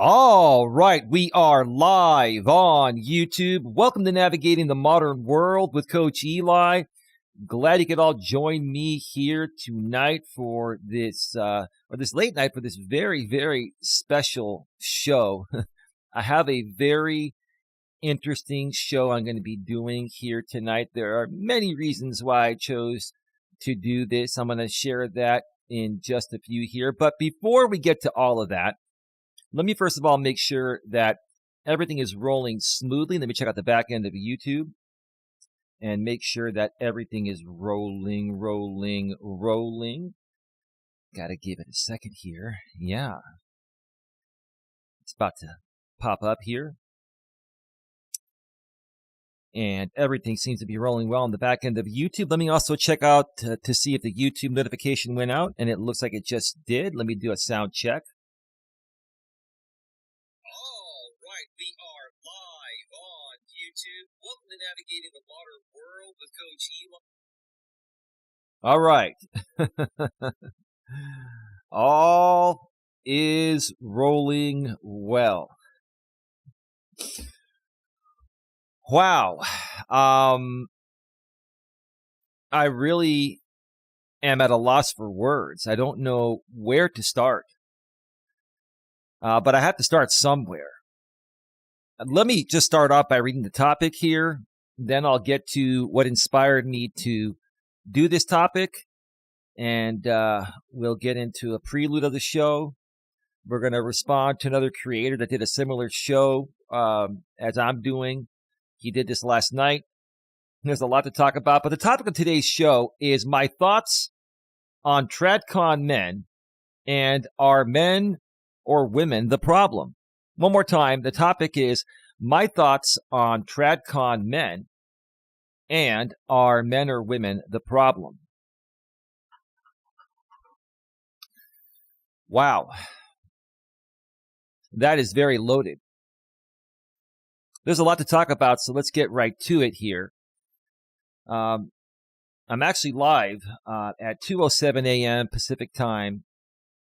All right, we are live on YouTube. Welcome to Navigating the Modern World with Coach Eli. Glad you could all join me here tonight for this, this late night for this very, very special show. I have a very interesting show I'm going to be doing here tonight. There are many reasons why I chose to do this. I'm going to share that in just a few here. But before we get to all of that, let me first of all make sure that everything is rolling smoothly. Let me check out the back end of YouTube and make sure that everything is rolling. Got to give it a second here. Yeah. It's about to pop up here. And everything seems to be rolling well on the back end of YouTube. Let me also check out to see if the YouTube notification went out, and it looks like it just did. Let me do a sound check. We are live on YouTube. Welcome to Navigating the Modern World with Coach Eli. All right. All is rolling well. Wow. I really am at a loss for words. I don't know where to start. But I have to start somewhere. Let me just start off by reading the topic here. Then I'll get to what inspired me to do this topic. And we'll get into a prelude of the show. We're going to respond to another creator that did a similar show as I'm doing. He did this last night. There's a lot to talk about. But the topic of today's show is my thoughts on Tradcon men, and are men or women the problem? One more time, the topic is my thoughts on Tradcon men, and are men or women the problem? Wow. That is very loaded. There's a lot to talk about, so let's get right to it here. I'm actually live at 2:07 a.m. Pacific time.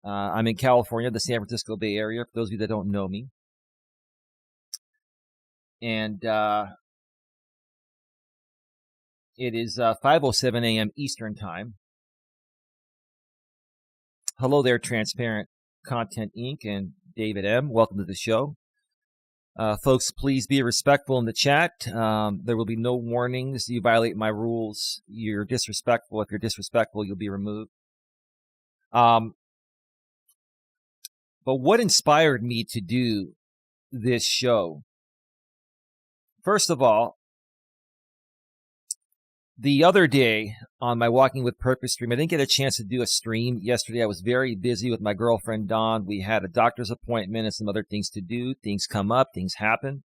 I'm in California, the San Francisco Bay Area, for those of you that don't know me. And it is 5:07 a.m. Eastern time. Hello there, Transparent Content Inc. and David M. Welcome to the show. Folks, please be respectful in the chat. There will be no warnings. You violate my rules, you're disrespectful. If you're disrespectful, you'll be removed. But what inspired me to do this show? First of all, the other day on my Walking with Purpose stream, I didn't get a chance to do a stream yesterday. I was very busy with my girlfriend, Dawn. We had a doctor's appointment and some other things to do. Things come up, things happen.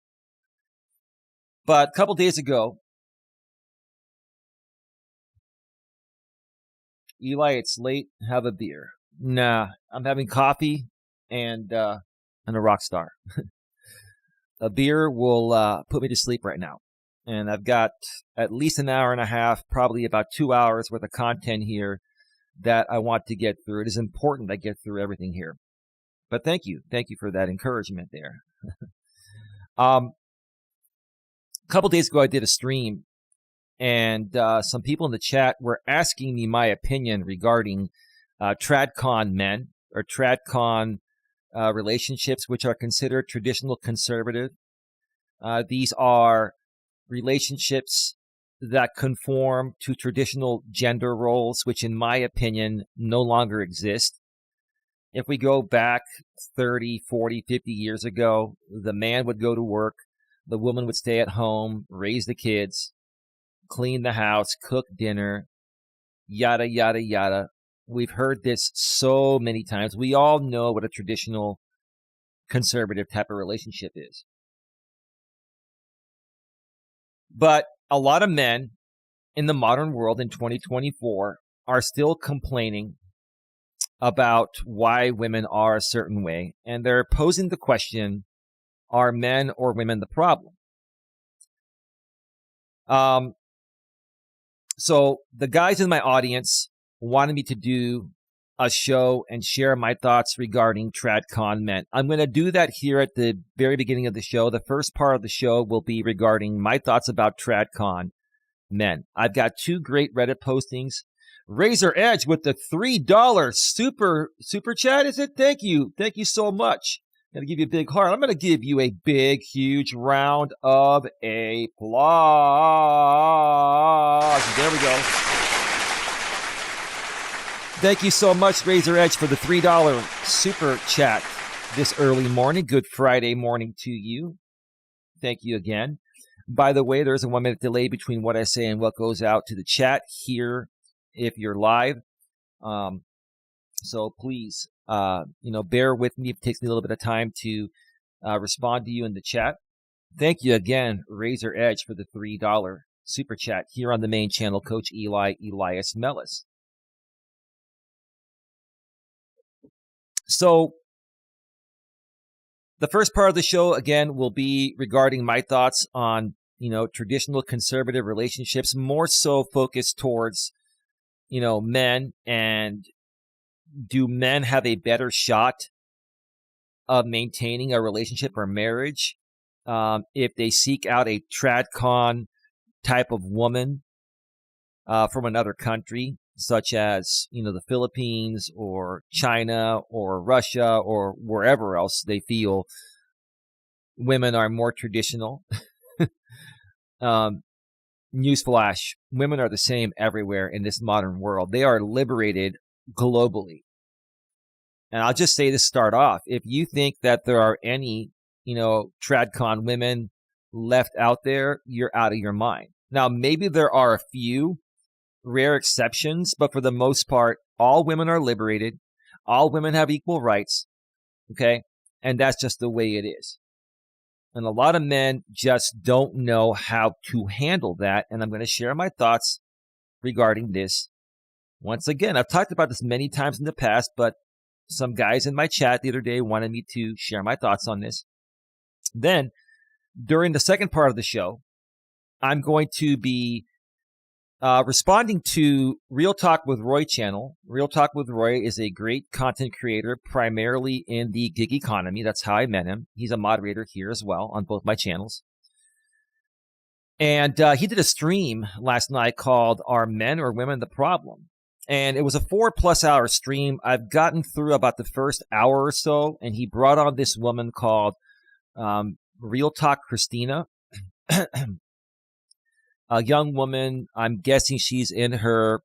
But a couple days ago, Eli, it's late. Have a beer. Nah, I'm having coffee and a rock star. A beer will put me to sleep right now. And I've got at least an hour and a half, probably about 2 hours worth of content here that I want to get through. It is important I get through everything here. But thank you. Thank you for that encouragement there. A couple days ago, I did a stream, and some people in the chat were asking me my opinion regarding Tradcon men, or Tradcon relationships, which are considered traditional conservative. These are relationships that conform to traditional gender roles, which in my opinion no longer exist. If we go back 30, 40, 50 years ago, the man would go to work, the woman would stay at home, raise the kids, clean the house, cook dinner, yada, yada, yada. We've heard this so many times. We all know what a traditional conservative type of relationship is. But a lot of men in the modern world in 2024 are still complaining about why women are a certain way. And they're posing the question, are men or women the problem? So the guys in my audience wanted me to do a show and share my thoughts regarding Tradcon men. I'm going to do that here at the very beginning of the show. The first part of the show will be regarding my thoughts about Tradcon men. I've got two great Reddit postings. Razor Edge with the $3 super chat, is it? Thank you. Thank you so much. I'm going to give you a big heart. I'm going to give you a big, huge round of applause. There we go. Thank you so much, Razor Edge, for the $3 super chat this early morning. Good Friday morning to you. Thank you again. By the way, there's a 1 minute delay between what I say and what goes out to the chat here if you're live. So please, bear with me. It takes me a little bit of time to respond to you in the chat. Thank you again, Razor Edge, for the $3 super chat here on the main channel, Coach Eli, Elias, Melas. So the first part of the show, again, will be regarding my thoughts on, traditional conservative relationships, more so focused towards, men, and do men have a better shot of maintaining a relationship or marriage if they seek out a Tradcon type of woman from another country, such as, the Philippines or China or Russia or wherever else they feel women are more traditional. Newsflash, women are the same everywhere in this modern world. They are liberated globally. And I'll just say to start off, if you think that there are any, Tradcon women left out there, you're out of your mind. Now, maybe there are a few rare exceptions, but for the most part, all women are liberated. All women have equal rights. Okay. And that's just the way it is. And a lot of men just don't know how to handle that. And I'm going to share my thoughts regarding this. Once again, I've talked about this many times in the past, but some guys in my chat the other day wanted me to share my thoughts on this. Then, during the second part of the show, I'm going to be responding to Real Talk with Roy channel. Real Talk with Roy is a great content creator, primarily in the gig economy. That's how I met him. He's a moderator here as well on both my channels. And he did a stream last night called Are Men or Women the Problem? And it was a 4+ hour stream. I've gotten through about the first hour or so, and he brought on this woman called Real Talk Christina. A young woman, I'm guessing she's in her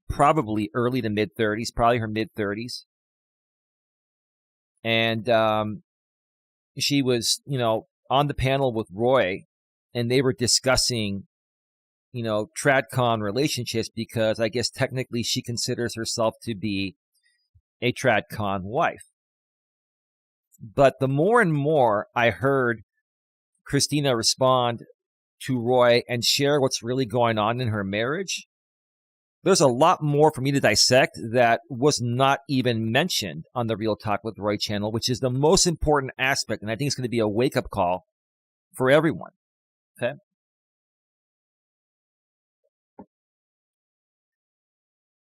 probably early to mid-30s, probably her mid-30s. And she was, on the panel with Roy, and they were discussing, Tradcon relationships, because I guess technically she considers herself to be a Tradcon wife. But the more and more I heard Christina respond to Roy and share what's really going on in her marriage, there's a lot more for me to dissect that was not even mentioned on the Real Talk with Roy channel, which is the most important aspect. And I think it's going to be a wake-up call for everyone. Okay.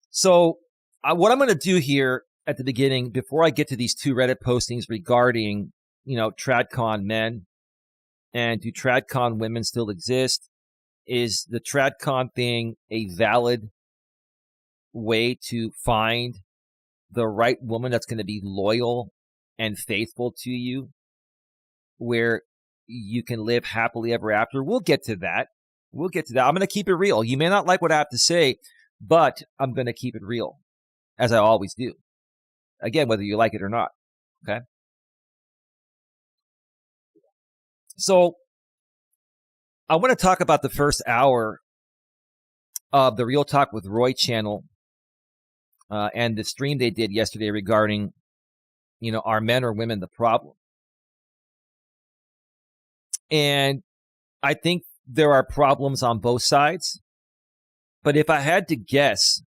So what I'm going to do here at the beginning, before I get to these two Reddit postings regarding, Tradcon men, and do Tradcon women still exist? Is the Tradcon thing a valid way to find the right woman that's going to be loyal and faithful to you, where you can live happily ever after? We'll get to that. I'm going to keep it real. You may not like what I have to say, but I'm going to keep it real, as I always do. Again, whether you like it or not. Okay? So I want to talk about the first hour of the Real Talk with Roy channel and the stream they did yesterday regarding, are men or women the problem? And I think there are problems on both sides. But if I had to guess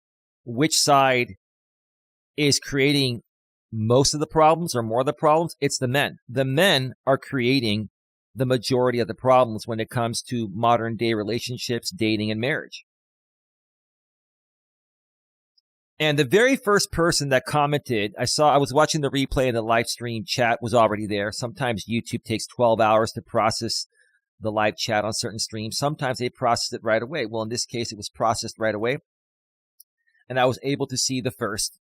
which side is creating most of the problems or more of the problems, it's the men. The men are creating the majority of the problems when it comes to modern day relationships, dating, and marriage. And the very first person that commented, I was watching the replay and the live stream chat was already there. Sometimes YouTube takes 12 hours to process the live chat on certain streams. Sometimes they process it right away. Well, in this case, it was processed right away. And I was able to see the first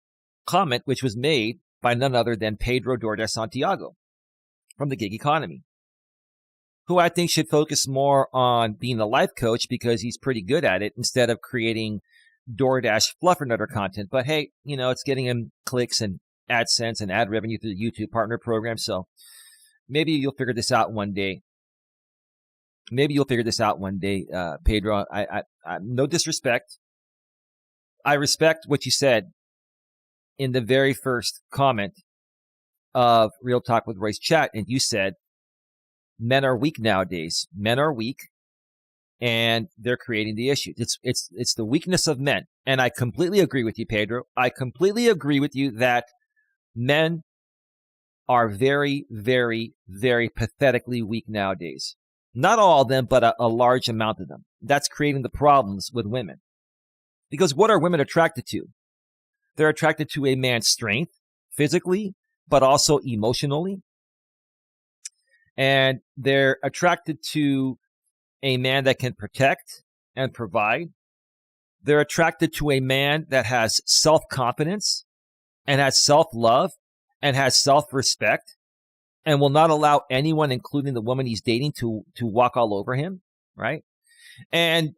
comment, which was made by none other than Pedro Dordes Santiago from the gig economy, who I think should focus more on being a life coach because he's pretty good at it instead of creating DoorDash fluffernutter content. But hey, it's getting him clicks and AdSense and ad revenue through the YouTube partner program. So maybe you'll figure this out one day. Pedro. I no disrespect. I respect what you said in the very first comment of Real Talk with Roy's chat. And you said, men are weak nowadays. Men are weak. And they're creating the issue. It's the weakness of men. And I completely agree with you, Pedro. I completely agree with you that men are very, very, very pathetically weak nowadays. Not all of them, but a large amount of them. That's creating the problems with women. Because what are women attracted to? They're attracted to a man's strength, physically, but also emotionally. And they're attracted to a man that can protect and provide. They're attracted to a man that has self-confidence and has self-love and has self-respect and will not allow anyone, including the woman he's dating, to walk all over him, right? And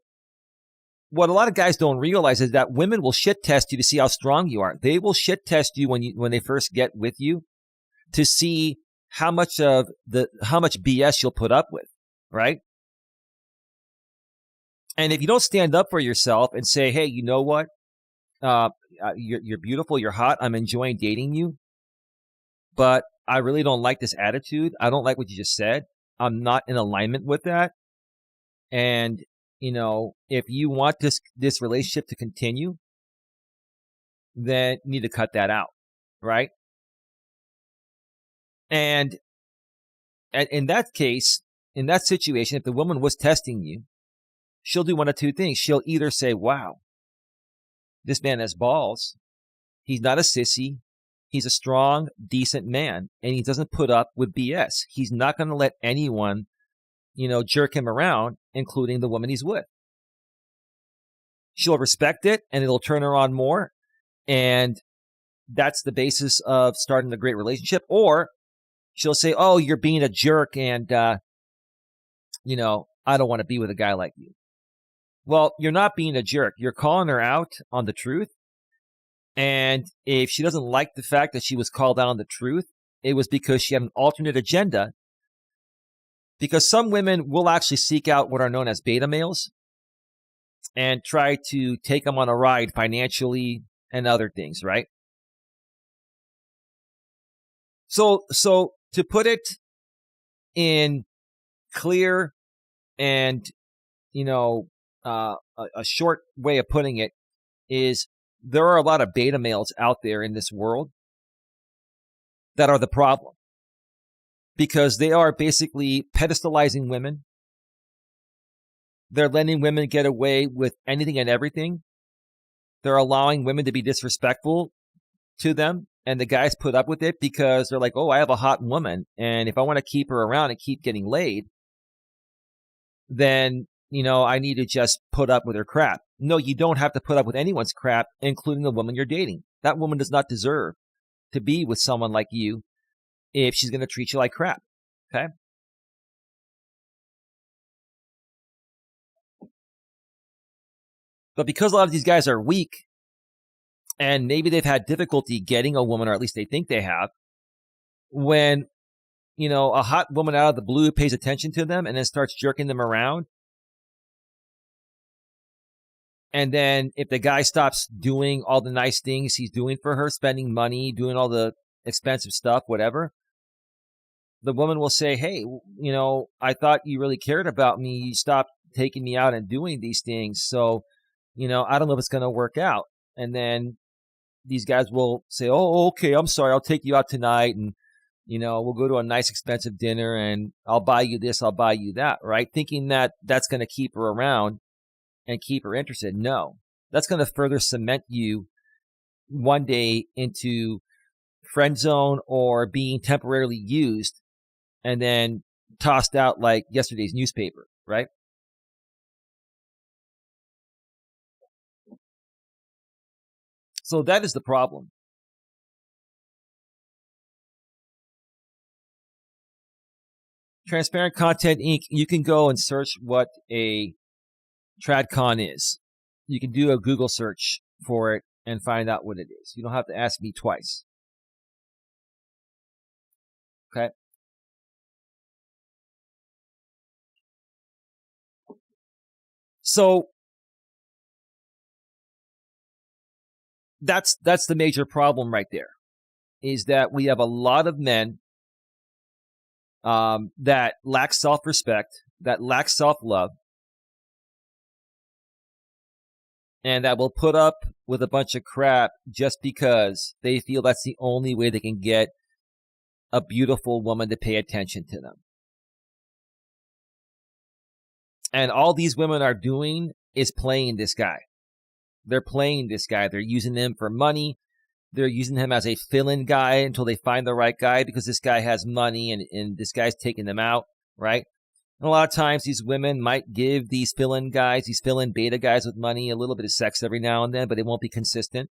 what a lot of guys don't realize is that women will shit test you to see how strong you are. They will shit test you when they first get with you to see how much BS you'll put up with, right? And if you don't stand up for yourself and say, hey, you know what? You're beautiful. You're hot. I'm enjoying dating you. But I really don't like this attitude. I don't like what you just said. I'm not in alignment with that. And, if you want this relationship to continue, then you need to cut that out. Right? And in that case, in that situation, if the woman was testing you, she'll do one of two things. She'll either say, wow, this man has balls. He's not a sissy. He's a strong, decent man, and he doesn't put up with BS. He's not going to let anyone, jerk him around, including the woman he's with. She'll respect it, and it'll turn her on more, and that's the basis of starting a great relationship. Or she'll say, oh, you're being a jerk, and, I don't want to be with a guy like you. Well, you're not being a jerk. You're calling her out on the truth. And if she doesn't like the fact that she was called out on the truth, it was because she had an alternate agenda. Because some women will actually seek out what are known as beta males and try to take them on a ride financially and other things, right? So to put it in clear and, a short way of putting it is there are a lot of beta males out there in this world that are the problem because they are basically pedestalizing women. They're letting women get away with anything and everything. They're allowing women to be disrespectful to them. And the guys put up with it because they're like, oh, I have a hot woman. And if I want to keep her around and keep getting laid, then, I need to just put up with her crap. No, you don't have to put up with anyone's crap, including the woman you're dating. That woman does not deserve to be with someone like you if she's going to treat you like crap. Okay? But because a lot of these guys are weak, and maybe they've had difficulty getting a woman, or at least they think they have, when, a hot woman out of the blue pays attention to them and then starts jerking them around, and then if the guy stops doing all the nice things he's doing for her, spending money, doing all the expensive stuff, whatever, the woman will say, hey, I thought you really cared about me. You stopped taking me out and doing these things. So, I don't know if it's going to work out. And then these guys will say, oh, okay, I'm sorry. I'll take you out tonight. And, we'll go to a nice expensive dinner and I'll buy you this, I'll buy you that, right? Thinking that that's going to keep her around and keep her interested. No, that's going to further cement you one day into friend zone or being temporarily used and then tossed out like yesterday's newspaper, right? So that is the problem. Transparent Content Inc., you can go and search what a Tradcon is. You can do a Google search for it and find out what it is. You don't have to ask me twice. Okay? So that's the major problem right there, is that we have a lot of men that lack self-respect, that lack self-love, and that will put up with a bunch of crap just because they feel that's the only way they can get a beautiful woman to pay attention to them. And all these women are doing is playing this guy. They're playing this guy. They're using him for money. They're using him as a fill-in guy until they find the right guy, because this guy has money and this guy's taking them out, right? And a lot of times these women might give these fill-in guys, these fill-in beta guys with money, a little bit of sex every now and then, but it won't be consistent.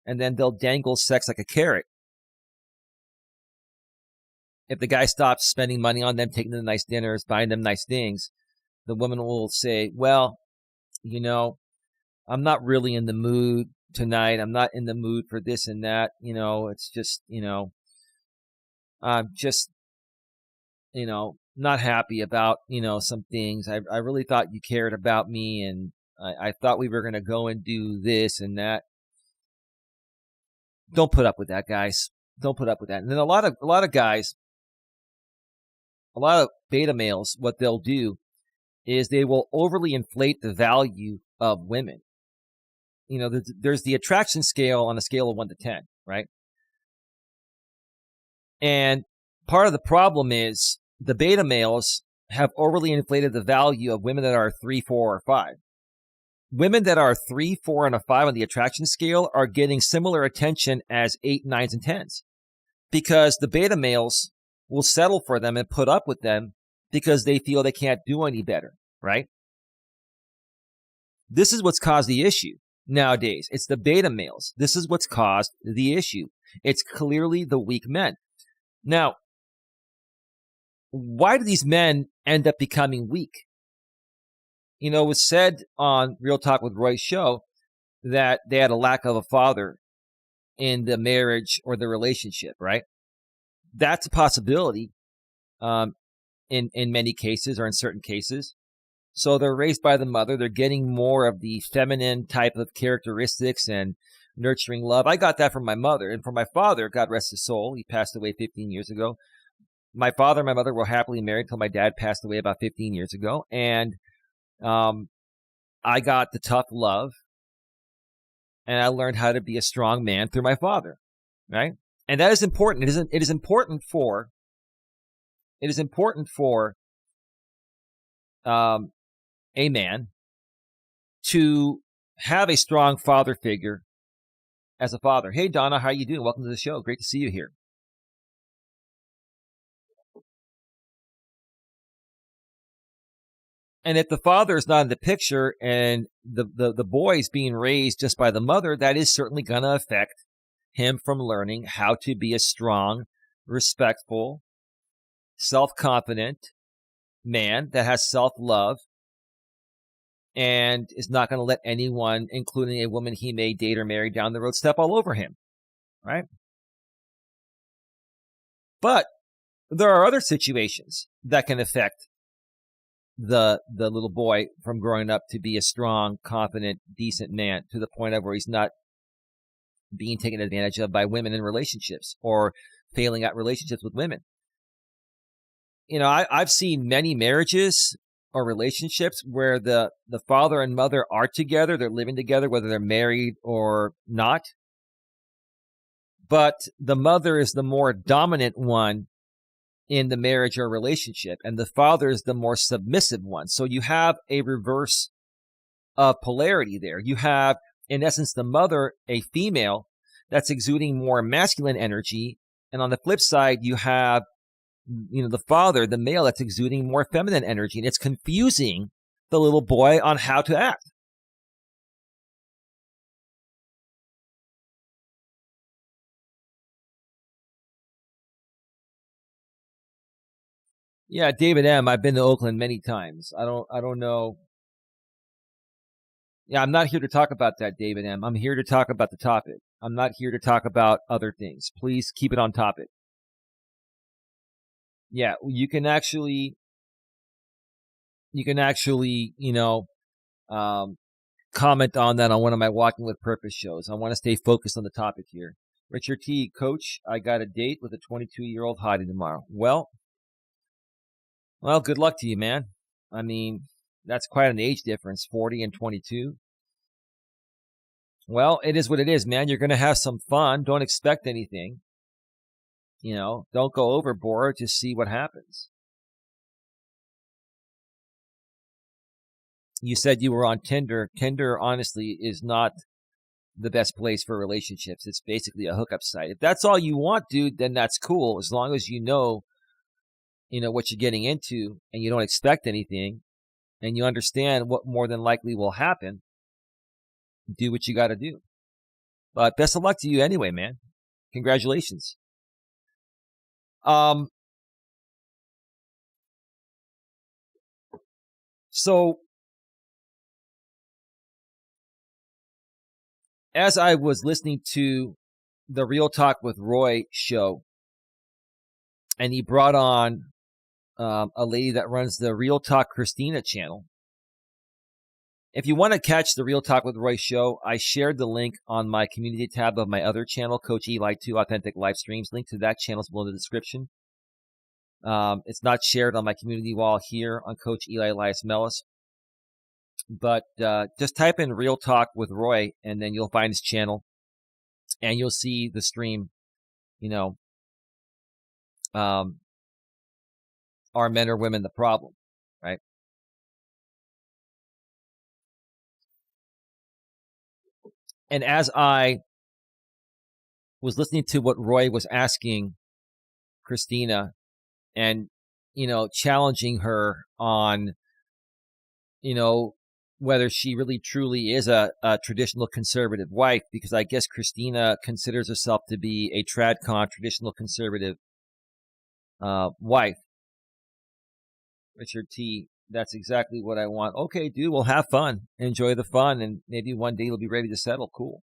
And then they'll dangle sex like a carrot. If the guy stops spending money on them, taking them to nice dinners, buying them nice things, the woman will say, well, you know, I'm not really in the mood tonight. I'm not in the mood for this and that. You know, it's just, I'm just, not happy about, some things. I really thought you cared about me, and I thought we were going to go and do this and that. Don't put up with that, guys. Don't put up with that. And then a lot of guys, a lot of beta males, what they'll do is they will overly inflate the value of women. There's the attraction scale on a scale of 1 to 10, right? And part of the problem is the beta males have overly inflated the value of women that are 3, 4, or 5. Women that are 3, 4, and a 5 on the attraction scale are getting similar attention as 8, 9s, and 10s, because the beta males will settle for them and put up with them because they feel they can't do any better, right? This is what's caused the issue nowadays. It's the beta males. This is what's caused the issue. It's clearly the weak men. Now, why do these men end up becoming weak? It was said on Real Talk with Roy's show that they had a lack of a father in the marriage or the relationship, right? That's a possibility in many cases, or in certain cases. So they're raised by the mother. They're getting more of the feminine type of characteristics and nurturing love. I got that from my mother. And from my father, God rest his soul, he passed away 15 years ago. My father and my mother were happily married until my dad passed away about 15 years ago. And I got the tough love, and I learned how to be a strong man through my father, right? And that is important. It is important for a man to have a strong father figure as a father. Hey, Donna, how are you doing? Welcome to the show. Great to see you here. And if the father is not in the picture and the boy is being raised just by the mother, that is certainly going to affect him from learning how to be a strong, respectful, self-confident man that has self-love and is not going to let anyone, including a woman he may date or marry down the road, step all over him, right? But there are other situations that can affect the little boy from growing up to be a strong, confident, decent man, to the point of where he's not being taken advantage of by women in relationships or failing at relationships with women. I've seen many marriages or relationships where the father and mother are together, they're living together, whether they're married or not. But the mother is the more dominant one in the marriage or relationship, and the father is the more submissive one. So you have a reverse of polarity there. You have, in essence, the mother, a female, that's exuding more masculine energy. And on the flip side, you have, the father, the male, that's exuding more feminine energy. And it's confusing the little boy on how to act. Yeah, David M. I've been to Oakland many times. I don't know. Yeah, I'm not here to talk about that, David M. I'm here to talk about the topic. I'm not here to talk about other things. Please keep it on topic. Yeah, you can actually, comment on that on one of my Walking with Purpose shows. I want to stay focused on the topic here. Richard T. Coach, I got a date with a 22-year-old hottie tomorrow. Well, good luck to you, man. I mean, that's quite an age difference, 40 and 22. Well, it is what it is, man. You're going to have some fun. Don't expect anything. Don't go overboard. Just see what happens. You said you were on Tinder. Tinder, honestly, is not the best place for relationships. It's basically a hookup site. If that's all you want, dude, then that's cool. As long as you know what you're getting into and you don't expect anything and you understand what more than likely will happen, do what you got to do. But best of luck to you anyway, man. Congratulations. So as I was listening to the Real Talk with Roy show, and he brought on a lady that runs the Real Talk Christina channel. If you want to catch the Real Talk with Roy show, I shared the link on my community tab of my other channel, Coach Eli 2 Authentic Live Streams. Link to that channel is below in the description. It's not shared on my community wall here on Coach Eli Elias Melas. But just type in Real Talk with Roy, and then you'll find his channel, and you'll see the stream, are men or women the problem, right? And as I was listening to what Roy was asking Christina and, challenging her on, whether she really truly is a traditional conservative wife, because I guess Christina considers herself to be a Tradcon traditional conservative wife. Richard T., that's exactly what I want. Okay, dude, we'll have fun. Enjoy the fun, and maybe one day you'll be ready to settle. Cool.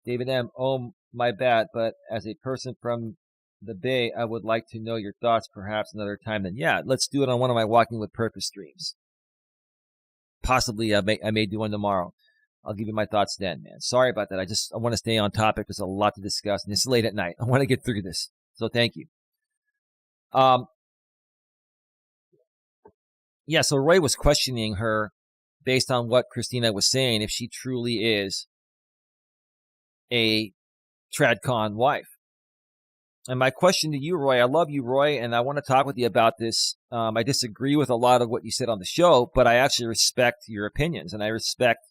David M., oh, my bad, but as a person from the Bay, I would like to know your thoughts perhaps another time. Then, yeah, let's do it on one of my Walking with Purpose streams. Possibly I may do one tomorrow. I'll give you my thoughts then, man. Sorry about that. I want to stay on topic. There's a lot to discuss, and it's late at night. I want to get through this. So thank you. Yeah, so Roy was questioning her based on what Christina was saying, if she truly is a Tradcon wife. And my question to you, Roy, I love you, Roy, and I want to talk with you about this. I disagree with a lot of what you said on the show, but I actually respect your opinions, and I respect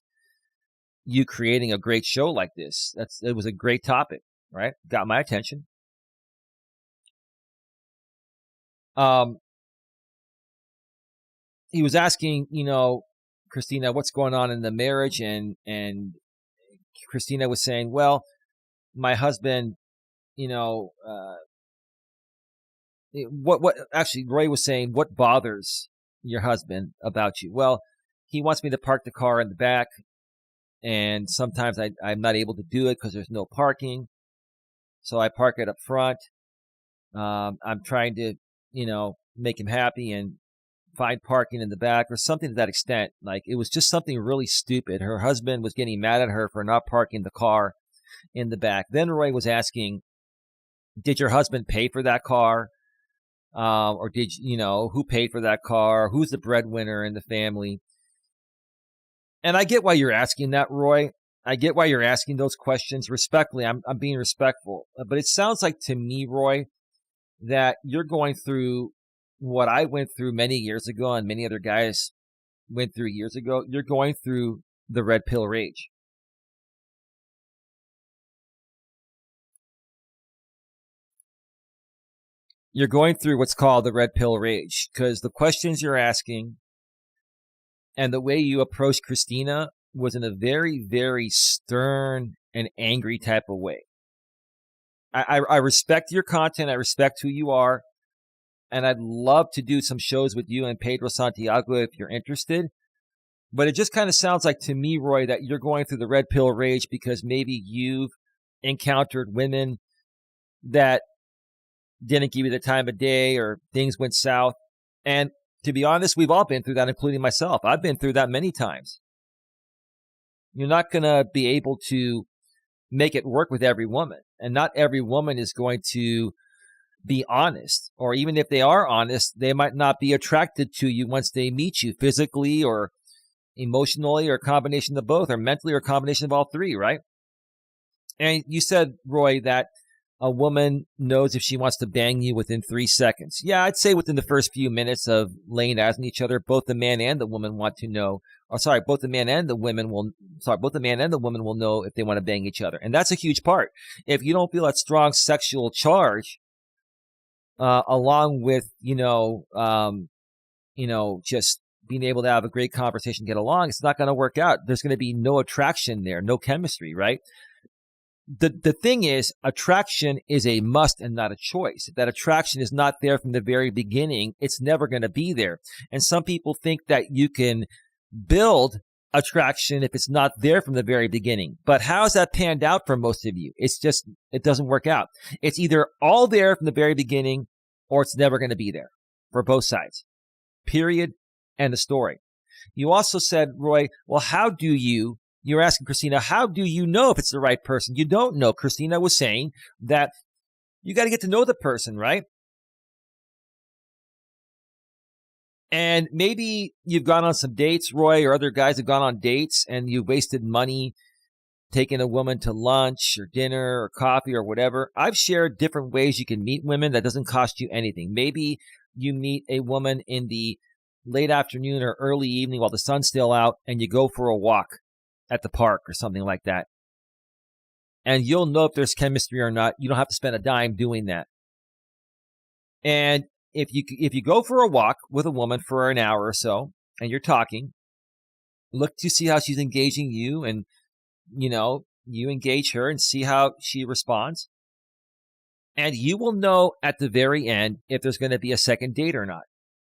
you creating a great show like this. It was a great topic, right? Got my attention. He was asking, Christina, what's going on in the marriage, and Christina was saying, well, my husband, what actually Roy was saying, what bothers your husband about you? Well, he wants me to park the car in the back, and sometimes I'm not able to do it because there's no parking, so I park it up front. I'm trying to, make him happy and find parking in the back or something to that extent. Like, it was just something really stupid. Her husband was getting mad at her for not parking the car in the back. Then Roy was asking, did your husband pay for that car? Or did who paid for that car? Who's the breadwinner in the family? And I get why you're asking that, Roy. I get why you're asking those questions. Respectfully, I'm being respectful. But it sounds like to me, Roy, that you're going through what I went through many years ago and many other guys went through years ago. You're going through the red pill rage. you're going through what's called the red pill rage, because the questions you're asking and the way you approached Christina was in a very, very stern and angry type of way. I respect your content. I respect who you are. And I'd love to do some shows with you and Pedro Santiago if you're interested. But it just kind of sounds like to me, Roy, that you're going through the red pill rage because maybe you've encountered women that didn't give you the time of day or things went south. And to be honest, we've all been through that, including myself. I've been through that many times. You're not going to be able to make it work with every woman. And not every woman is going to be honest. Or even if they are honest, they might not be attracted to you once they meet you physically or emotionally or a combination of both, or mentally or a combination of all three, right? And you said, Roy, that a woman knows if she wants to bang you within 3 seconds. Yeah, I'd say within the first few minutes of laying eyes on each other, both the man and the woman want to know. Both the man and the woman will know if they want to bang each other. And that's a huge part. If you don't feel that strong sexual charge, along with, just being able to have a great conversation, get along, it's not going to work out. There's going to be no attraction there, no chemistry, right? The thing is, attraction is a must and not a choice. If that attraction is not there from the very beginning, it's never going to be there. And some people think that you can build attraction if it's not there from the very beginning. But how's that panned out for most of you? It doesn't work out. It's either all there from the very beginning or it's never going to be there for both sides. Period. End of story. You also said, Roy, well, you're asking Christina, how do you know if it's the right person? You don't know. Christina was saying that you got to get to know the person, right? And maybe you've gone on some dates, Roy, or other guys have gone on dates and you've wasted money taking a woman to lunch or dinner or coffee or whatever. I've shared different ways you can meet women that doesn't cost you anything. Maybe you meet a woman in the late afternoon or early evening while the sun's still out and you go for a walk at the park or something like that. And you'll know if there's chemistry or not. You don't have to spend a dime doing that. And if you go for a walk with a woman for an hour or so and you're talking, look to see how she's engaging you, and you engage her and see how she responds. And you will know at the very end if there's going to be a second date or not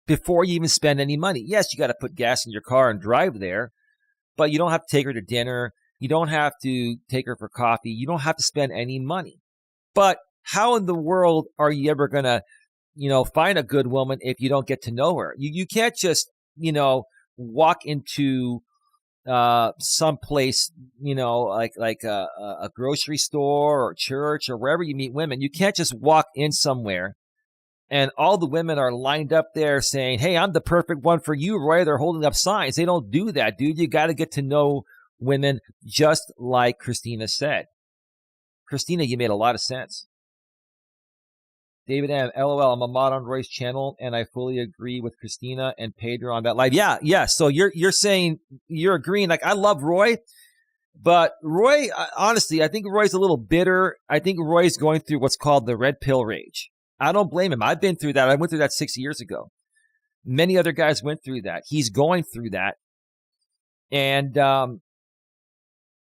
before you even spend any money. Yes, you got to put gas in your car and drive there, but you don't have to take her to dinner. You don't have to take her for coffee. You don't have to spend any money. But how in the world are you ever going to, find a good woman if you don't get to know her? You can't just, walk into some place, like a grocery store or church or wherever you meet women. You can't just walk in somewhere and all the women are lined up there saying, hey, I'm the perfect one for you, Roy. They're holding up signs. They don't do that, dude. You got to get to know women, just like Christina said. Christina, you made a lot of sense. David M., LOL, I'm a mod on Roy's channel, and I fully agree with Christina and Pedro on that live. Yeah. So you're saying, you're agreeing. Like, I love Roy, but Roy, honestly, I think Roy's a little bitter. I think Roy's going through what's called the red pill rage. I don't blame him. I've been through that. I went through that 6 years ago. Many other guys went through that. He's going through that. And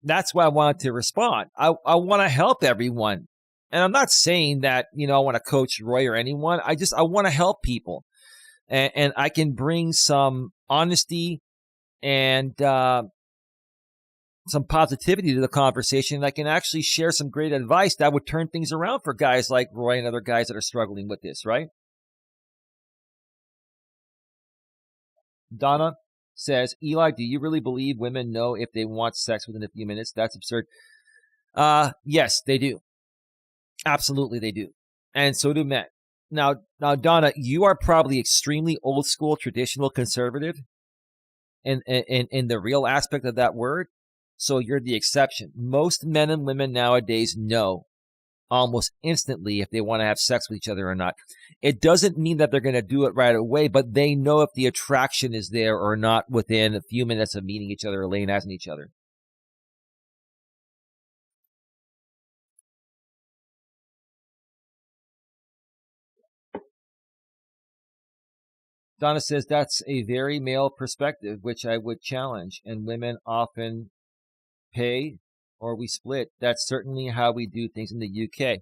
that's why I wanted to respond. I want to help everyone. And I'm not saying that, I want to coach Roy or anyone. I want to help people. And I can bring some honesty and some positivity to the conversation. I can actually share some great advice that would turn things around for guys like Roy and other guys that are struggling with this, right? Donna says, Eli, do you really believe women know if they want sex within a few minutes? That's absurd. Yes, they do. Absolutely, they do. And so do men. Now, Donna, you are probably extremely old school, traditional, conservative in the real aspect of that word. So you're the exception. Most men and women nowadays know almost instantly if they want to have sex with each other or not. It doesn't mean that they're going to do it right away, but they know if the attraction is there or not within a few minutes of meeting each other or laying eyes on each other. Donna says that's a very male perspective, which I would challenge, and women often pay or we split. That's certainly how we do things in the UK.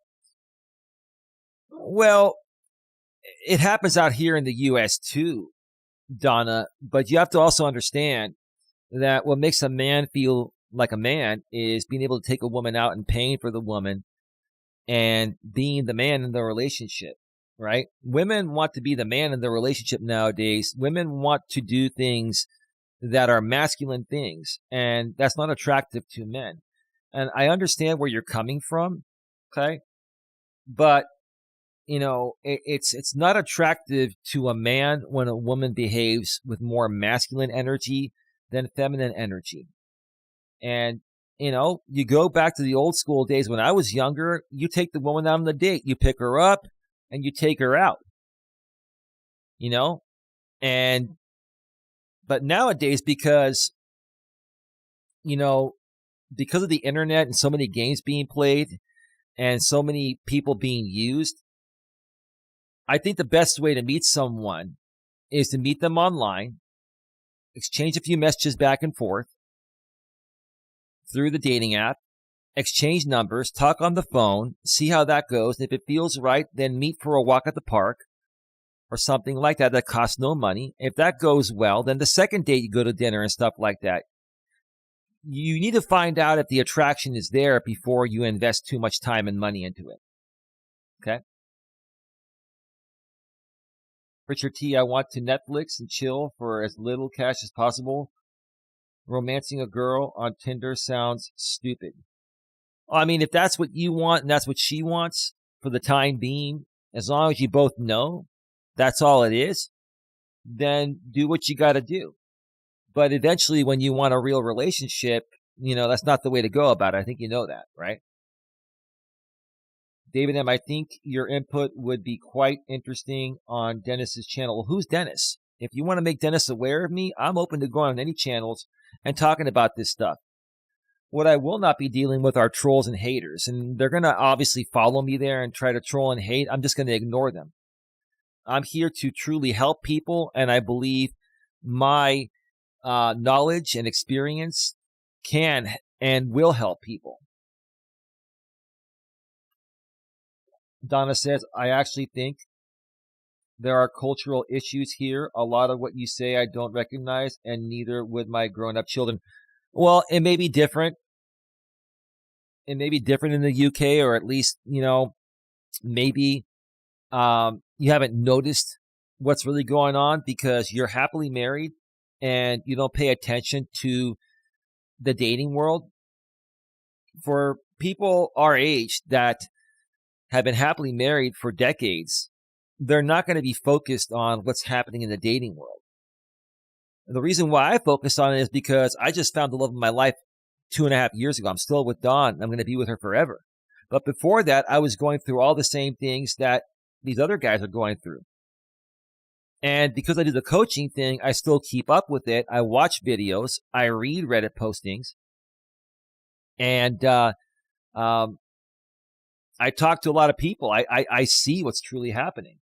Well, it happens out here in the US too, Donna, but you have to also understand that what makes a man feel like a man is being able to take a woman out and paying for the woman and being the man in the relationship, right? Women want to be the man in the relationship nowadays. Women want to do things that are masculine things, and that's not attractive to men. And I understand where you're coming from, okay? But it's not attractive to a man when a woman behaves with more masculine energy than feminine energy. And, you go back to the old school days when I was younger, you take the woman out on the date, you pick her up and you take her out, but nowadays, because of the internet and so many games being played and so many people being used, I think the best way to meet someone is to meet them online, exchange a few messages back and forth through the dating app, exchange numbers, talk on the phone, see how that goes. And if it feels right, then meet for a walk at the park or something like that costs no money. If that goes well, then the second date you go to dinner and stuff like that. You need to find out if the attraction is there before you invest too much time and money into it. Okay? Richard T., I want to Netflix and chill for as little cash as possible. Romancing a girl on Tinder sounds stupid. I mean, if that's what you want and that's what she wants for the time being, as long as you both know that's all it is, then do what you got to do. But eventually, when you want a real relationship, that's not the way to go about it. I think you know that, right? David M., I think your input would be quite interesting on Dennis's channel. Well, who's Dennis? If you want to make Dennis aware of me, I'm open to going on any channels and talking about this stuff. What I will not be dealing with are trolls and haters, and they're going to obviously follow me there and try to troll and hate. I'm just going to ignore them. I'm here to truly help people, and I believe my knowledge and experience can and will help people. Donna says, I actually think there are cultural issues here. A lot of what you say I don't recognize, and neither would my grown-up children. Well, it may be different. It may be different in the UK, or at least, maybe you haven't noticed what's really going on because you're happily married and you don't pay attention to the dating world. For people our age that have been happily married for decades, they're not going to be focused on what's happening in the dating world. The reason why I focus on it is because I just found the love of my life 2.5 years ago. I'm still with Dawn. I'm going to be with her forever. But before that, I was going through all the same things that these other guys are going through. And because I do the coaching thing, I still keep up with it. I watch videos. I read Reddit postings. And I talk to a lot of people. I see what's truly happening.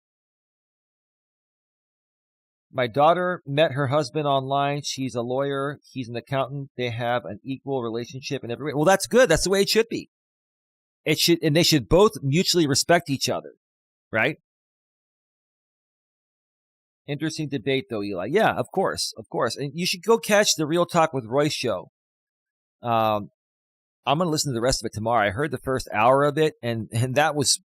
My daughter met her husband online. She's a lawyer. He's an accountant. They have an equal relationship in every way. Well, that's good. That's the way it should be. And they should both mutually respect each other, right? Interesting debate, though, Eli. Yeah, of course. And you should go catch the Real Talk with Roy show. I'm going to listen to the rest of it tomorrow. I heard the first hour of it, and that was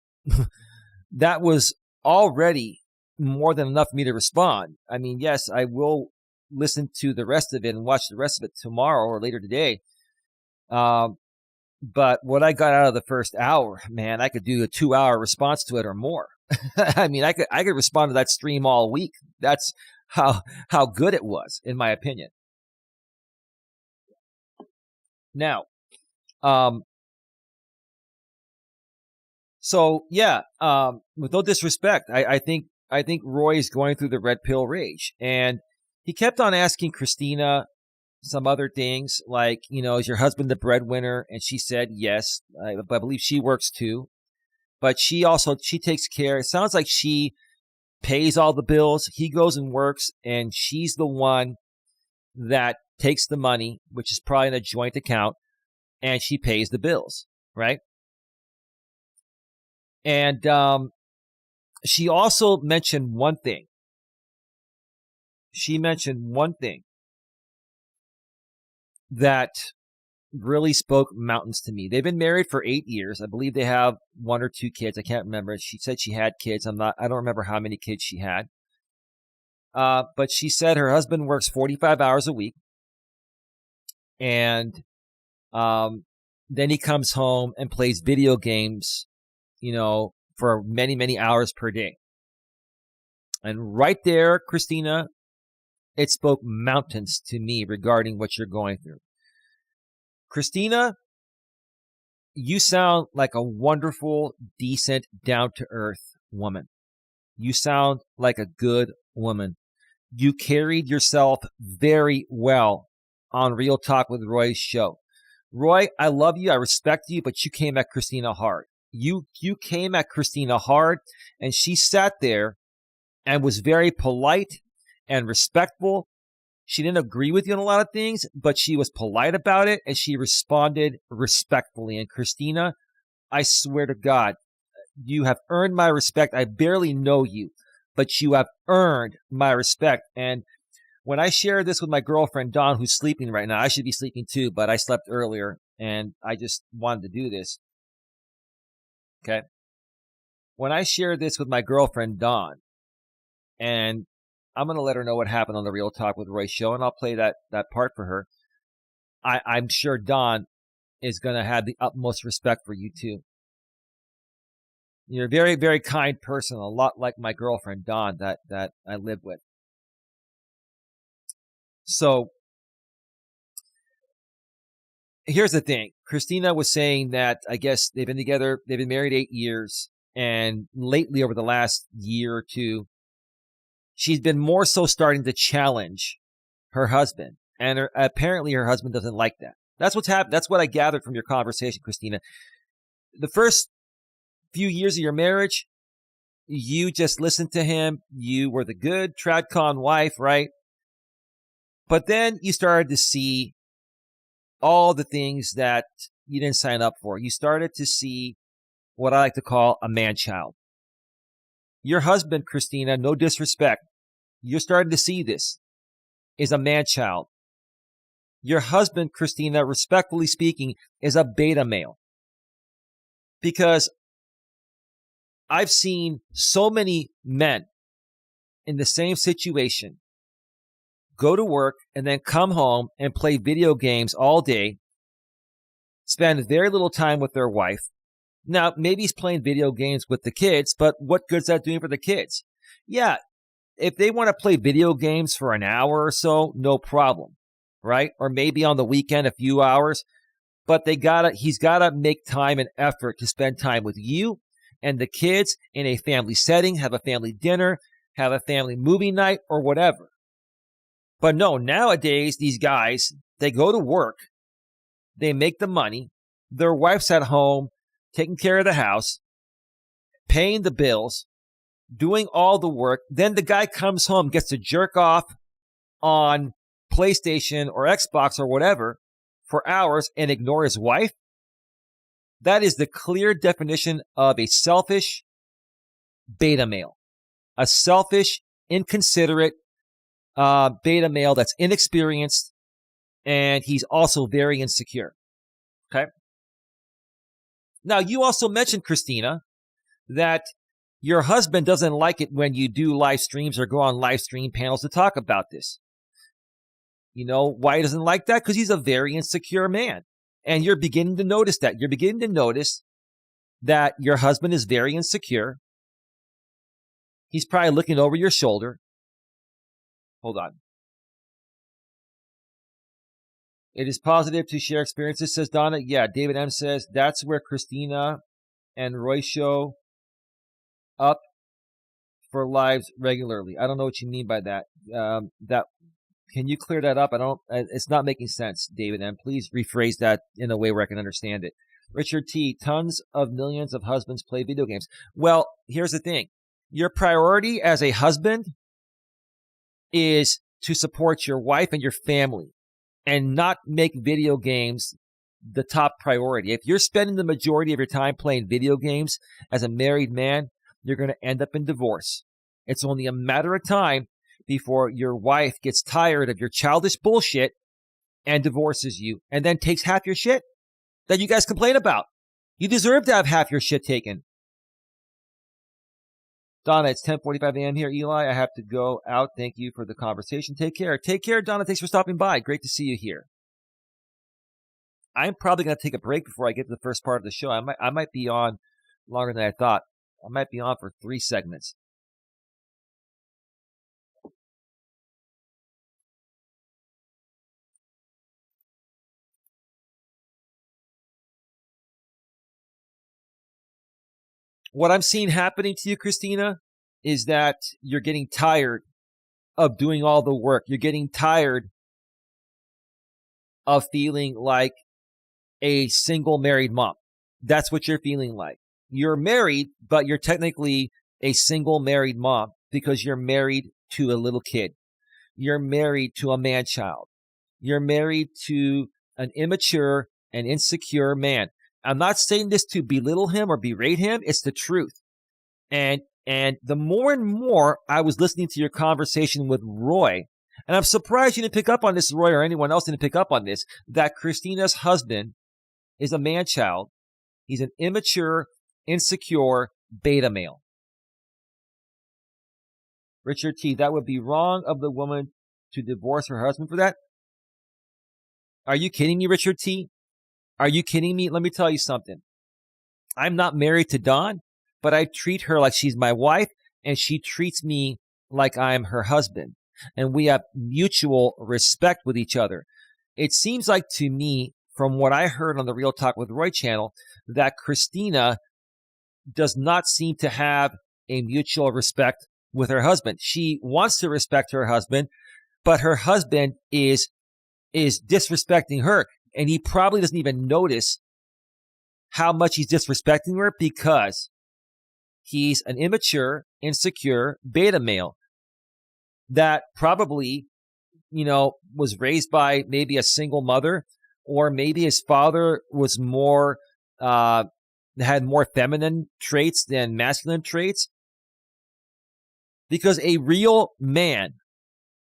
that was already more than enough for me to respond. I mean, yes, I will listen to the rest of it and watch the rest of it tomorrow or later today. But what I got out of the first hour, man, I could do a 2-hour response to it or more. I mean, I could respond to that stream all week. That's how good it was, in my opinion. Now, with no disrespect, I think Roy is going through the red pill rage, and he kept on asking Christina some other things like, is your husband the breadwinner? And she said yes. I believe she works too, but she takes care. It sounds like she pays all the bills. He goes and works, and she's the one that takes the money, which is probably in a joint account, and she pays the bills, right? And she also mentioned one thing. She mentioned one thing that really spoke mountains to me. They've been married for 8 years. I believe they have 1 or 2 kids. I can't remember. She said she had kids. I don't remember how many kids she had. But she said her husband works 45 hours a week. And then he comes home and plays video games, for many, many hours per day. And right there, Christina, it spoke mountains to me regarding what you're going through. Christina, you sound like a wonderful, decent, down-to-earth woman. You sound like a good woman. You carried yourself very well on Real Talk with Roy's show. Roy, I love you. I respect you, but you came at Christina hard. You came at Christina hard, and she sat there and was very polite and respectful. She didn't agree with you on a lot of things, but she was polite about it, and she responded respectfully. And Christina, I swear to God, you have earned my respect. I barely know you, but you have earned my respect. And when I share this with my girlfriend, Dawn, who's sleeping right now, I should be sleeping too, but I slept earlier, and I just wanted to do this. Okay? When I share this with my girlfriend, Dawn, and I'm going to let her know what happened on the Real Talk with Roy show, and I'll play that part for her. I'm sure Dawn is going to have the utmost respect for you, too. You're a very, very kind person, a lot like my girlfriend, Dawn, that I live with. So here's the thing. Christina was saying that, I guess they've been married 8 years, and lately over the last year or two, she's been more so starting to challenge her husband. And apparently her husband doesn't like that. That's what's happened. That's what I gathered from your conversation, Christina. The first few years of your marriage, you just listened to him. You were the good Tradcon wife, right? But then you started to see all the things that you didn't sign up for. You started to see what I like to call a man-child. Your husband, Christina, no disrespect, you're starting to see this, is a man-child. Your husband, Christina, respectfully speaking, is a beta male. Because I've seen so many men in the same situation go to work and then come home and play video games all day, spend very little time with their wife. Now, maybe he's playing video games with the kids, but what good's that doing for the kids? Yeah, if they want to play video games for an hour or so, no problem, right? Or maybe on the weekend, a few hours. But he's gotta make time and effort to spend time with you and the kids in a family setting, have a family dinner, have a family movie night, or whatever. But no, nowadays, these guys, they go to work, they make the money, their wife's at home, taking care of the house, paying the bills, doing all the work. Then the guy comes home, gets to jerk off on PlayStation or Xbox or whatever for hours and ignore his wife. That is the clear definition of a selfish beta male. A selfish, inconsiderate beta male that's inexperienced, and he's also very insecure. Okay? Now, you also mentioned, Christina, that your husband doesn't like it when you do live streams or go on live stream panels to talk about this. You know why he doesn't like that? Because he's a very insecure man. And you're beginning to notice that. You're beginning to notice that your husband is very insecure. He's probably looking over your shoulder. Hold on. It is positive to share experiences, says Donna. Yeah, David M. says that's where Christina and Roy show up for lives regularly. I don't know what you mean by that. Can you clear that up? It's not making sense, David M. Please rephrase that in a way where I can understand it. Richard T. Tons of millions of husbands play video games. Well, here's the thing. Your priority as a husband is to support your wife and your family and not make video games the top priority. If you're spending the majority of your time playing video games as a married man, you're going to end up in divorce. It's only a matter of time before your wife gets tired of your childish bullshit and divorces you and then takes half your shit that you guys complain about. You deserve to have half your shit taken. Donna, it's 10:45 a.m. here. Eli, I have to go out. Thank you for the conversation. Take care. Take care, Donna. Thanks for stopping by. Great to see you here. I'm probably going to take a break before I get to the first part of the show. I might be on longer than I thought. I might be on for 3 segments. What I'm seeing happening to you, Christina, is that you're getting tired of doing all the work. You're getting tired of feeling like a single married mom. That's what you're feeling like. You're married, but you're technically a single married mom because you're married to a little kid. You're married to a man-child. You're married to an immature and insecure man. I'm not saying this to belittle him or berate him. It's the truth. And the more and more I was listening to your conversation with Roy, and I'm surprised you didn't pick up on this, Roy, or anyone else didn't pick up on this, that Christina's husband is a man-child. He's an immature, insecure beta male. Richard T., that would be wrong of the woman to divorce her husband for that? Are you kidding me, Richard T.? Are you kidding me? Let me tell you something. I'm not married to Dawn, but I treat her like she's my wife, and she treats me like I'm her husband. And we have mutual respect with each other. It seems like to me, from what I heard on the Real Talk with Roy channel, that Christina does not seem to have a mutual respect with her husband. She wants to respect her husband, but her husband is disrespecting her. And he probably doesn't even notice how much he's disrespecting her because he's an immature, insecure beta male that probably, was raised by maybe a single mother, or maybe his father was had more feminine traits than masculine traits. Because a real man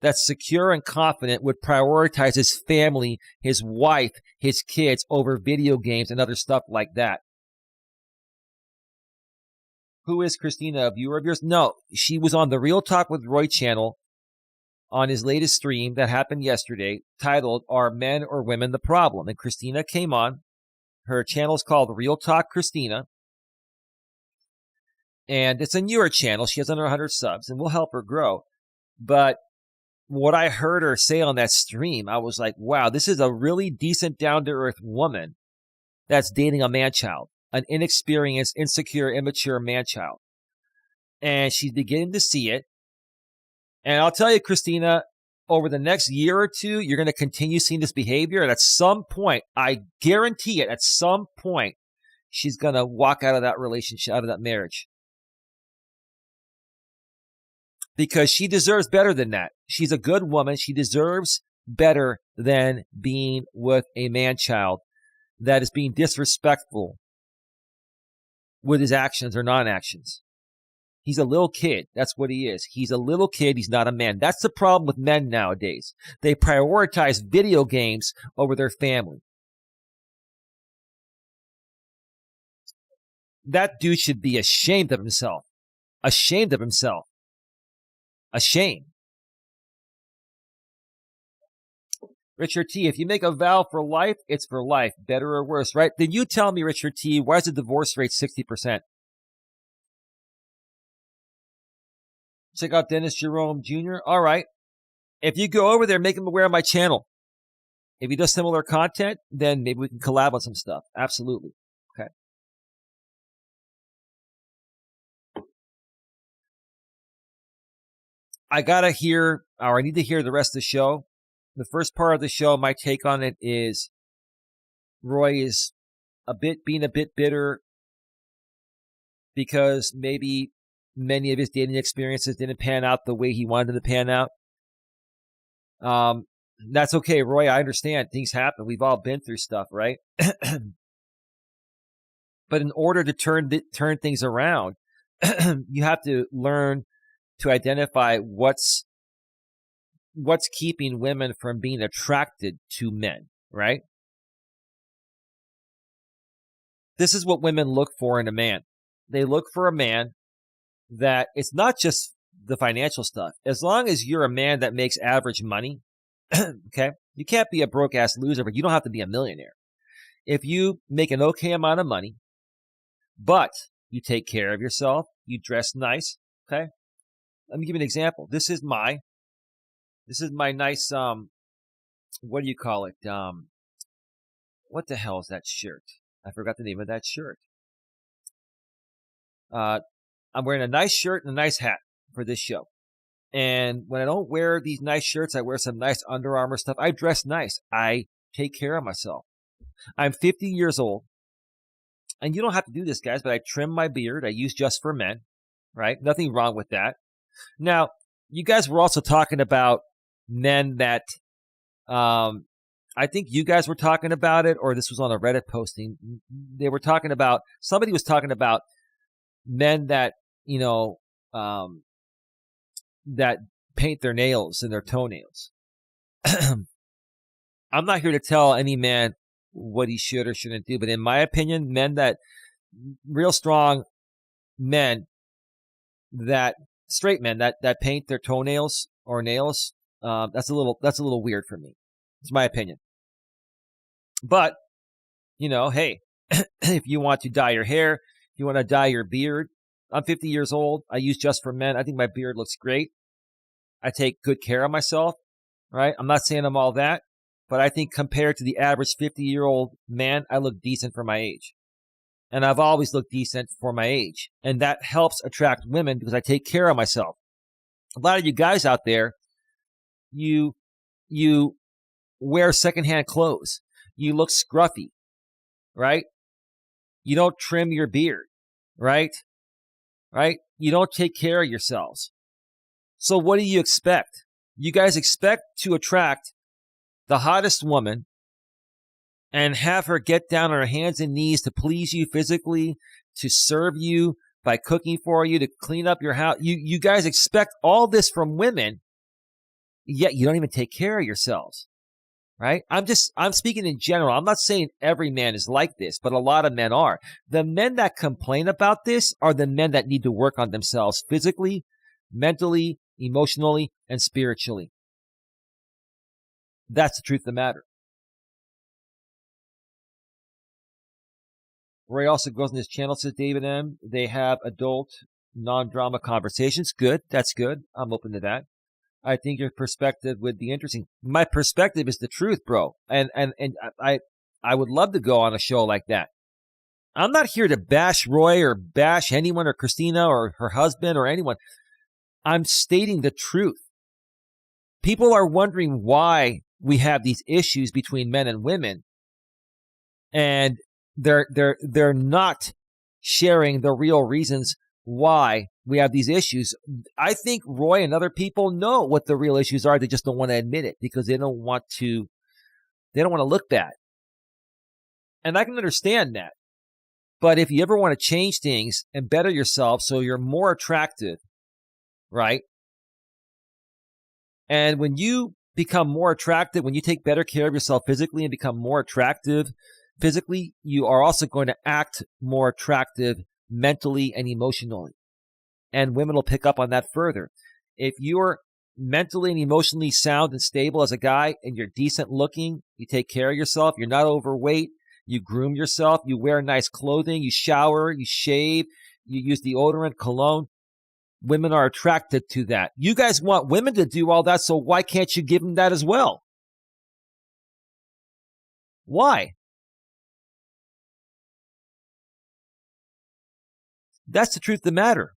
that's secure and confident would prioritize his family, his wife, his kids over video games and other stuff like that. Who is Christina? A viewer of yours? No, she was on the Real Talk with Roy channel on his latest stream that happened yesterday, titled, Are Men or Women the Problem? And Christina came on. Her channel is called Real Talk Christina. And it's a newer channel. She has under 100 subs, and we'll help her grow. But what I heard her say on that stream, I was like, wow, this is a really decent, down-to-earth woman that's dating a man-child, an inexperienced, insecure, immature man-child. And she's beginning to see it. And I'll tell you, Christina, over the next year or two, you're going to continue seeing this behavior. And at some point, I guarantee it, at some point, she's going to walk out of that relationship, out of that marriage. Because she deserves better than that. She's a good woman. She deserves better than being with a man-child that is being disrespectful with his actions or non-actions. He's a little kid. That's what he is. He's a little kid. He's not a man. That's the problem with men nowadays. They prioritize video games over their family. That dude should be ashamed of himself. Ashamed of himself. A shame. Richard T., if you make a vow for life, it's for life, better or worse, right? Then you tell me, Richard T., why is the divorce rate 60%? Check out Dennis Jerome Jr. All right. If you go over there, make him aware of my channel. If he does similar content, then maybe we can collab on some stuff. Absolutely. Okay. I need to hear the rest of the show. The first part of the show, my take on it is Roy is being a bit bitter because maybe many of his dating experiences didn't pan out the way he wanted them to pan out. That's okay, Roy. I understand things happen. We've all been through stuff, right? But in order to turn things around, you have to learn to identify what's keeping women from being attracted to men, right? This is what women look for in a man. They look for a man that it's not just the financial stuff. As long as you're a man that makes average money, okay, you can't be a broke ass loser, but you don't have to be a millionaire. If you make an okay amount of money, but you take care of yourself, you dress nice, okay? Let me give you an example. This is my nice, what do you call it? What the hell is that shirt? I forgot the name of that shirt. I'm wearing a nice shirt and a nice hat for this show. And when I don't wear these nice shirts, I wear some nice Under Armour stuff. I dress nice. I take care of myself. I'm 50 years old. And you don't have to do this, guys, but I trim my beard. I use Just for Men, right? Nothing wrong with that. Now, you guys were also talking about men that, I think you guys were talking about it, or this was on a Reddit posting. They were talking about, somebody was talking about men that, that paint their nails and their toenails. I'm not here to tell any man what he should or shouldn't do, but in my opinion, real strong men, straight men that paint their toenails or nails, that's a little weird for me. It's my opinion. But, hey, if you want to dye your hair, if you want to dye your beard, I'm 50 years old. I use Just for Men. I think my beard looks great. I take good care of myself, right? I'm not saying I'm all that, but I think compared to the average 50-year-old man, I look decent for my age. And I've always looked decent for my age. And that helps attract women because I take care of myself. A lot of you guys out there, you wear secondhand clothes. You look scruffy, right? You don't trim your beard, right? Right? You don't take care of yourselves. So what do you expect? You guys expect to attract the hottest woman and have her get down on her hands and knees to please you physically, to serve you by cooking for you, to clean up your house. You guys expect all this from women, yet you don't even take care of yourselves, right? I'm speaking in general. I'm not saying every man is like this, but a lot of men are. The men that complain about this are the men that need to work on themselves physically, mentally, emotionally, and spiritually. That's the truth of the matter. Roy also goes on his channel, says David M. They have adult, non-drama conversations. Good. That's good. I'm open to that. I think your perspective would be interesting. My perspective is the truth, bro. And I would love to go on a show like that. I'm not here to bash Roy or bash anyone or Christina or her husband or anyone. I'm stating the truth. People are wondering why we have these issues between men and women, and they're not sharing the real reasons why we have these issues. I think Roy and other people know what the real issues are. They just don't want to admit it because they don't want to look bad. And I can understand that. But if you ever want to change things and better yourself so you're more attractive, right? And when you become more attractive, when you take better care of yourself physically and become more attractive physically, you are also going to act more attractive mentally and emotionally. And women will pick up on that further. If you're mentally and emotionally sound and stable as a guy and you're decent looking, you take care of yourself, you're not overweight, you groom yourself, you wear nice clothing, you shower, you shave, you use deodorant, cologne, women are attracted to that. You guys want women to do all that, so why can't you give them that as well? Why? That's the truth of the matter.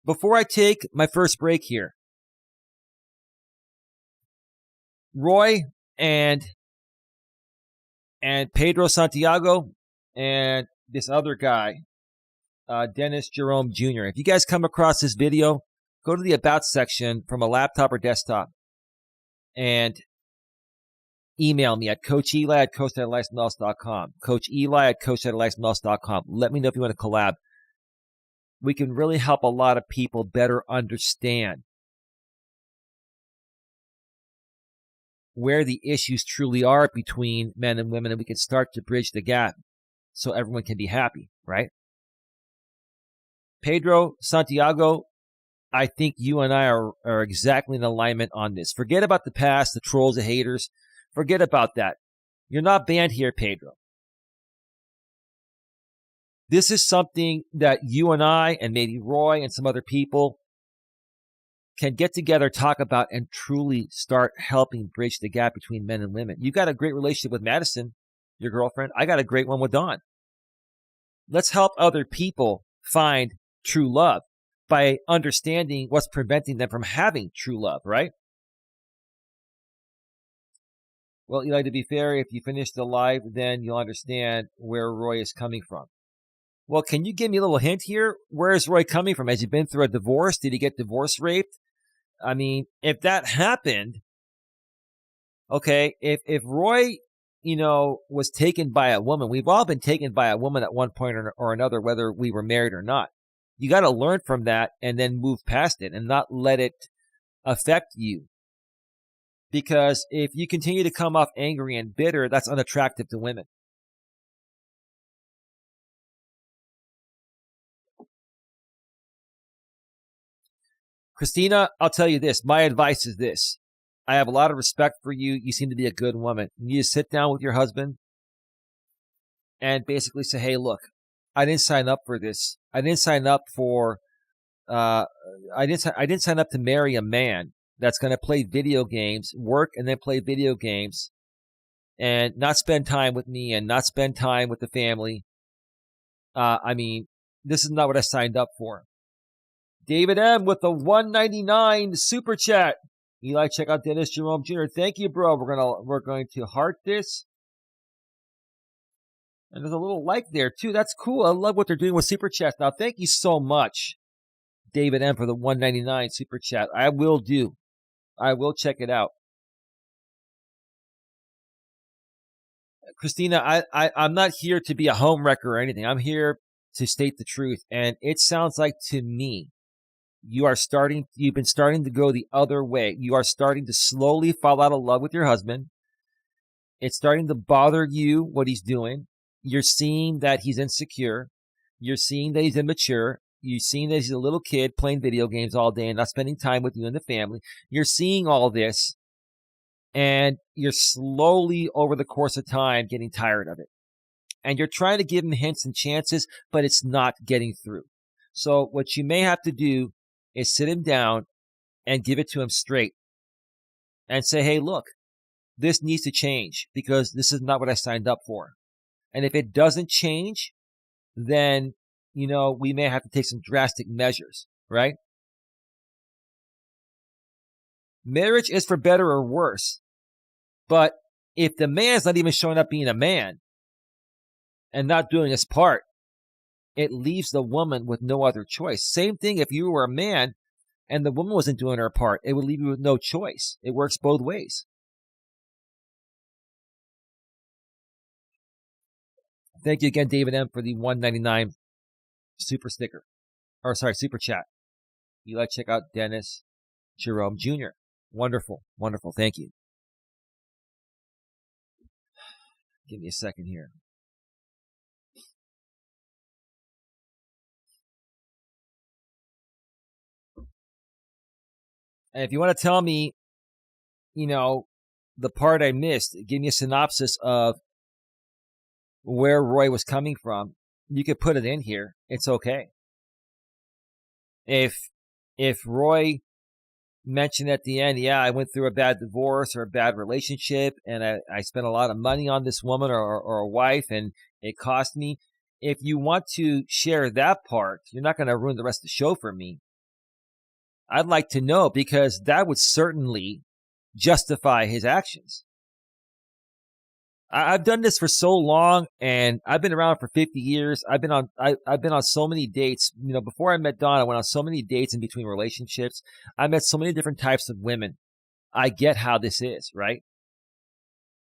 Before I take my first break here, Roy and Pedro Santiago and this other guy, Dennis Jerome Jr. If you guys come across this video, go to the About section from a laptop or desktop and email me at coacheli@coach.eliasmelas.com. coacheli@coach.eliasmelas.com. Let me know if you want to collab. We can really help a lot of people better understand where the issues truly are between men and women, and we can start to bridge the gap so everyone can be happy, right? Pedro, Santiago, I think you and I are exactly in alignment on this. Forget about the past, the trolls, the haters. Forget about that. You're not banned here, Pedro. This is something that you and I and maybe Roy and some other people can get together, talk about, and truly start helping bridge the gap between men and women. You got a great relationship with Madison, your girlfriend. I got a great one with Dawn. Let's help other people find true love by understanding what's preventing them from having true love, right? Well, Eli, to be fair, if you finish the live, then you'll understand where Roy is coming from. Well, can you give me a little hint here? Where is Roy coming from? Has he been through a divorce? Did he get divorce raped? I mean, if that happened, okay, if Roy, was taken by a woman, we've all been taken by a woman at one point or another, whether we were married or not. You got to learn from that and then move past it and not let it affect you. Because if you continue to come off angry and bitter, that's unattractive to women. Christina, I'll tell you this. My advice is this. I have a lot of respect for you. You seem to be a good woman. You need to sit down with your husband and basically say, hey, look, I didn't sign up for this. I didn't sign up for, I didn't sign up to marry a man that's going to play video games, work and then play video games and not spend time with me and not spend time with the family. I mean, this is not what I signed up for. David M. with the $1.99 super chat. Eli, check out Dennis Jerome Jr. Thank you, bro. We're going to heart this. And there's a little like there too. That's cool. I love what they're doing with super chats now. Thank you so much, David M, for the $1.99 super chat. I will check it out. Christina, I'm not here to be a home wrecker or anything. I'm here to state the truth. And it sounds like to me, you've been starting to go the other way. You are starting to slowly fall out of love with your husband. It's starting to bother you what he's doing. You're seeing that he's insecure. You're seeing that he's immature. You're seeing that he's a little kid playing video games all day and not spending time with you and the family. You're seeing all this, and you're slowly, over the course of time, getting tired of it. And you're trying to give him hints and chances, but it's not getting through. So what you may have to do is sit him down and give it to him straight and say, hey, look, this needs to change because this is not what I signed up for. And if it doesn't change, then, we may have to take some drastic measures, right? Marriage is for better or worse. But if the man's not even showing up being a man and not doing his part, it leaves the woman with no other choice. Same thing if you were a man and the woman wasn't doing her part. It would leave you with no choice. It works both ways. Thank you again, David M, for the $1.99 super chat. Eli, check out Dennis Jerome Jr. Wonderful. Wonderful. Thank you. Give me a second here. And if you want to tell me, the part I missed, give me a synopsis of where Roy was coming from, you could put it in here. It's okay. If Roy mentioned at the end, yeah, I went through a bad divorce or a bad relationship and I spent a lot of money on this woman or a wife and it cost me. If you want to share that part, you're not going to ruin the rest of the show for me. I'd like to know because that would certainly justify his actions. I've done this for so long, and I've been around for 50 years. I've been on so many dates. Before I met Dawn, I went on so many dates in between relationships. I met so many different types of women. I get how this is, right?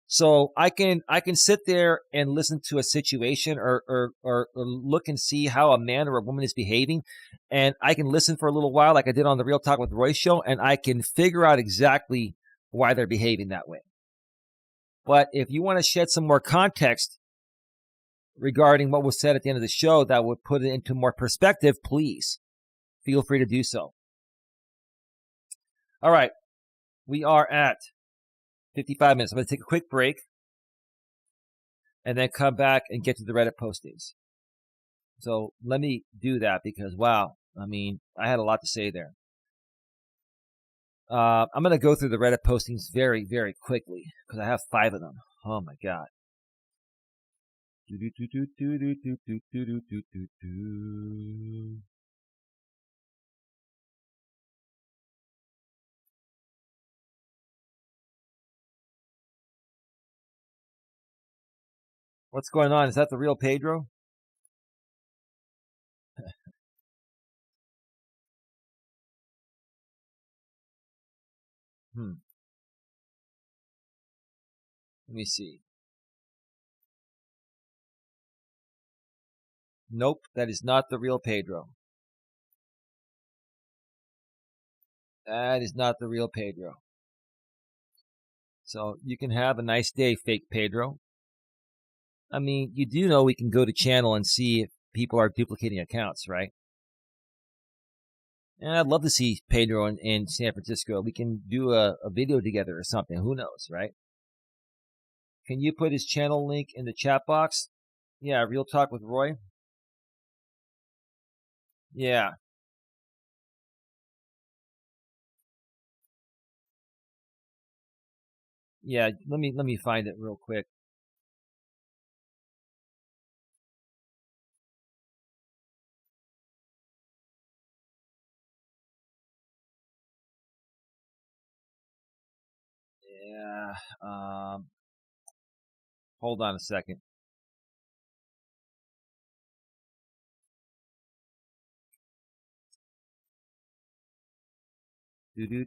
So I can sit there and listen to a situation or look and see how a man or a woman is behaving, and I can listen for a little while, like I did on the Real Talk with Roy show, and I can figure out exactly why they're behaving that way. But if you want to shed some more context regarding what was said at the end of the show that would put it into more perspective, please feel free to do so. All right. We are at 55 minutes. I'm going to take a quick break and then come back and get to the Reddit postings. So let me do that because, wow, I had a lot to say there. I'm going to go through the Reddit postings very, very quickly because I have 5 of them. Oh, my God. What's going on? Is that the real Pedro? Let me see. Nope, that is not the real Pedro. That is not the real Pedro. So you can have a nice day, fake Pedro. You do know we can go to channel and see if people are duplicating accounts, right? And I'd love to see Pedro in San Francisco. We can do a video together or something. Who knows, right? Can you put his channel link in the chat box? Yeah, Real Talk with Roy. Yeah. Yeah, let me find it real quick. Yeah. Hold on a second. Do.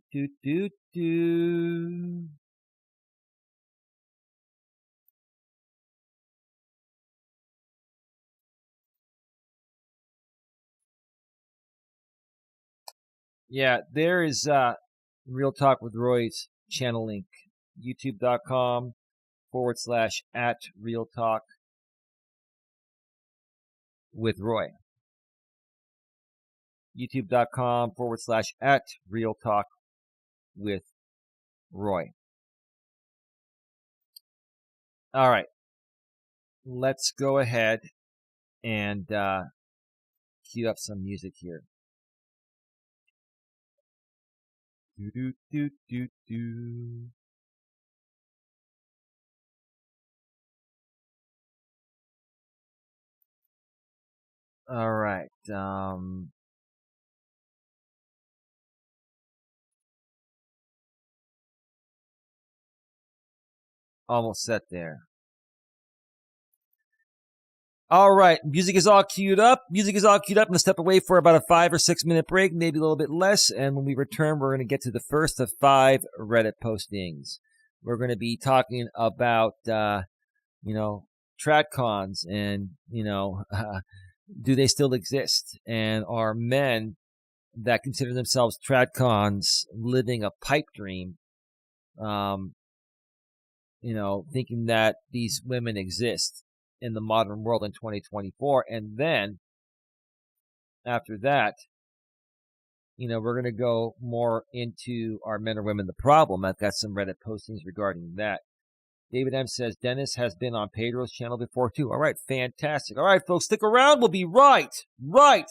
Yeah, there is Real Talk with Roy's channel link. youtube.com/@Real Talk with Roy. youtube.com/@Real Talk with Roy. All right. Let's go ahead and cue up some music here. Do. All right. Almost set there. All right. Music is all queued up. I'm going to step away for about a 5 or 6 minute break, maybe a little bit less. And when we return, we're going to get to the first of 5 Reddit postings. We're going to be talking about, Tradcons and, do they still exist? And are men that consider themselves Tradcons living a pipe dream, thinking that these women exist in the modern world in 2024. And then after that, we're going to go more into are men or women the problem. I've got some Reddit postings regarding that. David M. says, Dennis has been on Pedro's channel before too. All right, fantastic. All right, folks, stick around. We'll be right back.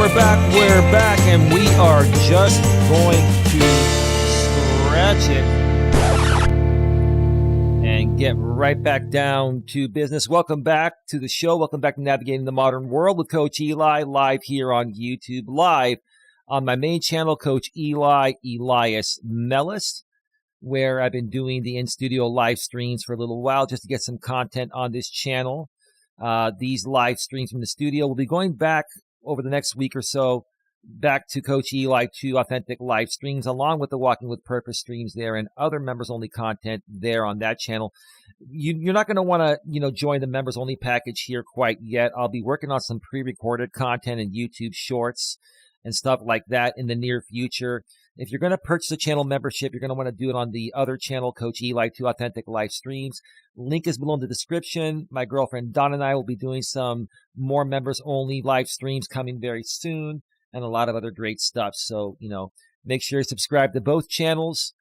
We're back, and we are just going to scratch it and get right back down to business. Welcome back to the show. Welcome back to Navigating the Modern World with Coach Eli, live here on YouTube, live on my main channel, Coach Eli, Elias, Melas, where I've been doing the in-studio live streams for a little while just to get some content on this channel. These live streams from the studio will be going back over the next week or so, back to Coach Eli 2 authentic live streams, along with the Walking with Purpose streams there and other members-only content there on that channel. You're not going to want to, join the members-only package here quite yet. I'll be working on some pre-recorded content and YouTube shorts and stuff like that in the near future. If you're going to purchase a channel membership, you're going to want to do it on the other channel, Coach Eli 2 Authentic Live Streams. Link is below in the description. My girlfriend Dawn and I will be doing some more members-only live streams coming very soon and a lot of other great stuff. So, make sure you subscribe to both channels.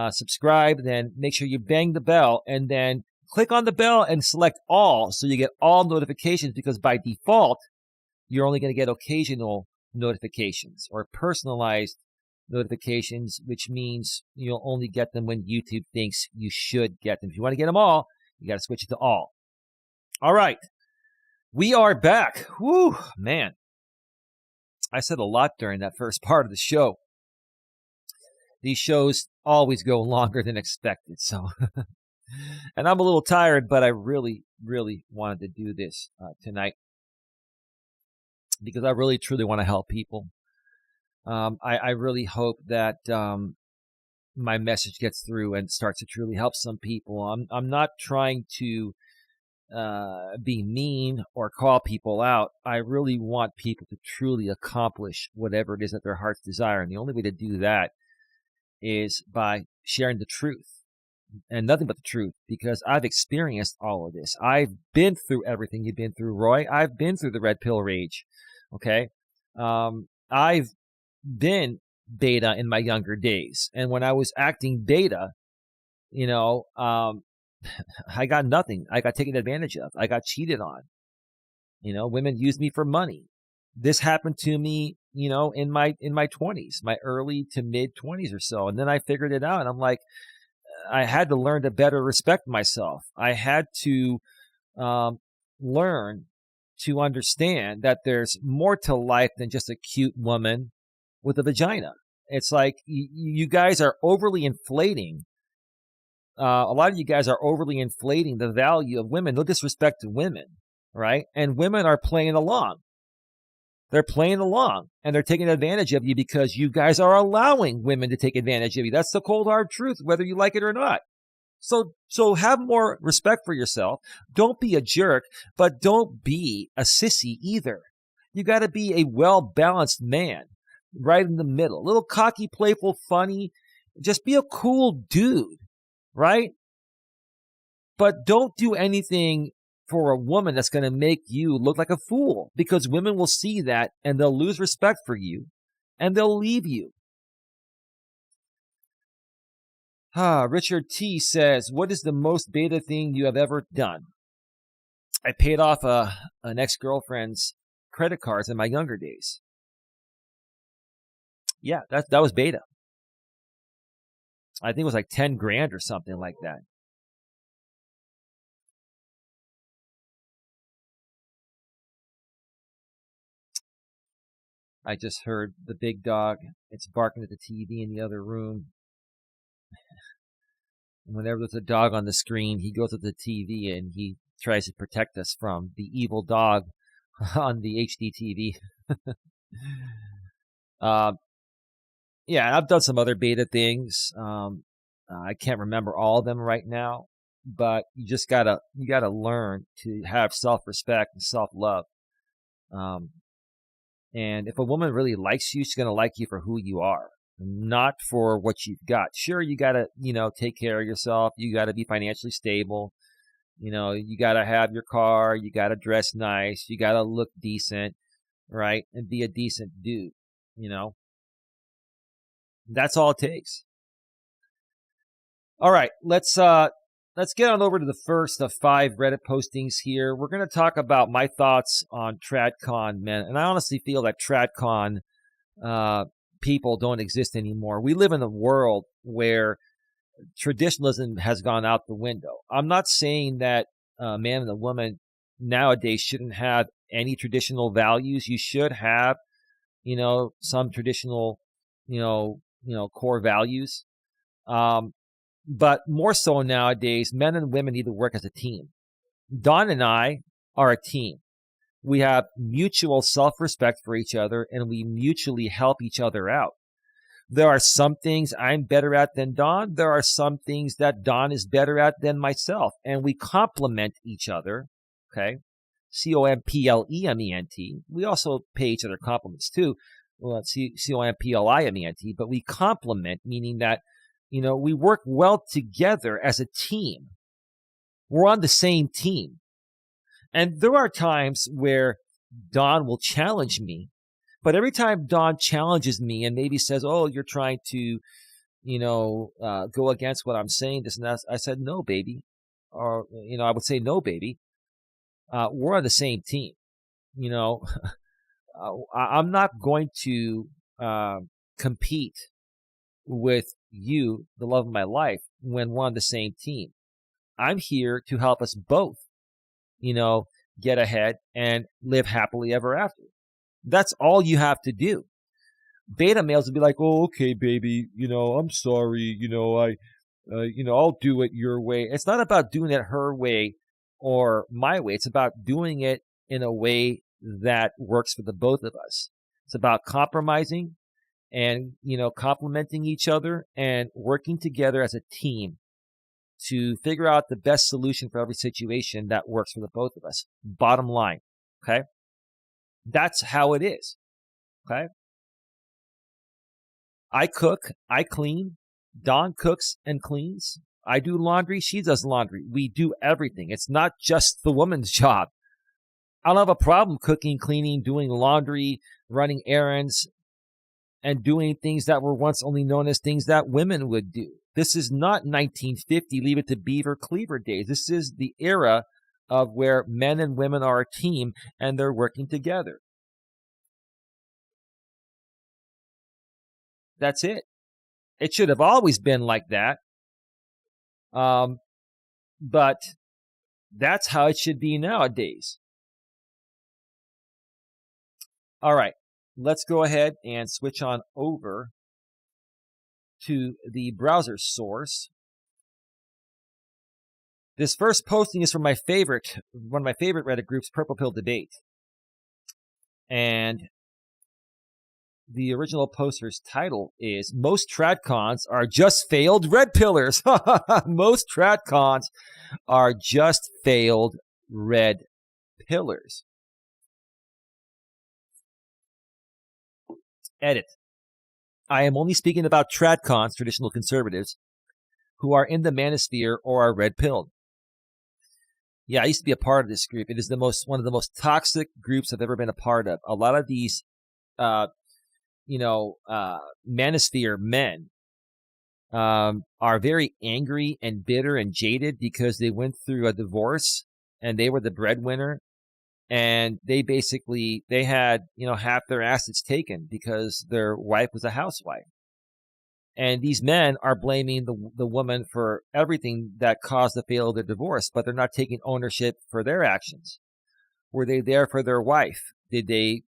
Subscribe, then make sure you bang the bell, and then click on the bell and select all so you get all notifications, because by default, you're only going to get occasional notifications or personalized notifications, which means you'll only get them when YouTube thinks you should get them. If you want to get them all, you got to switch it to all. All right. We are back. Whew, man. I said a lot during that first part of the show. These shows always go longer than expected. So, and I'm a little tired, but I really, really wanted to do this tonight because I really, truly want to help people. I really hope that my message gets through and starts to truly help some people. I'm not trying to be mean or call people out. I really want people to truly accomplish whatever it is that their hearts desire. And the only way to do that is by sharing the truth and nothing but the truth, because I've experienced all of this. I've been through everything you've been through, Roy. I've been through the red pill rage. Okay. I've been beta in my younger days. And when I was acting beta, I got nothing. I got taken advantage of. I got cheated on. Women used me for money. This happened to me, in my 20s, my early to mid 20s or so. And then I figured it out. And I'm like, I had to learn to better respect myself. I had to learn to understand that there's more to life than just a cute woman with a vagina. It's like you guys are overly inflating. A lot of you guys are overly inflating the value of women. No disrespect to women, right? And women are playing along. They're playing along, and they're taking advantage of you because you guys are allowing women to take advantage of you. That's the cold hard truth, whether you like it or not. So have more respect for yourself. Don't be a jerk, but don't be a sissy either. You got to be a well-balanced man, right in the middle. A little cocky, playful, funny. Just be a cool dude, right? But don't do anything for a woman that's going to make you look like a fool, because women will see that and they'll lose respect for you and they'll leave you. Richard T says, what is the most beta thing you have ever done? I paid off an ex-girlfriend's credit cards in my younger days. Yeah, that was beta. I think it was like 10 grand or something like that. I just heard the big dog. It's barking at the TV in the other room. Whenever there's a dog on the screen, he goes to the TV and he tries to protect us from the evil dog on the HD TV. Yeah, I've done some other beta things. I can't remember all of them right now, but you just gotta learn to have self-respect and self-love. And if a woman really likes you, she's gonna like you for who you are, not for what you've got. Sure, you gotta, take care of yourself. You gotta be financially stable. You gotta have your car. You gotta dress nice. You gotta look decent, right? And be a decent dude. That's all it takes. All right, let's let's get on over to the first of 5 Reddit postings here. We're going to talk about my thoughts on Tradcon, men. And I honestly feel that Tradcon people don't exist anymore. We live in a world where traditionalism has gone out the window. I'm not saying that a man and a woman nowadays shouldn't have any traditional values. You should have, some traditional, core values. But more so nowadays, men and women need to work as a team. Don and I are a team. We have mutual self-respect for each other, and we mutually help each other out. There are some things I'm better at than Don. There are some things that Don is better at than myself, and we complement each other, okay? Complement. We also pay each other compliments too. Well, Complement, but we complement, meaning that, we work well together as a team. We're on the same team. And there are times where Don will challenge me, but every time Don challenges me and maybe says, oh, you're trying to, go against what I'm saying, this and that, I said, no, baby. Or, I would say, no, baby. We're on the same team. I'm not going to compete with you, the love of my life, when we're on the same team. I'm here to help us both, get ahead and live happily ever after. That's all you have to do. Beta males will be like, oh, okay, baby, I'm sorry, I'll do it your way. It's not about doing it her way or my way. It's about doing it in a way that works for the both of us. It's about compromising and, complementing each other and working together as a team to figure out the best solution for every situation that works for the both of us. Bottom line, okay? That's how it is, okay? I cook, I clean, Dawn cooks and cleans. I do laundry, she does laundry. We do everything. It's not just the woman's job. I don't have a problem cooking, cleaning, doing laundry, running errands, and doing things that were once only known as things that women would do. This is not 1950 Leave It to Beaver Cleaver days. This is the era of where men and women are a team and they're working together. That's it. It should have always been like that. But that's how it should be nowadays. All right, let's go ahead and switch on over to the browser source. This first posting is from one of my favorite Reddit groups, Purple Pill Debate. And the original poster's title is, Most Tradcons are just failed red pillars. Most Tradcons are just failed red pillars. Edit. I am only speaking about Tradcons, traditional conservatives, who are in the manosphere or are red-pilled. Yeah, I used to be a part of this group. It is one of the most toxic groups I've ever been a part of. A lot of these, manosphere men are very angry and bitter and jaded because they went through a divorce and they were the breadwinner. And they had, half their assets taken because their wife was a housewife. And these men are blaming the woman for everything that caused the failure of their divorce, but they're not taking ownership for their actions. Were they there for their wife? Did they,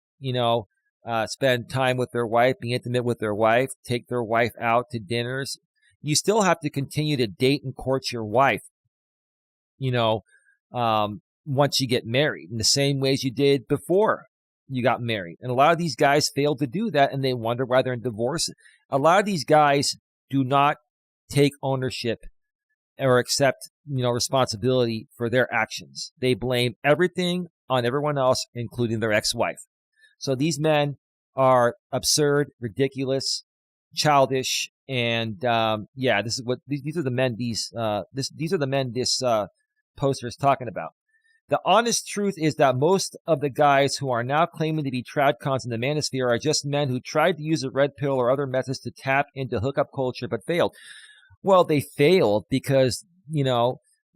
spend time with their wife, be intimate with their wife, take their wife out to dinners? You still have to continue to date and court your wife, once you get married, in the same ways you did before you got married. And a lot of these guys fail to do that, and they wonder why they're in divorce. A lot of these guys do not take ownership or accept, responsibility for their actions. They blame everything on everyone else, including their ex-wife. So these men are absurd, ridiculous, childish, and these are the men these are the men this poster is talking about. The honest truth is that most of the guys who are now claiming to be Tradcons in the manosphere are just men who tried to use a red pill or other methods to tap into hookup culture but failed. Well, they failed because,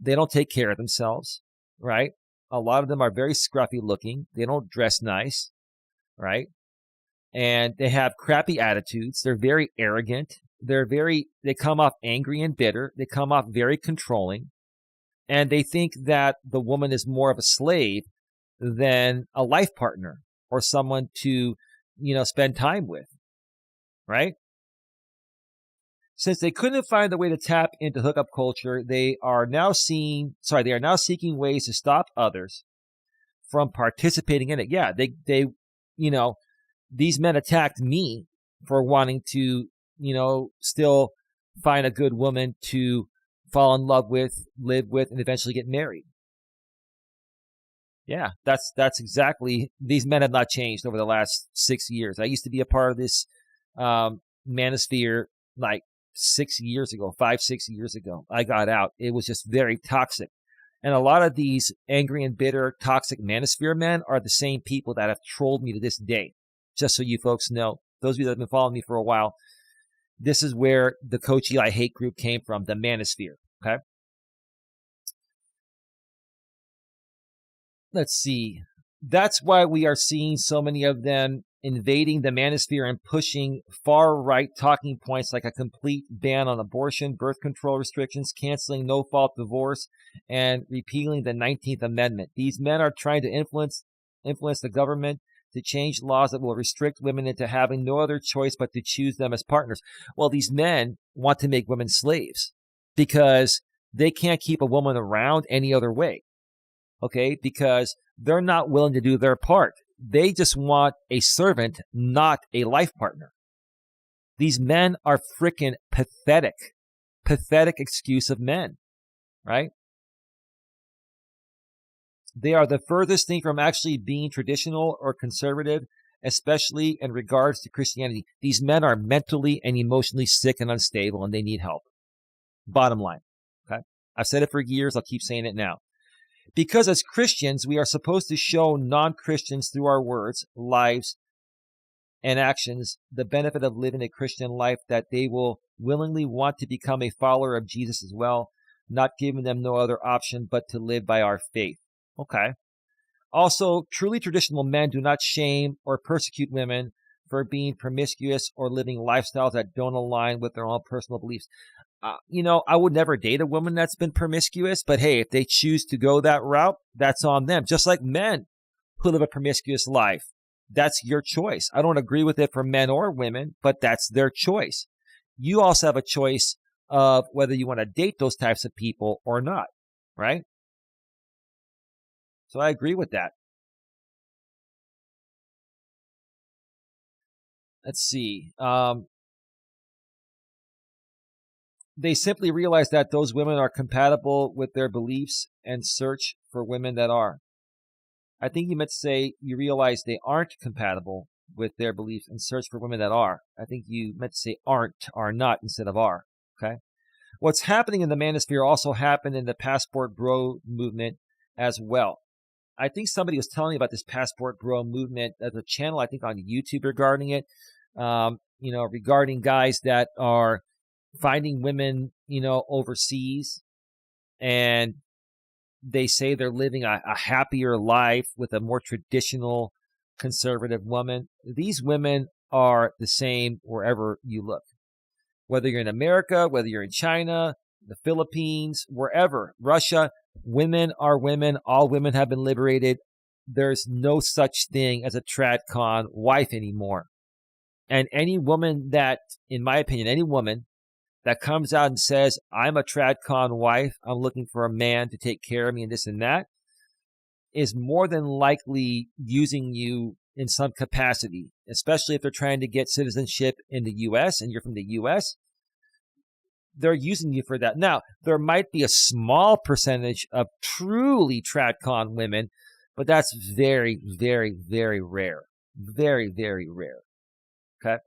They don't take care of themselves, right? A lot of them are very scruffy looking. They don't dress nice, right? And they have crappy attitudes. They're very arrogant. They come off angry and bitter. They come off very controlling. And they think that the woman is more of a slave than a life partner or someone to, spend time with, right? Since they couldn't find a way to tap into hookup culture, they are now seeking ways to stop others from participating in it. Yeah, these men attacked me for wanting to, still find a good woman to fall in love with, live with, and eventually get married. Yeah, that's exactly, these men have not changed over the last 6 years. I used to be a part of this manosphere like 6 years ago, 5-6 years ago. I got out. It was just very toxic. And a lot of these angry and bitter, toxic manosphere men are the same people that have trolled me to this day. Just so you folks know, those of you that have been following me for a while, this is where the Coach Eli hate group came from, the manosphere, okay? Let's see. That's why we are seeing so many of them invading the manosphere and pushing far-right talking points like a complete ban on abortion, birth control restrictions, canceling no-fault divorce, and repealing the 19th Amendment. These men are trying to influence the government to change laws that will restrict women into having no other choice but to choose them as partners. Well, these men want to make women slaves because they can't keep a woman around any other way. Okay, because they're not willing to do their part. They just want a servant, not a life partner. These men are freaking pathetic. Pathetic excuse of men, right? They are the furthest thing from actually being traditional or conservative, especially in regards to Christianity. These men are mentally and emotionally sick and unstable, and they need help. Bottom line, okay? I've said it for years. I'll keep saying it now. Because as Christians, we are supposed to show non-Christians through our words, lives, and actions the benefit of living a Christian life, that they will willingly want to become a follower of Jesus as well, not giving them no other option but to live by our faith. Okay. Also, truly traditional men do not shame or persecute women for being promiscuous or living lifestyles that don't align with their own personal beliefs. I would never date a woman that's been promiscuous, but hey, if they choose to go that route, that's on them. Just like men who live a promiscuous life, that's your choice. I don't agree with it for men or women, but that's their choice. You also have a choice of whether you want to date those types of people or not, right? So I agree with that. Let's see. They simply realize that those women are compatible with their beliefs and search for women that are. I think you meant to say you realize they aren't compatible with their beliefs and search for women that are. I think you meant to say aren't, are not, instead of are. Okay. What's happening in the manosphere also happened in the passport bro movement as well. I think somebody was telling me about this passport bro movement. There's a channel, I think, on YouTube regarding it. Regarding guys that are finding women, overseas, and they say they're living a happier life with a more traditional conservative woman. These women are the same wherever you look. Whether you're in America, whether you're in China, the Philippines, wherever, Russia, women are women. All women have been liberated. There's no such thing as a Tradcon wife anymore. And any woman that, in my opinion, any woman that comes out and says, I'm a Tradcon wife, I'm looking for a man to take care of me and this and that, is more than likely using you in some capacity, especially if they're trying to get citizenship in the U.S. and you're from the U.S. They're using you for that. Now, there might be a small percentage of truly Tradcon women, but that's very, very, very rare. Very, very rare. Okay?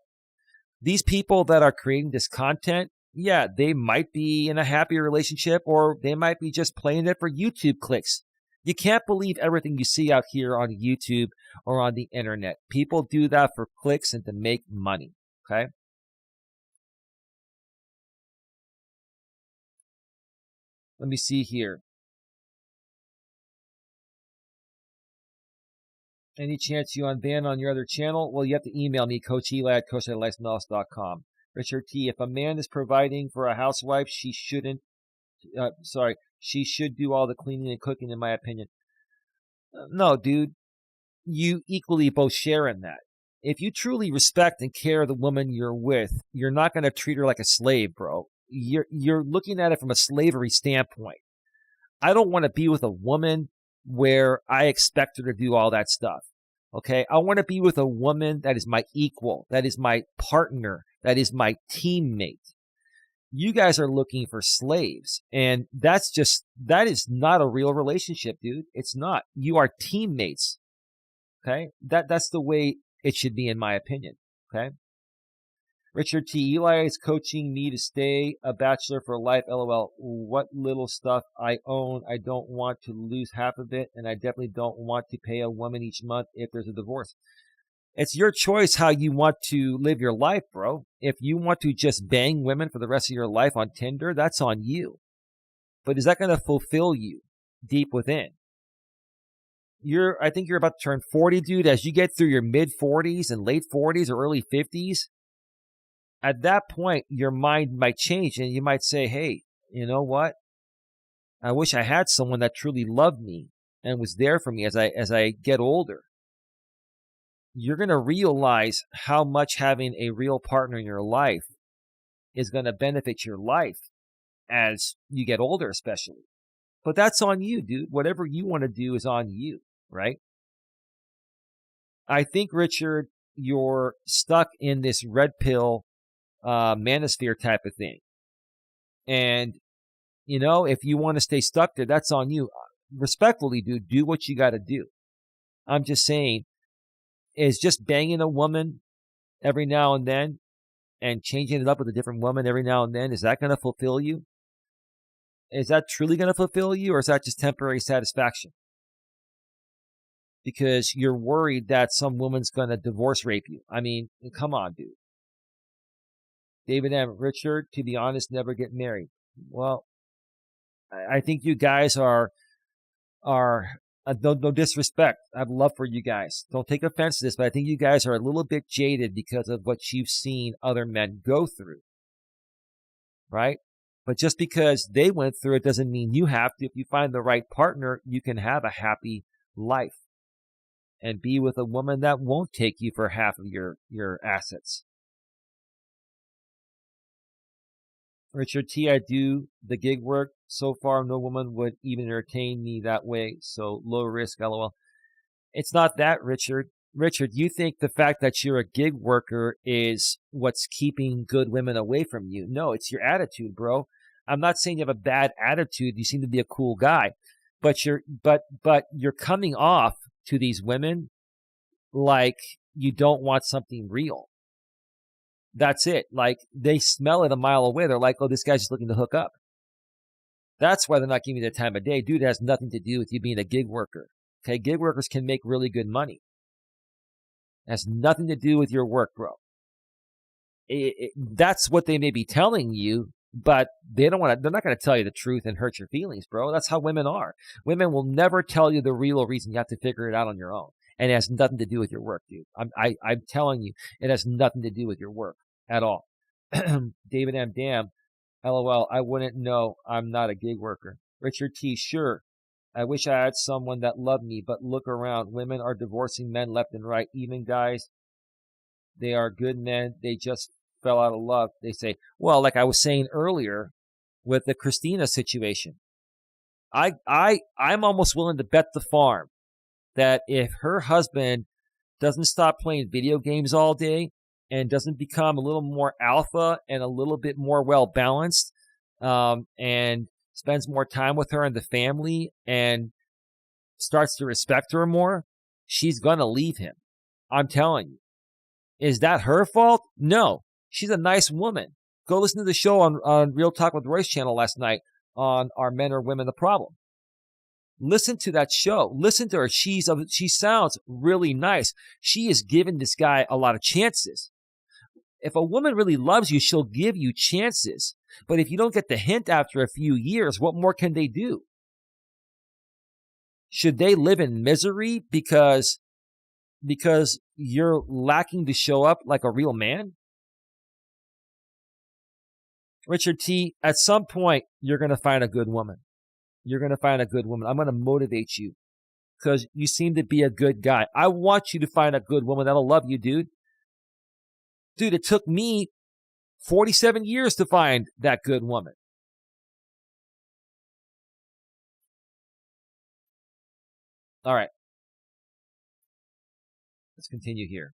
These people that are creating this content, yeah, they might be in a happy relationship, or they might be just playing it for YouTube clicks. You can't believe everything you see out here on YouTube or on the internet. People do that for clicks and to make money, okay? Let me see here. Any chance you unban on your other channel? Well, you have to email me, Coach Eli at coacheli@melas.com. Richard T. If a man is providing for a housewife, she should do all the cleaning and cooking, in my opinion. No, dude. You equally both share in that. If you truly respect and care the woman you're with, you're not going to treat her like a slave, bro. You're looking at it from a slavery standpoint. I don't want to be with a woman where I expect her to do all that stuff. Okay? I want to be with a woman that is my equal, that is my partner, that is my teammate. You guys are looking for slaves, and that is not a real relationship, dude. It's not. You are teammates. Okay? That's the way it should be, in my opinion. Okay? Richard T. Eli is coaching me to stay a bachelor for life. LOL. What little stuff I own, I don't want to lose half of it, and I definitely don't want to pay a woman each month if there's a divorce. It's your choice how you want to live your life, bro. If you want to just bang women for the rest of your life on Tinder, that's on you. But is that going to fulfill you deep within? I think you're about to turn 40, dude. As you get through your mid-40s and late 40s or early 50s, at that point, your mind might change and you might say, hey, you know what? I wish I had someone that truly loved me and was there for me as I get older. You're going to realize how much having a real partner in your life is going to benefit your life as you get older, especially. But that's on you, dude. Whatever you want to do is on you, right? I think, Richard, you're stuck in this red pill manosphere type of thing. And, if you want to stay stuck there, that's on you. Respectfully, dude, do what you got to do. I'm just saying, is just banging a woman every now and then and changing it up with a different woman every now and then, is that going to fulfill you? Is that truly going to fulfill you, or is that just temporary satisfaction? Because you're worried that some woman's going to divorce rape you. I mean, come on, dude. David M. Richard, to be honest, never get married. Well, I think you guys are no disrespect. I have love for you guys. Don't take offense to this, but I think you guys are a little bit jaded because of what you've seen other men go through, right? But just because they went through it doesn't mean you have to. If you find the right partner, you can have a happy life and be with a woman that won't take you for half of your assets. Richard T., I do the gig work. So far, no woman would even entertain me that way. So low risk, LOL. It's not that, Richard. Richard, you think the fact that you're a gig worker is what's keeping good women away from you. No, it's your attitude, bro. I'm not saying you have a bad attitude. You seem to be a cool guy, but you're coming off to these women like you don't want something real. That's it. Like, they smell it a mile away. They're like, oh, this guy's just looking to hook up. That's why they're not giving you the time of day. Dude, it has nothing to do with you being a gig worker. Okay, gig workers can make really good money. It has nothing to do with your work, bro. That's what they may be telling you, but they're not going to tell you the truth and hurt your feelings, bro. That's how women are. Women will never tell you the real reason. You have to figure it out on your own. And it has nothing to do with your work, dude. I'm telling you, it has nothing to do with your work at all. David M. Dam, LOL, I wouldn't know. I'm not a gig worker. Richard T. Sure. I wish I had someone that loved me, but look around. Women are divorcing men left and right. Even guys, they are good men. They just fell out of love. They say, well, like I was saying earlier with the Christina situation, I'm almost willing to bet the farm that if her husband doesn't stop playing video games all day and doesn't become a little more alpha and a little bit more well-balanced, and spends more time with her and the family and starts to respect her more, she's going to leave him. I'm telling you. Is that her fault? No. She's a nice woman. Go listen to the show on Real Talk with Royce channel last night on Are Men or Women the Problem? Listen to that show. Listen to her. She sounds really nice. She is giving this guy a lot of chances. if a woman really loves you, she'll give you chances. But if you don't get the hint after a few years, what more can they do? Should they live in misery because you're lacking to show up like a real man? Richard T., at some point, you're going to find a good woman. You're going to find a good woman. I'm going to motivate you because you seem to be a good guy. I want you to find a good woman that'll love you, dude. Dude, it took me 47 years to find that good woman. All right. Let's continue here.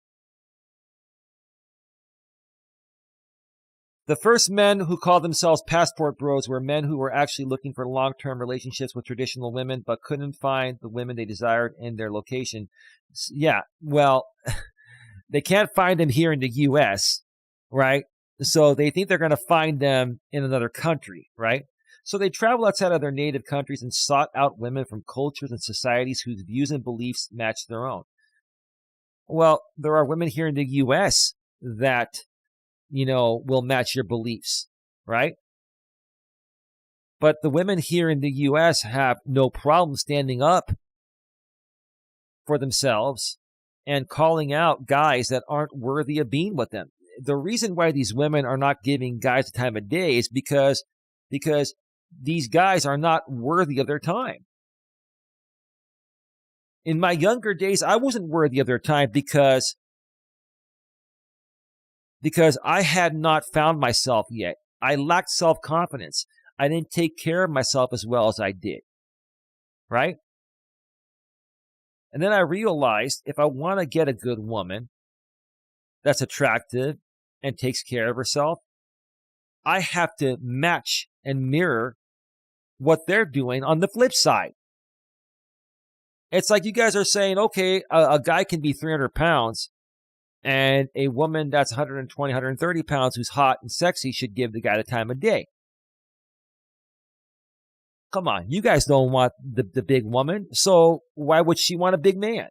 The first men who called themselves passport bros were men who were actually looking for long-term relationships with traditional women, but couldn't find the women they desired in their location. Yeah, well, they can't find them here in the U.S., right? So they think they're going to find them in another country, right? So they travel outside of their native countries and sought out women from cultures and societies whose views and beliefs match their own. Well, there are women here in the U.S. that will match your beliefs, right? But the women here in the U.S. have no problem standing up for themselves and calling out guys that aren't worthy of being with them. The reason why these women are not giving guys the time of day is because these guys are not worthy of their time. In my younger days, I wasn't worthy of their time because I had not found myself yet. I lacked self-confidence. I didn't take care of myself as well as I did, right? And then I realized if I want to get a good woman that's attractive and takes care of herself, I have to match and mirror what they're doing on the flip side. It's like you guys are saying, okay, a guy can be 300 pounds, and a woman that's 120, 130 pounds who's hot and sexy should give the guy the time of day. Come on, you guys don't want the big woman, so why would she want a big man?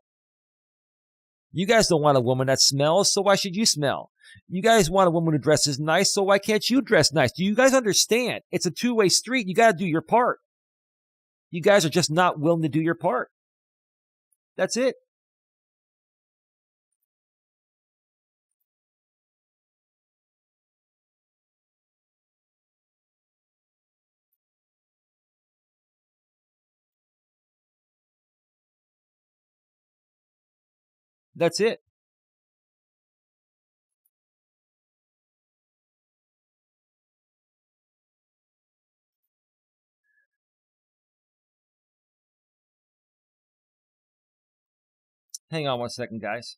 You guys don't want a woman that smells, so why should you smell? You guys want a woman who dresses nice, so why can't you dress nice? Do you guys understand? It's a two-way street. You got to do your part. You guys are just not willing to do your part. That's it. That's it. Hang on one second, guys.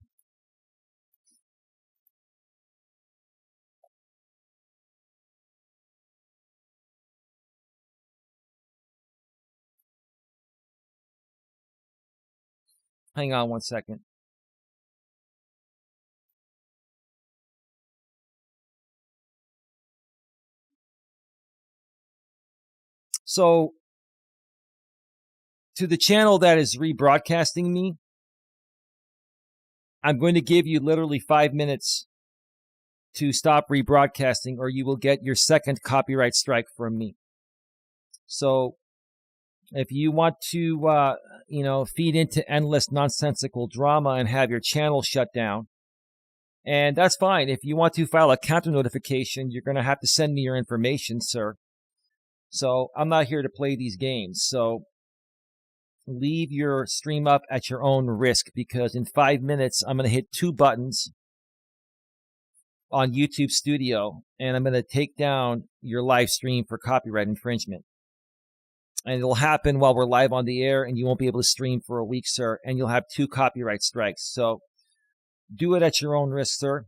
Hang on one second. So, to the channel that is rebroadcasting me, I'm going to give you literally 5 minutes to stop rebroadcasting, or you will get your second copyright strike from me. So, if you want to, feed into endless nonsensical drama and have your channel shut down, and that's fine. If you want to file a counter notification, you're going to have to send me your information, sir. So I'm not here to play these games. So leave your stream up at your own risk, because in 5 minutes, I'm going to hit 2 buttons on YouTube Studio, and I'm going to take down your live stream for copyright infringement. And it'll happen while we're live on the air, and you won't be able to stream for a week, sir, and you'll have 2 copyright strikes. So do it at your own risk, sir.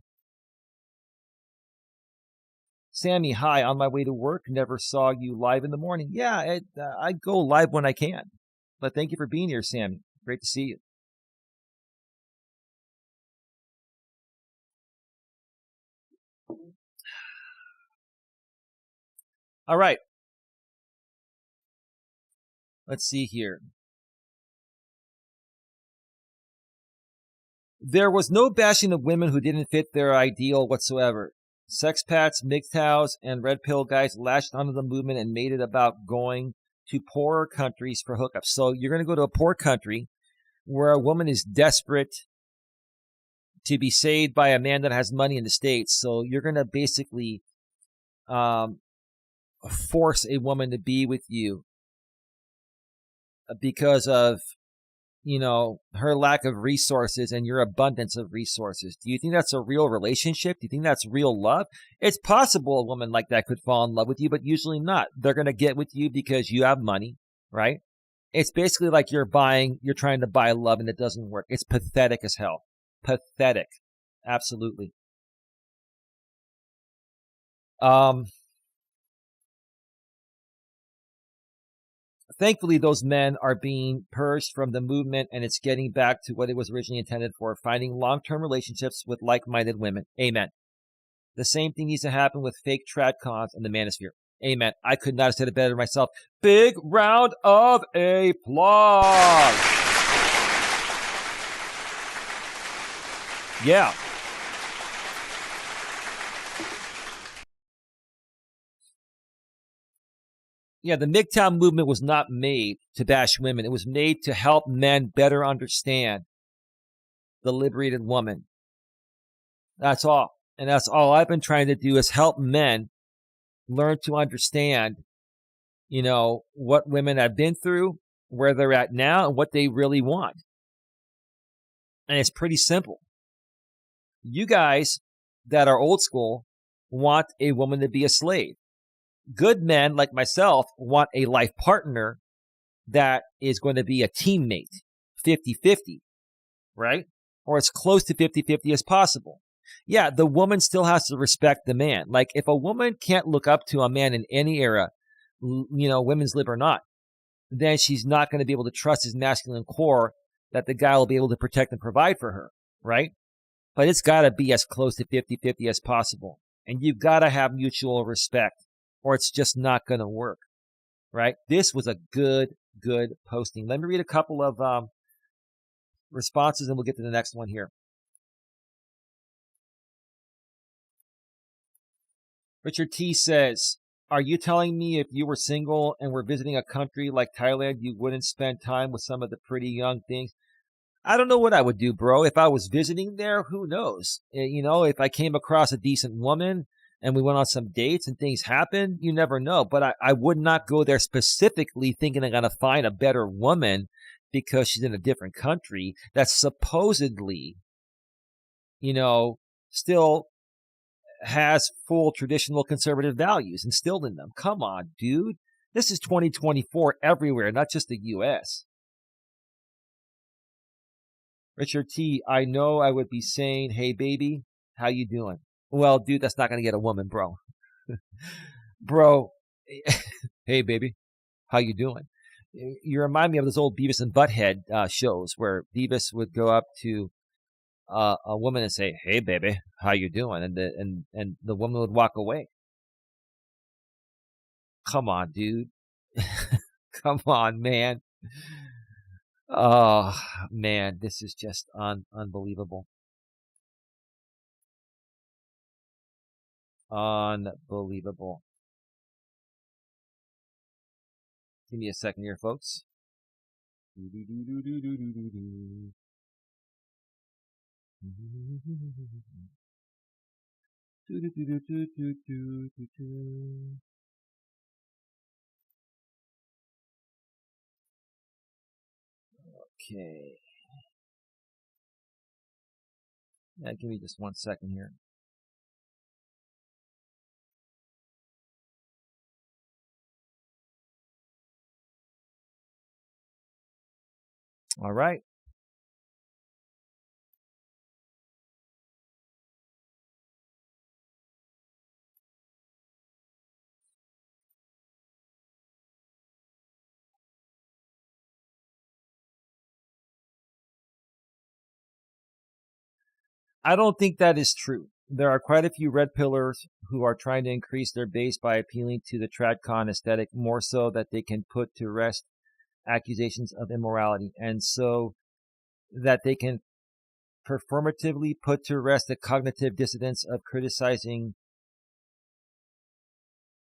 Sammy, hi, on my way to work. Never saw you live in the morning. Yeah, I go live when I can. But thank you for being here, Sammy. Great to see you. All right. Let's see here. There was no bashing of women who didn't fit their ideal whatsoever. Sexpats, MGTOWs, and red pill guys latched onto the movement and made it about going to poorer countries for hookups. So you're going to go to a poor country where a woman is desperate to be saved by a man that has money in the States. So you're going to basically force a woman to be with you because of, her lack of resources and your abundance of resources. Do you think that's a real relationship? Do you think that's real love? It's possible a woman like that could fall in love with you, but usually not. They're going to get with you because you have money, right? It's basically like you're trying to buy love and it doesn't work. It's pathetic as hell. Pathetic. Absolutely. Thankfully, those men are being purged from the movement, and it's getting back to what it was originally intended for, finding long-term relationships with like-minded women. Amen. The same thing needs to happen with fake Tradcons and the manosphere. Amen. I could not have said it better myself. Big round of applause. Yeah. Yeah, the MGTOW movement was not made to bash women. It was made to help men better understand the liberated woman. That's all. And that's all I've been trying to do is help men learn to understand, what women have been through, where they're at now, and what they really want. And it's pretty simple. You guys that are old school want a woman to be a slave. Good men like myself want a life partner that is going to be a teammate, 50-50, right? Or as close to 50-50 as possible. Yeah, the woman still has to respect the man. Like if a woman can't look up to a man in any era, women's lib or not, then she's not going to be able to trust his masculine core that the guy will be able to protect and provide for her, right? But it's got to be as close to 50-50 as possible. And you've got to have mutual respect, or it's just not going to work, right? This was a good posting. Let me read a couple of responses, and we'll get to the next one here. Richard T. says, are you telling me if you were single and were visiting a country like Thailand, you wouldn't spend time with some of the pretty young things? I don't know what I would do, bro. If I was visiting there, who knows? If I came across a decent woman and we went on some dates and things happened, you never know. But I would not go there specifically thinking I'm going to find a better woman because she's in a different country that's supposedly, still has full traditional conservative values instilled in them. Come on, dude. This is 2024 everywhere, not just the U.S. Richard T., I know I would be saying, hey, baby, how you doing? Well, dude, that's not going to get a woman, bro. Bro, hey, baby, how you doing? You remind me of those old Beavis and Butthead shows where Beavis would go up to a woman and say, hey, baby, how you doing? And the woman would walk away. Come on, dude. Come on, man. Oh, man, this is just unbelievable. Unbelievable. Give me a second here, folks. Okay. Yeah, give me just 1 second here. All right. I don't think that is true. There are quite a few red pillars who are trying to increase their base by appealing to the Tradcon aesthetic more so that they can put to rest accusations of immorality, and so that they can performatively put to rest the cognitive dissonance of criticizing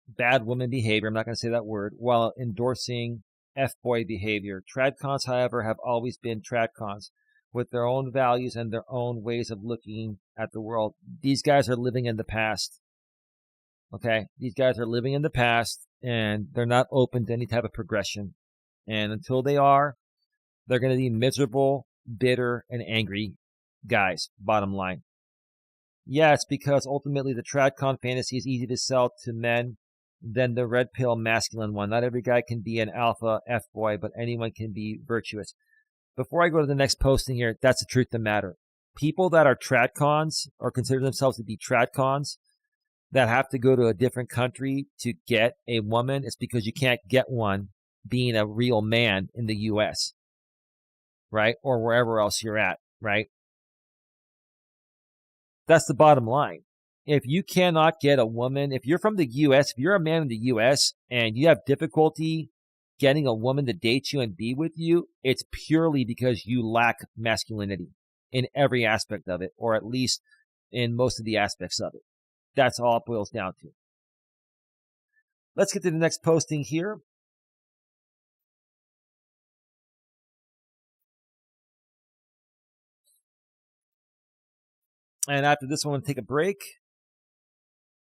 bad woman behavior, I'm not going to say that word, while endorsing F-boy behavior. Tradcons, however, have always been Tradcons with their own values and their own ways of looking at the world. These guys are living in the past. Okay? These guys are living in the past, and they're not open to any type of progression. And until they are, they're going to be miserable, bitter, and angry guys, bottom line. Yeah, it's because ultimately the Tradcon fantasy is easy to sell to men than the red pill masculine one. Not every guy can be an alpha F-boy, but anyone can be virtuous. Before I go to the next posting here, that's the truth of the matter. People that are Tradcons or consider themselves to be Tradcons that have to go to a different country to get a woman, it's because you can't get one being a real man in the U.S., right? Or wherever else you're at, right? That's the bottom line. If you cannot get a woman, if you're from the U.S., if you're a man in the U.S. and you have difficulty getting a woman to date you and be with you, it's purely because you lack masculinity in every aspect of it, or at least in most of the aspects of it. That's all it boils down to. Let's get to the next posting here. And after this one, we'll take a break.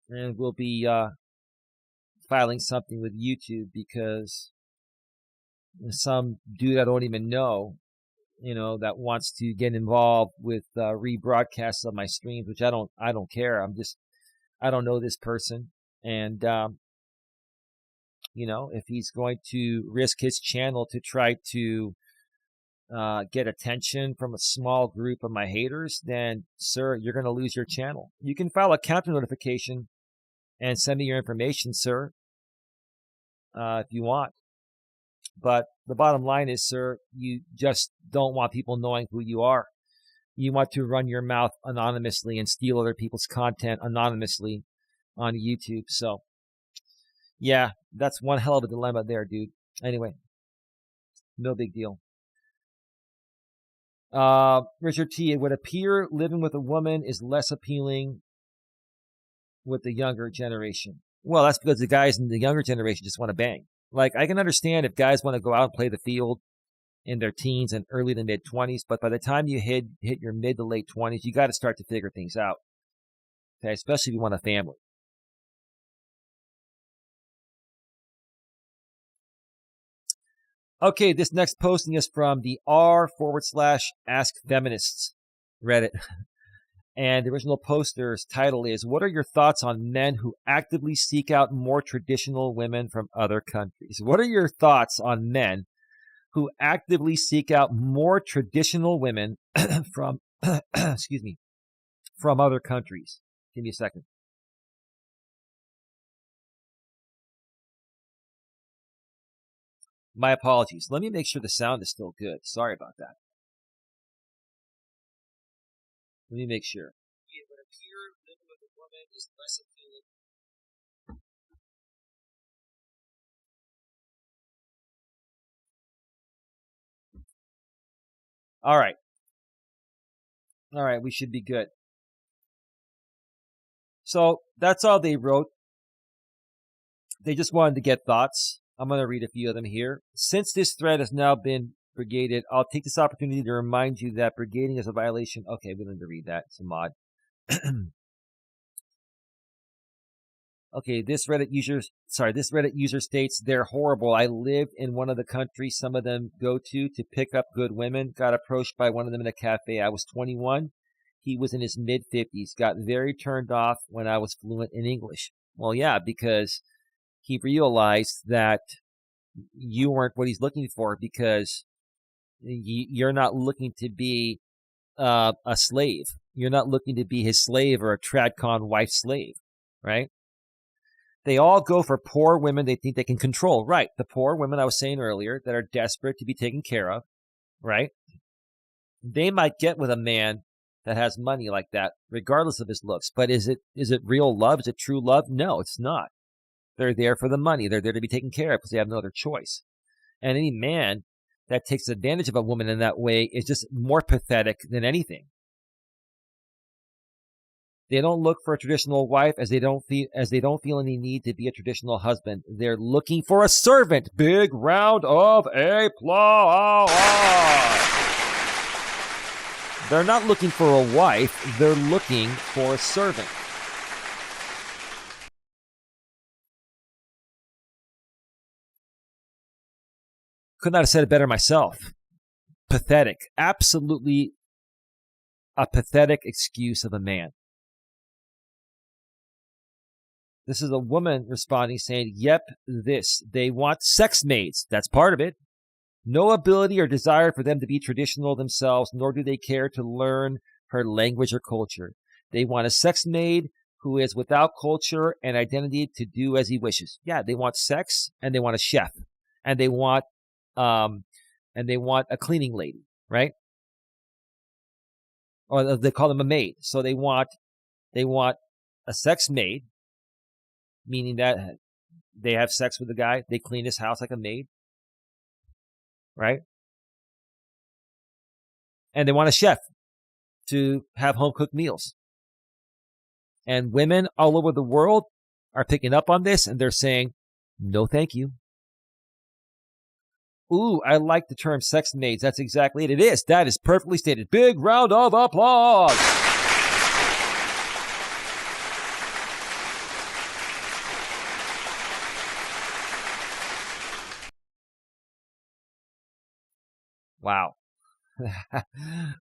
And we'll be filing something with YouTube because some dude I don't even know, that wants to get involved with rebroadcasts of my streams, which I don't care. I don't know this person. And, if he's going to risk his channel to try to get attention from a small group of my haters, then, sir, you're going to lose your channel. You can file a counter notification and send me your information, sir, if you want. But the bottom line is, sir, you just don't want people knowing who you are. You want to run your mouth anonymously and steal other people's content anonymously on YouTube. So, yeah, that's one hell of a dilemma there, dude. Anyway, no big deal. Richard T., it would appear living with a woman is less appealing with the younger generation. Well, that's because the guys in the younger generation just want to bang. Like, I can understand if guys want to go out and play the field in their teens and early to mid-20s, but by the time you hit your mid to late 20s, you got to start to figure things out. Okay, especially if you want a family. Okay, this next posting is from the r/Ask Feminists Reddit. And the original poster's title is, what are your thoughts on men who actively seek out more traditional women from other countries? What are your thoughts on men who actively seek out more traditional women from, from other countries? Give me a second. My apologies. Let me make sure the sound is still good. Sorry about that. Let me make sure. It would appear living with a woman is less appealing. All right, we should be good. So that's all they wrote. They just wanted to get thoughts. I'm going to read a few of them here. Since this thread has now been brigaded, I'll take this opportunity to remind you that brigading is a violation. Okay, we don't need to read that. It's a mod. Okay, this Reddit user states, they're horrible. I lived in one of the countries some of them go to pick up good women. Got approached by one of them in a cafe. I was 21. He was in his mid-50s. Got very turned off when I was fluent in English. Well, yeah, because he realized that you weren't what he's looking for, because you're not looking to be a slave. You're not looking to be his slave or a Tradcon wife slave, right? They all go for poor women they think they can control. Right. The poor women I was saying earlier that are desperate to be taken care of, right? They might get with a man that has money like that, regardless of his looks. But is it real love? Is it true love? No, it's not. They're there for the money. They're there to be taken care of because they have no other choice. And any man that takes advantage of a woman in that way is just more pathetic than anything. They don't look for a traditional wife as they don't feel any need to be a traditional husband. They're looking for a servant. Big round of applause. They're not looking for a wife. They're looking for a servant. Could not have said it better myself. Pathetic. Absolutely a pathetic excuse of a man. This is a woman responding saying, yep, they want sex maids. That's part of it. No ability or desire for them to be traditional themselves, nor do they care to learn her language or culture. They want a sex maid who is without culture and identity to do as he wishes. Yeah, they want sex and they want a chef and they want a cleaning lady, right? Or they call them a maid. So they want a sex maid, meaning that they have sex with the guy, they clean his house like a maid, right? And they want a chef to have home-cooked meals. And women all over the world are picking up on this, and they're saying, no, thank you. Ooh, I like the term sex maids. That's exactly it. It is. That is perfectly stated. Big round of applause. Wow.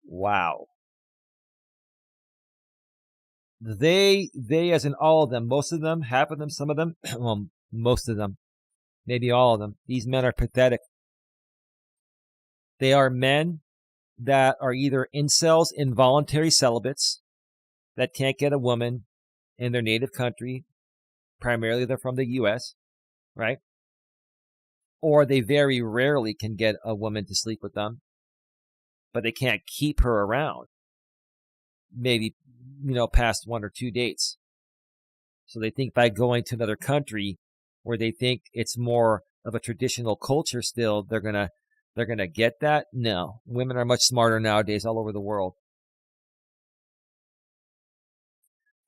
Wow. They, as in all of them, most of them, half of them, some of them, well, most of them, maybe all of them, these men are pathetic. They are men that are either incels, involuntary celibates, that can't get a woman in their native country. Primarily they're from the U.S., right? Or they very rarely can get a woman to sleep with them, but they can't keep her around. Maybe, past 1 or 2 dates. So they think by going to another country where they think it's more of a traditional culture still, they're gonna get that. No, women are much smarter nowadays all over the world.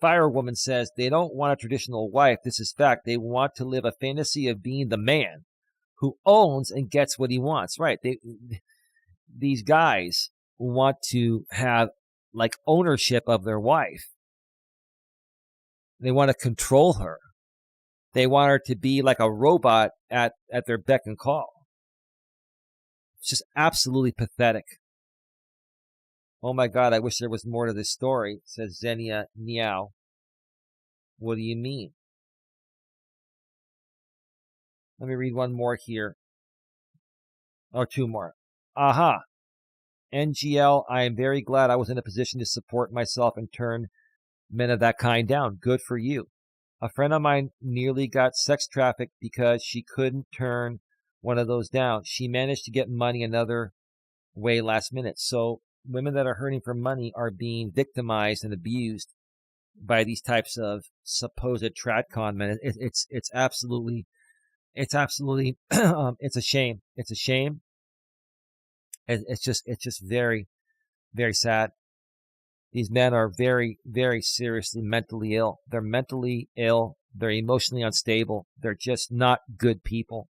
Firewoman says they don't want a traditional wife. This is fact. They want to live a fantasy of being the man who owns and gets what he wants. Right. These guys want to have like ownership of their wife. They want to control her. They want her to be like a robot at their beck and call. It's just absolutely pathetic. Oh my God, I wish there was more to this story, says Xenia Niao. What do you mean? Let me read one more here. Or 2 more. Aha. NGL, I am very glad I was in a position to support myself and turn men of that kind down. Good for you. A friend of mine nearly got sex trafficked because she couldn't turn one of those down. She managed to get money another way last minute. So women that are hurting for money are being victimized and abused by these types of supposed Tradcon men. It's absolutely it's a shame. It's a shame. It's just very, very sad. These men are very, very seriously mentally ill. They're mentally ill. They're emotionally unstable. They're just not good people.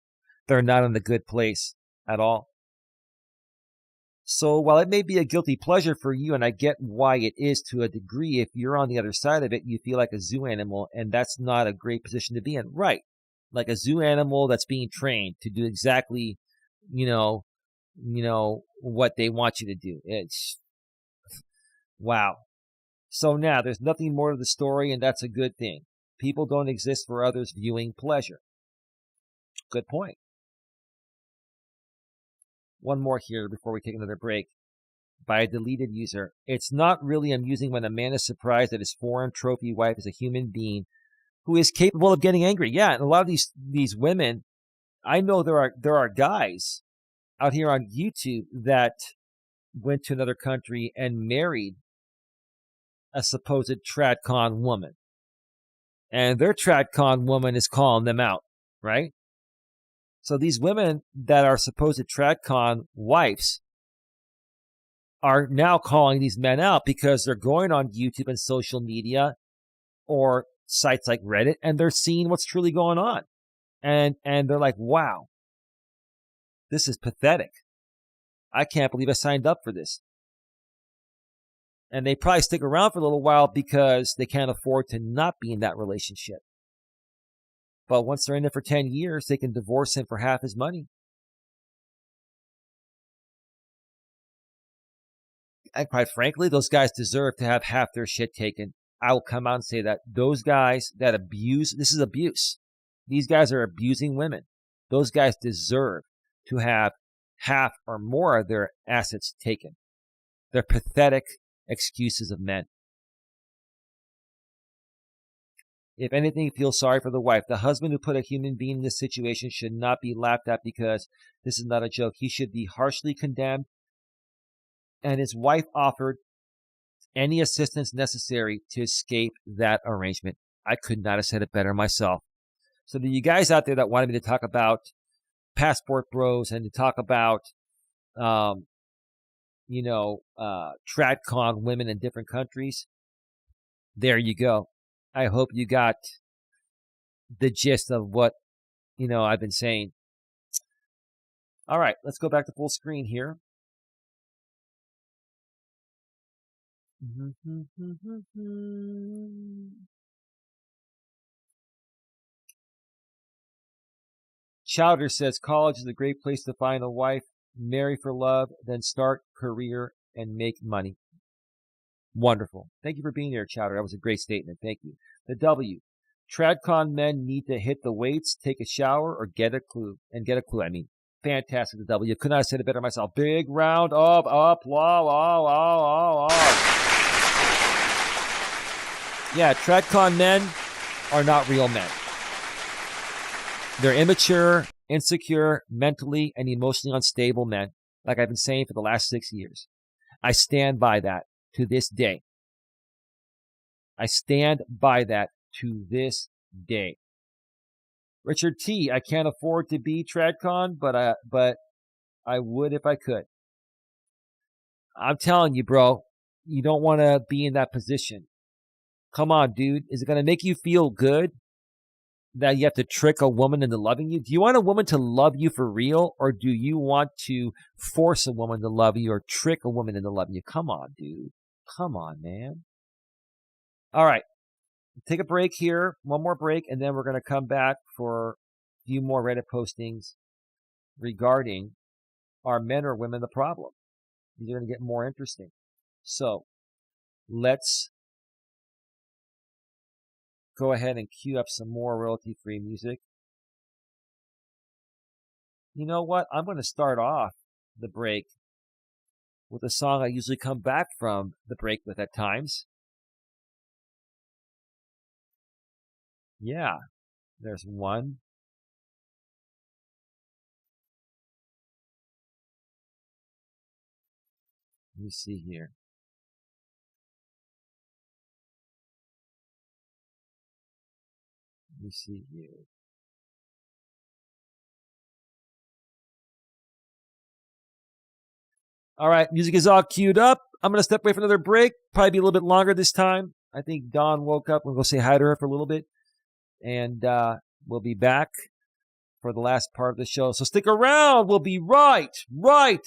They're not in a good place at all. So while it may be a guilty pleasure for you, and I get why it is to a degree, if you're on the other side of it, you feel like a zoo animal, and that's not a great position to be in. Right. Like a zoo animal that's being trained to do exactly, what they want you to do. It's wow. So now there's nothing more to the story, and that's a good thing. People don't exist for others' viewing pleasure. Good point. One more here before we take another break. By a deleted user. It's not really amusing when a man is surprised that his foreign trophy wife is a human being who is capable of getting angry. Yeah, and a lot of these women, I know there are guys out here on YouTube that went to another country and married a supposed Tradcon woman. And their Tradcon woman is calling them out, right? So these women that are supposed Tradcon wives are now calling these men out because they're going on YouTube and social media or sites like Reddit, and they're seeing what's truly going on. And they're like, wow, this is pathetic. I can't believe I signed up for this. And they probably stick around for a little while because they can't afford to not be in that relationship. But once they're in it for 10 years, they can divorce him for half his money. And quite frankly, those guys deserve to have half their shit taken. I will come out and say that those guys that abuse, this is abuse. These guys are abusing women. Those guys deserve to have half or more of their assets taken. They're pathetic excuses of men. If anything, feel sorry for the wife. The husband who put a human being in this situation should not be laughed at because this is not a joke. He should be harshly condemned. And his wife offered any assistance necessary to escape that arrangement. I could not have said it better myself. So to you guys out there that wanted me to talk about passport bros and to talk about, Tradcon women in different countries, there you go. I hope you got the gist of what, I've been saying. All right, let's go back to full screen here. Chowder says college is a great place to find a wife, marry for love, then start career and make money. Wonderful. Thank you for being here, Chowder. That was a great statement. Thank you. The W. Tradcon men need to hit the weights, take a shower, or get a clue. Fantastic, the W. Could not have said it better myself. Big round of applause. Yeah, Tradcon men are not real men. They're immature, insecure, mentally and emotionally unstable men, like I've been saying for the last 6 years. I stand by that to this day. Richard T., I can't afford to be Tradcon, but I would if I could. I'm telling you, bro, you don't want to be in that position. Come on, dude. Is it going to make you feel good that you have to trick a woman into loving you? Do you want a woman to love you for real, or do you want to force a woman to love you or trick a woman into loving you? Come on, dude. Come on, man. All right. Take a break here. One more break, and then we're going to come back for a few more Reddit postings regarding are men or women the problem? These are going to get more interesting. So let's go ahead and cue up some more royalty-free music. You know what? I'm going to start off the break with a song I usually come back from the break with at times. Yeah, there's one. Let me see here. All right, music is all queued up. I'm going to step away for another break. Probably be a little bit longer this time. I think Dawn woke up. We'll go say hi to her for a little bit. And we'll be back for the last part of the show. So stick around. We'll be right back.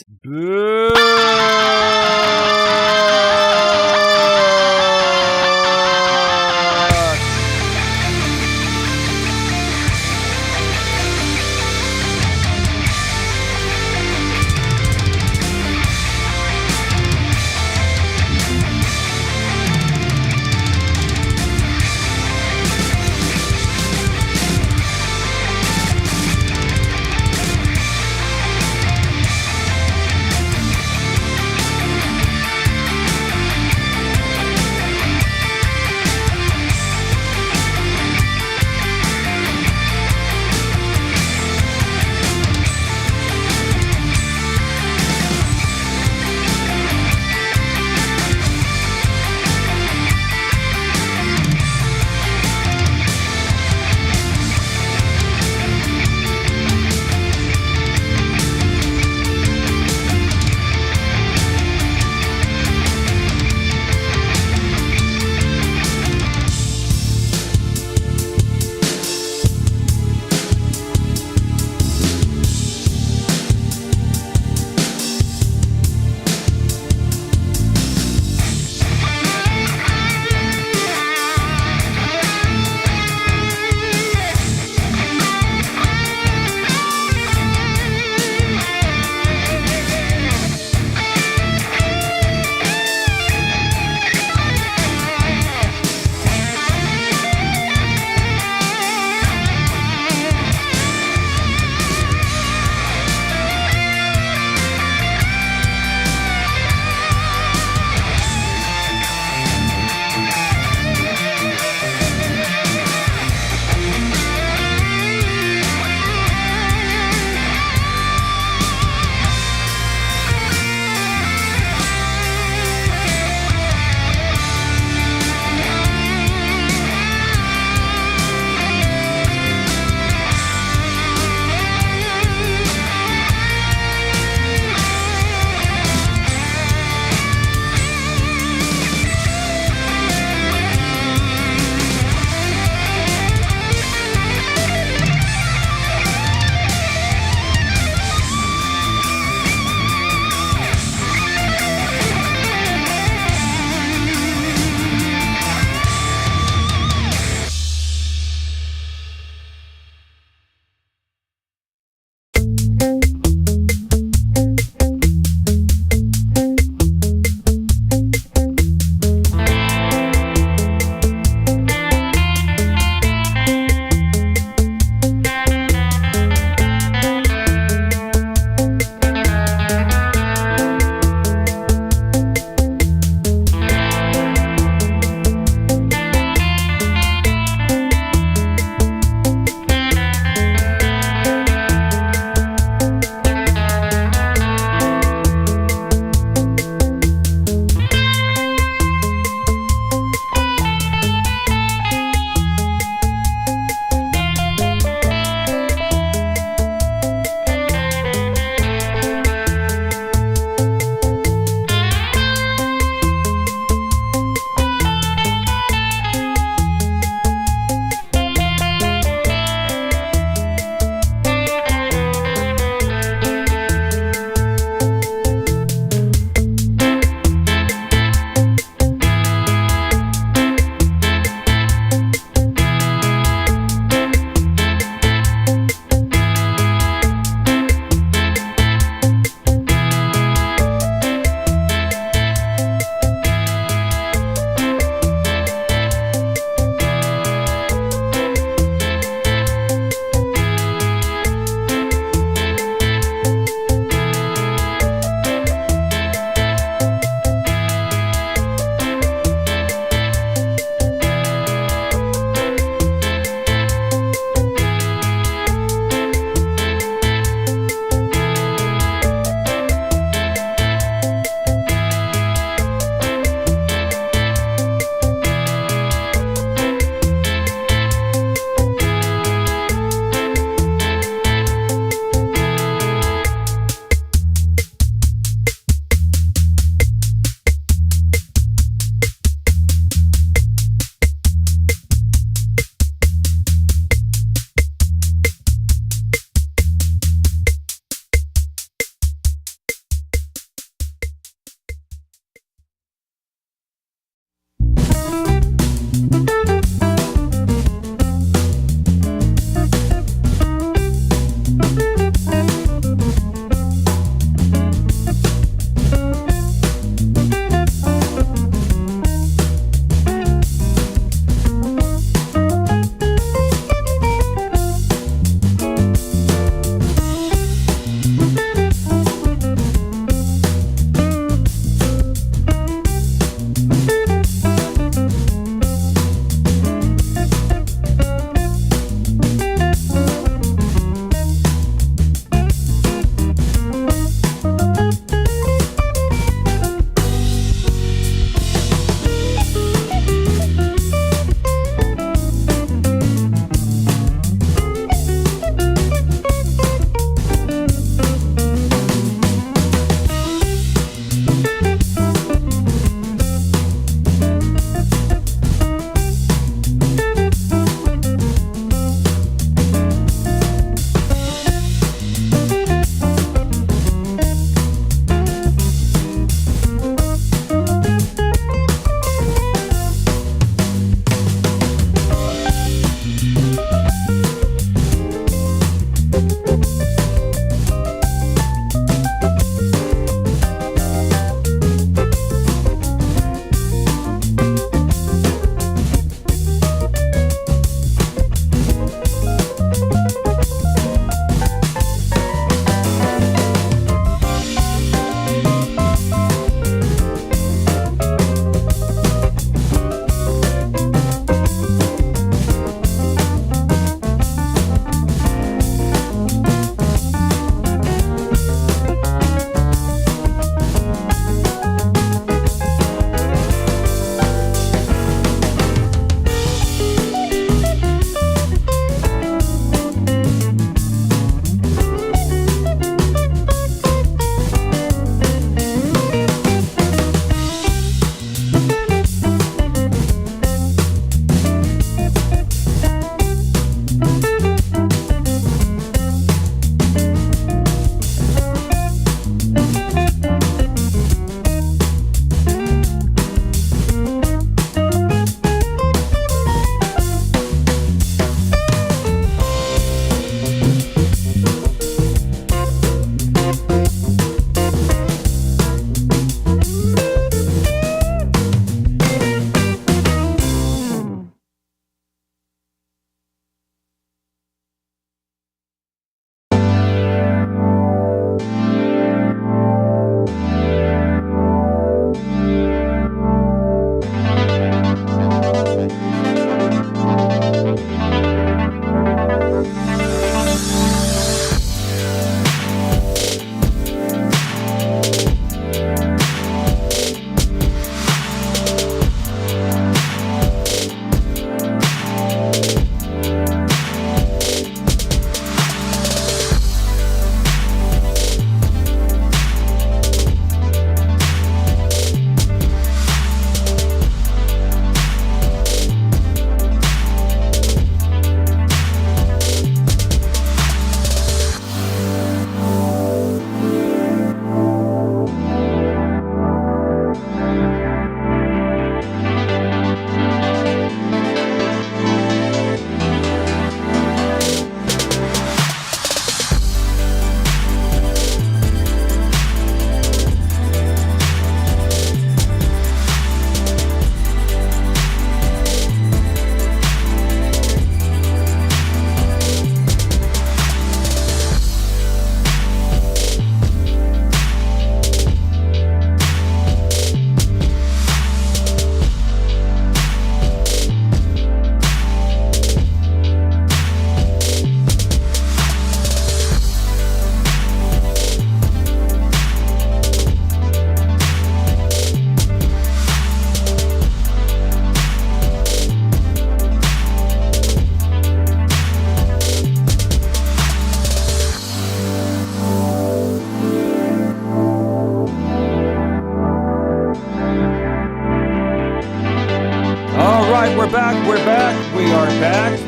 are back.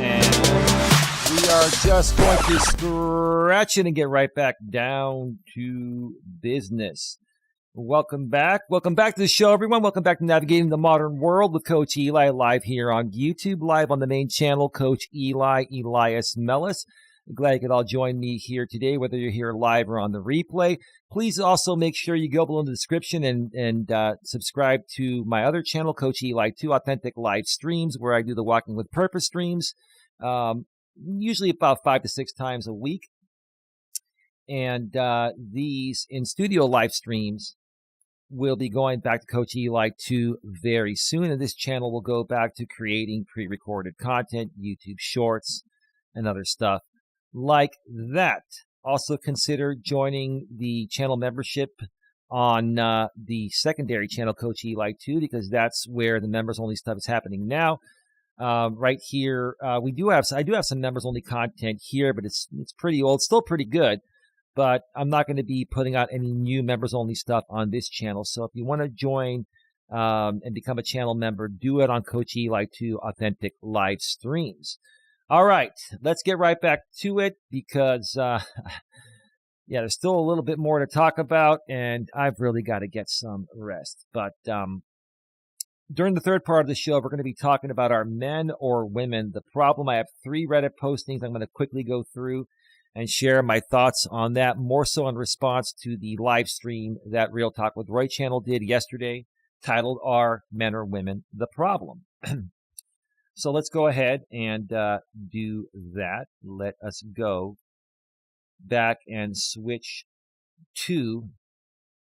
And we are just going to scratch it and get right back down to business. Welcome back. Welcome back to the show, everyone. Welcome back to Navigating the Modern World with Coach Eli, live here on YouTube, live on the main channel, Coach Eli, Elias, Melas. Glad you could all join me here today, whether you're here live or on the replay. Please also make sure you go below in the description and subscribe to my other channel, Coach Eli 2 Authentic Live Streams, where I do the Walking with Purpose streams, usually about 5 to 6 times a week. And these in-studio live streams will be going back to Coach Eli 2 very soon. And this channel will go back to creating pre-recorded content, YouTube Shorts, and other stuff like that. Also consider joining the channel membership on the secondary channel, Coach Eli 2, because that's where the members-only stuff is happening now. Right here, I do have some members-only content here, but it's pretty old, still pretty good. But I'm not going to be putting out any new members-only stuff on this channel. So if you want to join and become a channel member, do it on Coach Eli 2 Authentic Live Streams. All right, let's get right back to it because, yeah, there's still a little bit more to talk about, and I've really got to get some rest. But during the third part of the show, we're going to be talking about our men or women. The problem, I have 3 Reddit postings I'm going to quickly go through and share my thoughts on that, more so in response to the live stream that Real Talk with Roy channel did yesterday, titled Are Men or Women the Problem? So let's go ahead and do that. Let us go back and switch to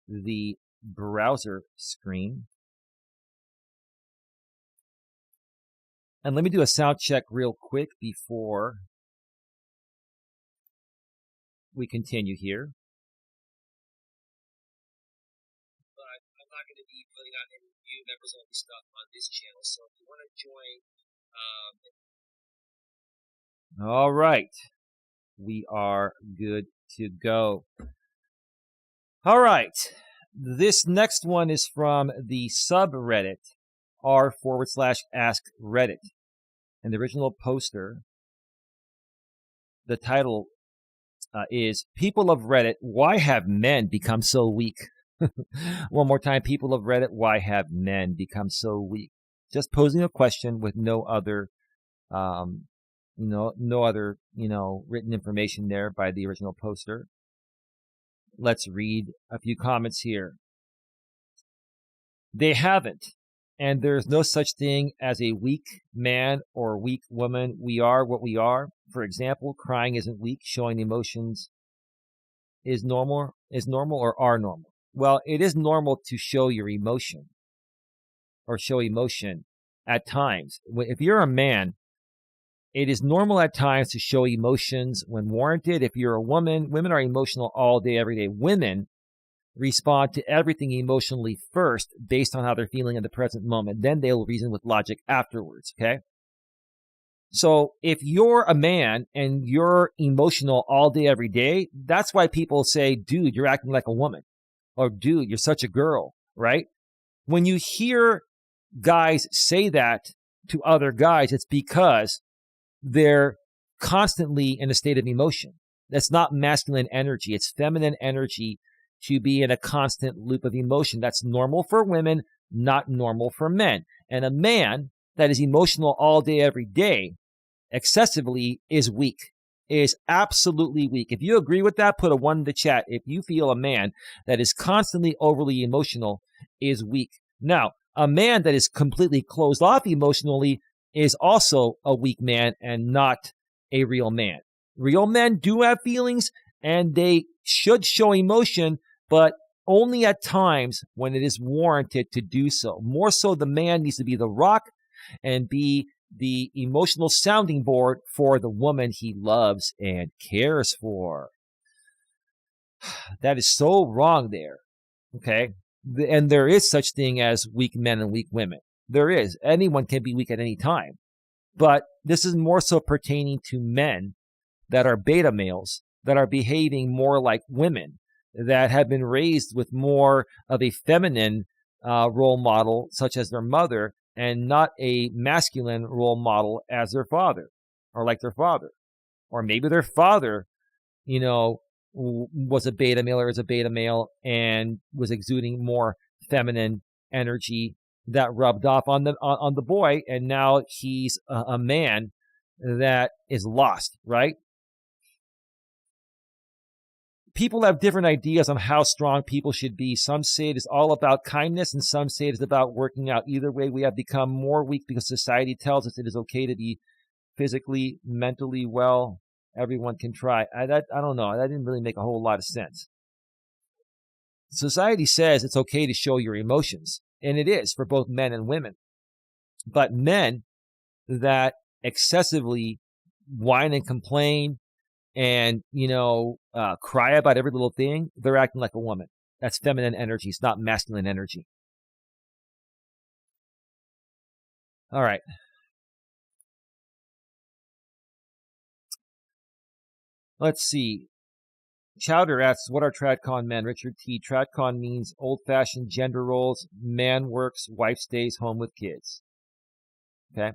the browser screen. And let me do a sound check real quick before we continue here. But I'm not going to be putting out any new members-only stuff on this channel, so if you want to join... All right. We are good to go. All right. This next one is from the subreddit r/ask Reddit. And the original poster, the title is People of Reddit, Why Have Men Become So Weak? One more time, people of Reddit, why have men become so weak? Just posing a question with no other, no other, written information there by the original poster. Let's read a few comments here. They haven't, and there's no such thing as a weak man or weak woman. We are what we are. For example, crying isn't weak. Showing emotions is normal or are normal. Well, it is normal to show your emotion or show emotion at times. If you're a man, it is normal at times to show emotions when warranted. If you're a woman, women are emotional all day, every day. Women respond to everything emotionally first based on how they're feeling in the present moment. Then they'll reason with logic afterwards, okay? So if you're a man and you're emotional all day, every day, that's why people say, dude, you're acting like a woman. Or dude, you're such a girl, right? When you hear guys say that to other guys, it's because they're constantly in a state of emotion. That's not masculine energy. It's feminine energy to be in a constant loop of emotion. That's normal for women, not normal for men. And a man that is emotional all day, every day, excessively, is weak, is absolutely weak. If you agree with that, put a 1 in the chat. If you feel a man that is constantly overly emotional is weak. Now, a man that is completely closed off emotionally is also a weak man and not a real man. Real men do have feelings and they should show emotion, but only at times when it is warranted to do so. More so, the man needs to be the rock and be the emotional sounding board for the woman he loves and cares for. That is so wrong there, okay? And there is such thing as weak men and weak women. There is. Anyone can be weak at any time. But this is more so pertaining to men that are beta males, that are behaving more like women, that have been raised with more of a feminine role model, such as their mother, and not a masculine role model as their father or like their father. Or maybe their father, was a beta male or is a beta male and was exuding more feminine energy that rubbed off on the boy, and now he's a man that is lost, right? People have different ideas on how strong people should be. Some say it is all about kindness, and some say it is about working out. Either way, we have become more weak because society tells us it is okay to be physically, mentally well. Everyone can try. I don't know. That didn't really make a whole lot of sense. Society says it's okay to show your emotions, and it is for both men and women. But men that excessively whine and complain and, cry about every little thing, they're acting like a woman. That's feminine energy. It's not masculine energy. All right. Let's see. Chowder asks, what are Tradcon men? Richard T. Tradcon means old-fashioned gender roles. Man works, wife stays home with kids. Okay?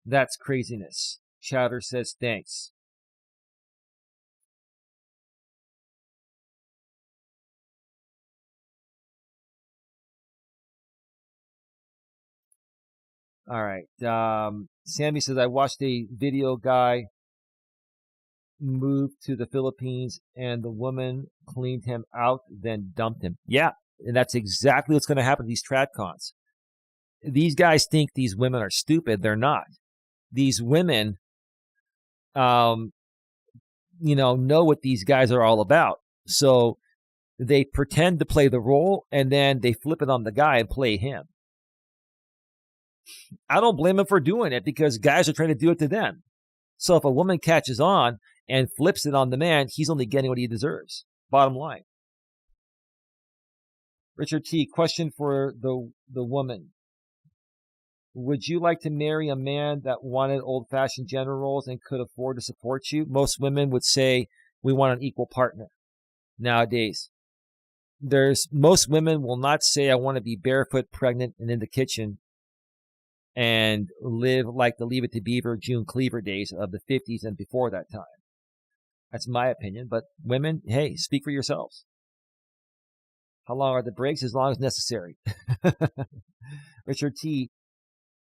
That's craziness. Chowder says, thanks. All right. Sammy says, I watched a video guy moved to the Philippines and the woman cleaned him out, then dumped him. Yeah, and that's exactly what's going to happen to these Tradcons. These guys think these women are stupid. They're not. These women, know what these guys are all about. So they pretend to play the role, and then they flip it on the guy and play him. I don't blame them for doing it because guys are trying to do it to them. So if a woman catches on and flips it on the man, he's only getting what he deserves. Bottom line. Richard T., question for the woman. Would you like to marry a man that wanted old-fashioned gender roles and could afford to support you? Most women would say, we want an equal partner nowadays. Most women will not say, I want to be barefoot, pregnant, and in the kitchen and live like the Leave It to Beaver, June Cleaver days of the 50s and before that time. That's my opinion. But women, hey, speak for yourselves. How long are the breaks? As long as necessary. Richard T.,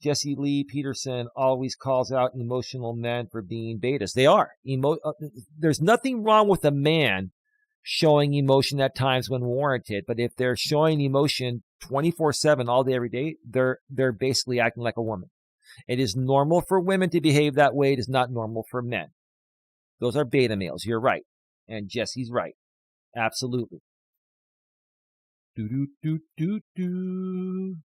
Jesse Lee Peterson always calls out emotional men for being betas. They are. There's nothing wrong with a man showing emotion at times when warranted, but if they're showing emotion 24/7 all day, every day, they're basically acting like a woman. It is normal for women to behave that way. It is not normal for men. Those are beta males. You're right. And Jesse's right. Absolutely. Do, do, do, do, do.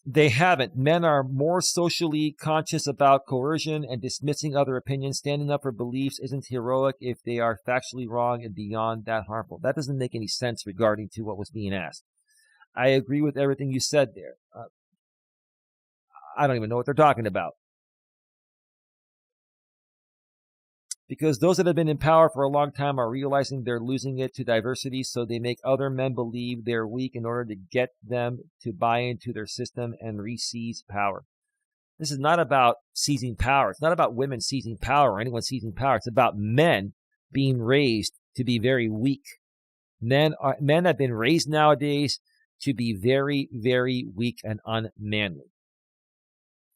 They haven't. Men are more socially conscious about coercion and dismissing other opinions. Standing up for beliefs isn't heroic if they are factually wrong and beyond that harmful. That doesn't make any sense regarding to what was being asked. I agree with everything you said there. I don't even know what they're talking about. Because those that have been in power for a long time are realizing they're losing it to diversity, so they make other men believe they're weak in order to get them to buy into their system and re-seize power. This is not about seizing power. It's not about women seizing power or anyone seizing power. It's about men being raised to be very weak. Men have been raised nowadays to be very, very weak and unmanly.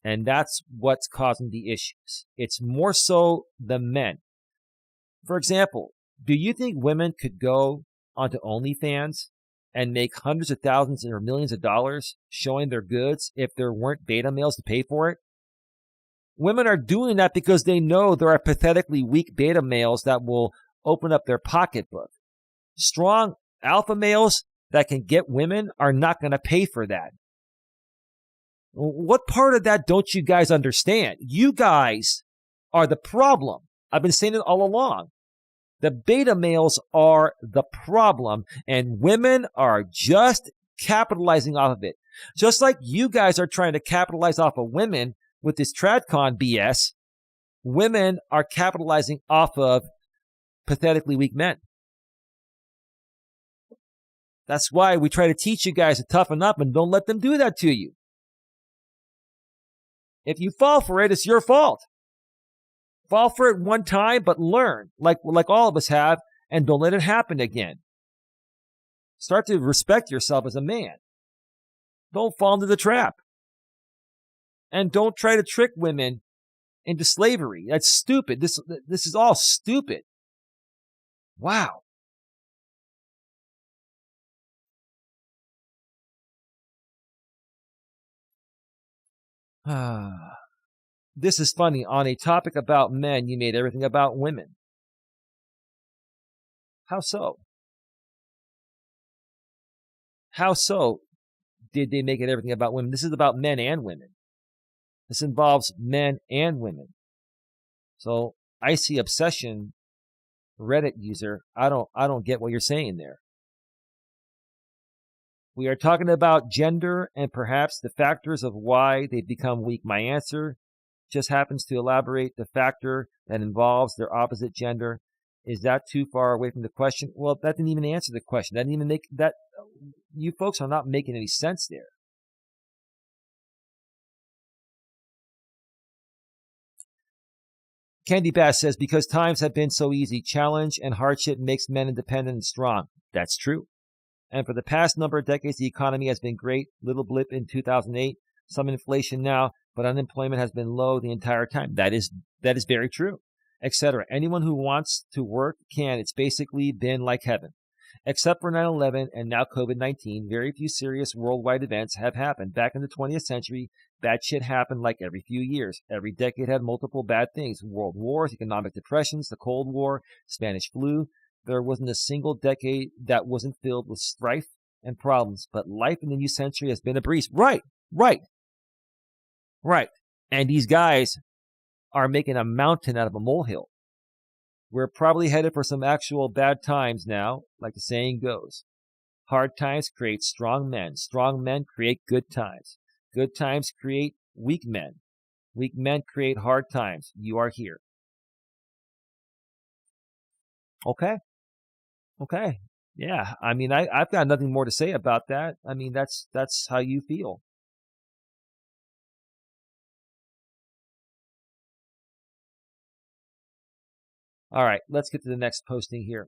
And that's what's causing the issues. It's more so the men. For example, do you think women could go onto OnlyFans and make hundreds of thousands or millions of dollars showing their goods if there weren't beta males to pay for it? Women are doing that because they know there are pathetically weak beta males that will open up their pocketbook. Strong alpha males that can get women are not going to pay for that. What part of that don't you guys understand? You guys are the problem. I've been saying it all along. The beta males are the problem, and women are just capitalizing off of it. Just like you guys are trying to capitalize off of women with this Tradcon BS, women are capitalizing off of pathetically weak men. That's why we try to teach you guys to toughen up and don't let them do that to you. If you fall for it, it's your fault. Fall for it one time, but learn, like all of us have, and don't let it happen again. Start to respect yourself as a man. Don't fall into the trap. And don't try to trick women into slavery. That's stupid. This is all stupid. Wow. This is funny. On a topic about men, you made everything about women. How so? How so did they make it everything about women? This is about men and women. This involves men and women. So I see obsession, Reddit user. I don't get what you're saying there. We are talking about gender and perhaps the factors of why they become weak. My answer just happens to elaborate the factor that involves their opposite gender. Is that too far away from the question? Well, that didn't even answer the question. That didn't even make that. You folks are not making any sense there. Candy Bass says, because times have been so easy, challenge and hardship makes men independent and strong. That's true. And for the past number of decades, the economy has been great. Little blip in 2008, some inflation now, but unemployment has been low the entire time. That is very true, etc. Anyone who wants to work can. It's basically been like heaven. Except for 9/11 and now COVID-19, very few serious worldwide events have happened. Back in the 20th century, bad shit happened like every few years. Every decade had multiple bad things. World wars, economic depressions, the Cold War, Spanish flu. There wasn't a single decade that wasn't filled with strife and problems. But life in the new century has been a breeze. Right. And these guys are making a mountain out of a molehill. We're probably headed for some actual bad times now, like the saying goes. Hard times create strong men. Strong men create good times. Good times create weak men. Weak men create hard times. You are here. Okay. Yeah. I mean, I've got nothing more to say about that. I mean, that's how you feel. All right, let's get to the next posting here.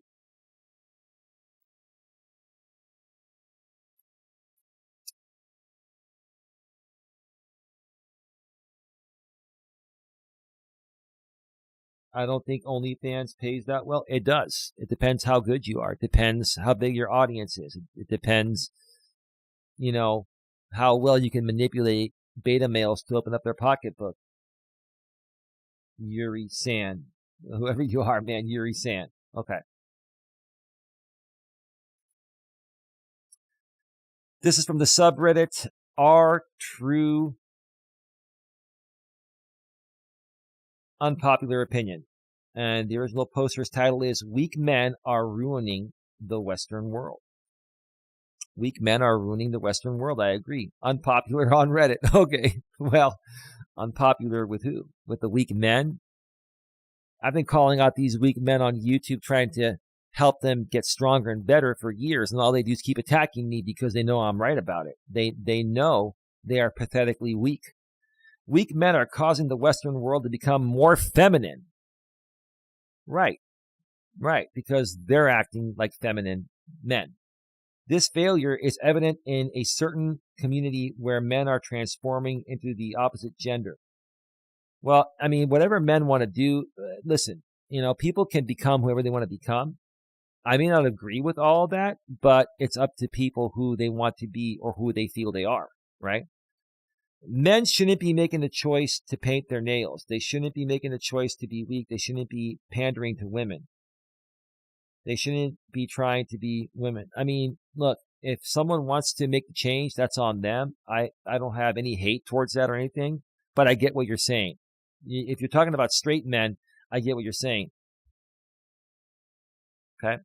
I don't think OnlyFans pays that well. It does. It depends how good you are. It depends how big your audience is. It depends, how well you can manipulate beta males to open up their pocketbook. Yuri San. Whoever you are, man, Yuri San. Okay. This is from the subreddit R True Unpopular Opinion. And the original poster's title is Weak Men Are Ruining the Western World. Weak men are ruining the Western world. I agree. Unpopular on Reddit. Okay. Well, unpopular with who? With the weak men? I've been calling out these weak men on YouTube, trying to help them get stronger and better for years, and all they do is keep attacking me because they know I'm right about it. They know they are pathetically weak. Weak men are causing the Western world to become more feminine. Right, because they're acting like feminine men. This failure is evident in a certain community where men are transforming into the opposite gender. Well, I mean, whatever men want to do, listen, people can become whoever they want to become. I may not agree with all of that, but it's up to people who they want to be or who they feel they are, right? Men shouldn't be making a choice to paint their nails. They shouldn't be making a choice to be weak. They shouldn't be pandering to women. They shouldn't be trying to be women. I mean, look, if someone wants to make the change, that's on them. I don't have any hate towards that or anything, but I get what you're saying. If you're talking about straight men, I get what you're saying. Okay?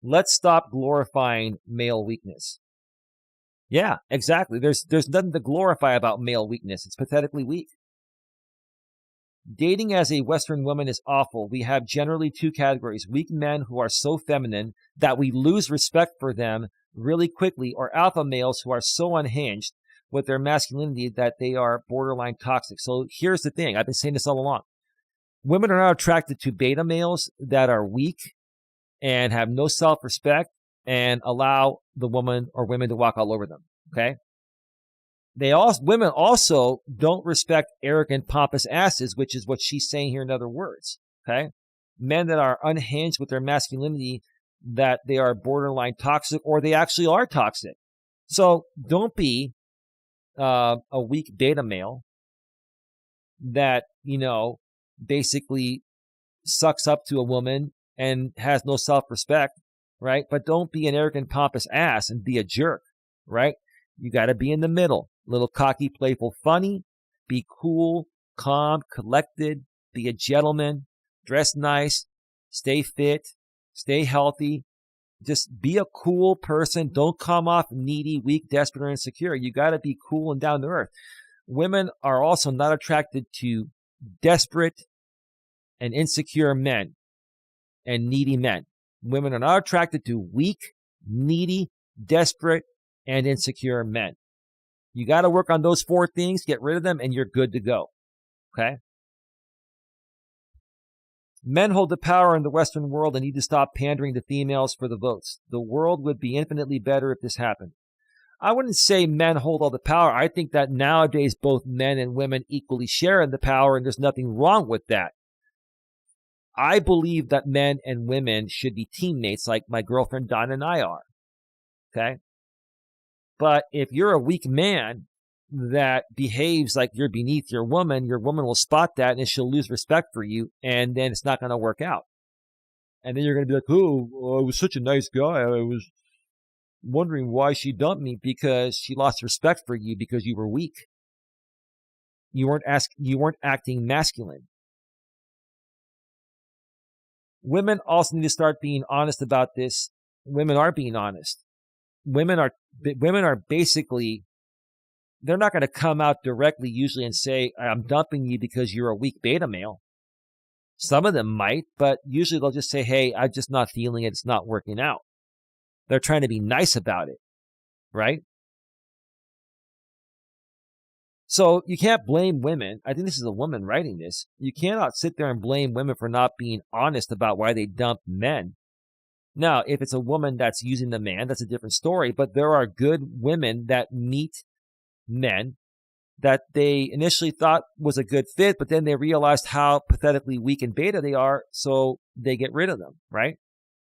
Let's stop glorifying male weakness. Yeah, exactly. There's nothing to glorify about male weakness. It's pathetically weak. Dating as a Western woman is awful. We have generally two categories: weak men who are so feminine that we lose respect for them really quickly, or alpha males who are so unhinged with their masculinity that they are borderline toxic. So here's the thing. I've been saying this all along. Women are not attracted to beta males that are weak and have no self-respect and allow the woman or women to walk all over them. Okay? Women also don't respect arrogant, pompous asses, which is what she's saying here in other words. Okay? Men that are unhinged with their masculinity, that they are borderline toxic, or they actually are toxic. So don't be a weak beta male that, basically sucks up to a woman and has no self-respect, right? But don't be an arrogant, pompous ass and be a jerk, right? You got to be in the middle. Little cocky, playful, funny. Be cool, calm, collected. Be a gentleman. Dress nice. Stay fit. Stay healthy. Just be a cool person. Don't come off needy, weak, desperate, or insecure. You got to be cool and down to earth. Women are also not attracted to desperate and insecure men and needy men. Women are not attracted to weak, needy, desperate, and insecure men. You got to work on those four things, get rid of them, and you're good to go. Okay? Men hold the power in the Western world and need to stop pandering to females for the votes. The world would be infinitely better if this happened. I wouldn't say men hold all the power. I think that nowadays both men and women equally share in the power, and there's nothing wrong with that. I believe that men and women should be teammates like my girlfriend Donna and I are. Okay? But if you're a weak man that behaves like you're beneath your woman will spot that and she'll lose respect for you, and then it's not going to work out. And then you're going to be like, oh, I was such a nice guy. I was wondering why she dumped me, because she lost respect for you because you were weak. You weren't acting masculine. Women also need to start being honest about this. Women are being honest. Women are basically, they're not going to come out directly usually and say, I'm dumping you because you're a weak beta male. Some of them might, but usually they'll just say, hey, I'm just not feeling it. It's not working out. They're trying to be nice about it, right? So you can't blame women. I think this is a woman writing this. You cannot sit there and blame women for not being honest about why they dump men. Now, if it's a woman that's using the man, that's a different story. But there are good women that meet men that they initially thought was a good fit, but then they realized how pathetically weak and beta they are, so they get rid of them, right?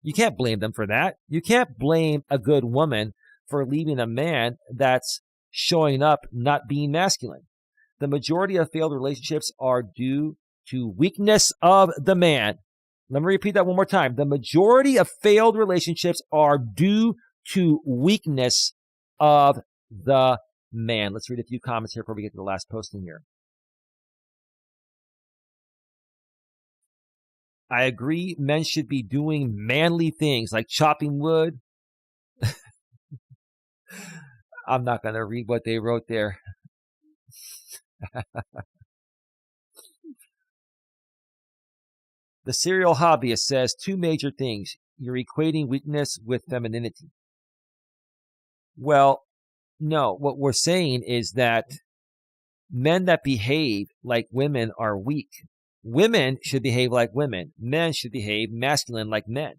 You can't blame them for that. You can't blame a good woman for leaving a man that's showing up not being masculine. The majority of failed relationships are due to weakness of the man. Let me repeat that one more time. The majority of failed relationships are due to weakness of the man. Let's read a few comments here before we get to the last posting here. I agree, men should be doing manly things like chopping wood. I'm not going to read what they wrote there. The serial hobbyist says two major things. You're equating weakness with femininity. Well, no, what we're saying is that men that behave like women are weak. Women should behave like women. Men should behave masculine like men.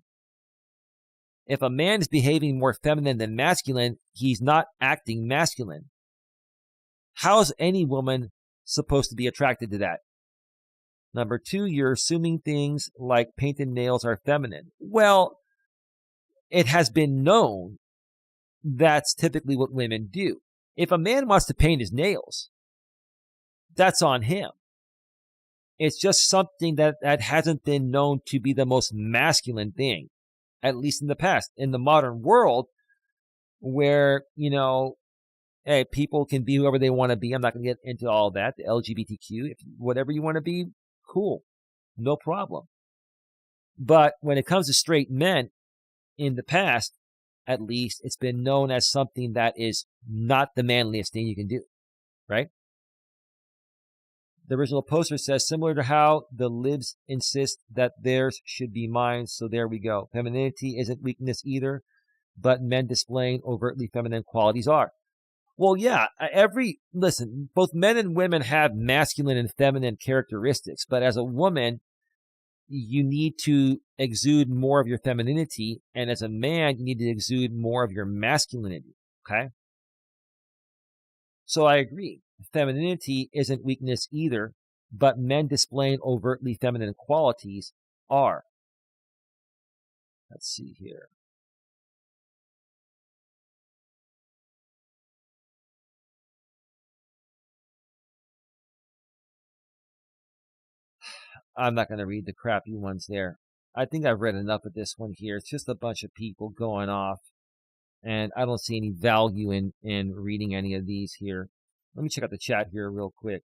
If a man is behaving more feminine than masculine, he's not acting masculine. How's any woman supposed to be attracted to that? Number two, you're assuming things like painted nails are feminine. Well, it has been known that's typically what women do. If a man wants to paint his nails, that's on him. It's just something that hasn't been known to be the most masculine thing, at least in the past. In the modern world, where, hey, people can be whoever they want to be. I'm not going to get into all that, the LGBTQ. Whatever you want to be, cool. No problem. But when it comes to straight men, in the past, at least, it's been known as something that is not the manliest thing you can do, right? The original poster says, similar to how the libs insist that theirs should be mine, so there we go. Femininity isn't weakness either, but men displaying overtly feminine qualities are. Well, yeah, listen, both men and women have masculine and feminine characteristics, but as a woman, you need to exude more of your femininity, and as a man, you need to exude more of your masculinity, okay? So I agree. Femininity isn't weakness either, but men displaying overtly feminine qualities are. Let's see here. I'm not going to read the crappy ones there. I think I've read enough of this one here. It's just a bunch of people going off, and I don't see any value in reading any of these here. Let me check out the chat here real quick.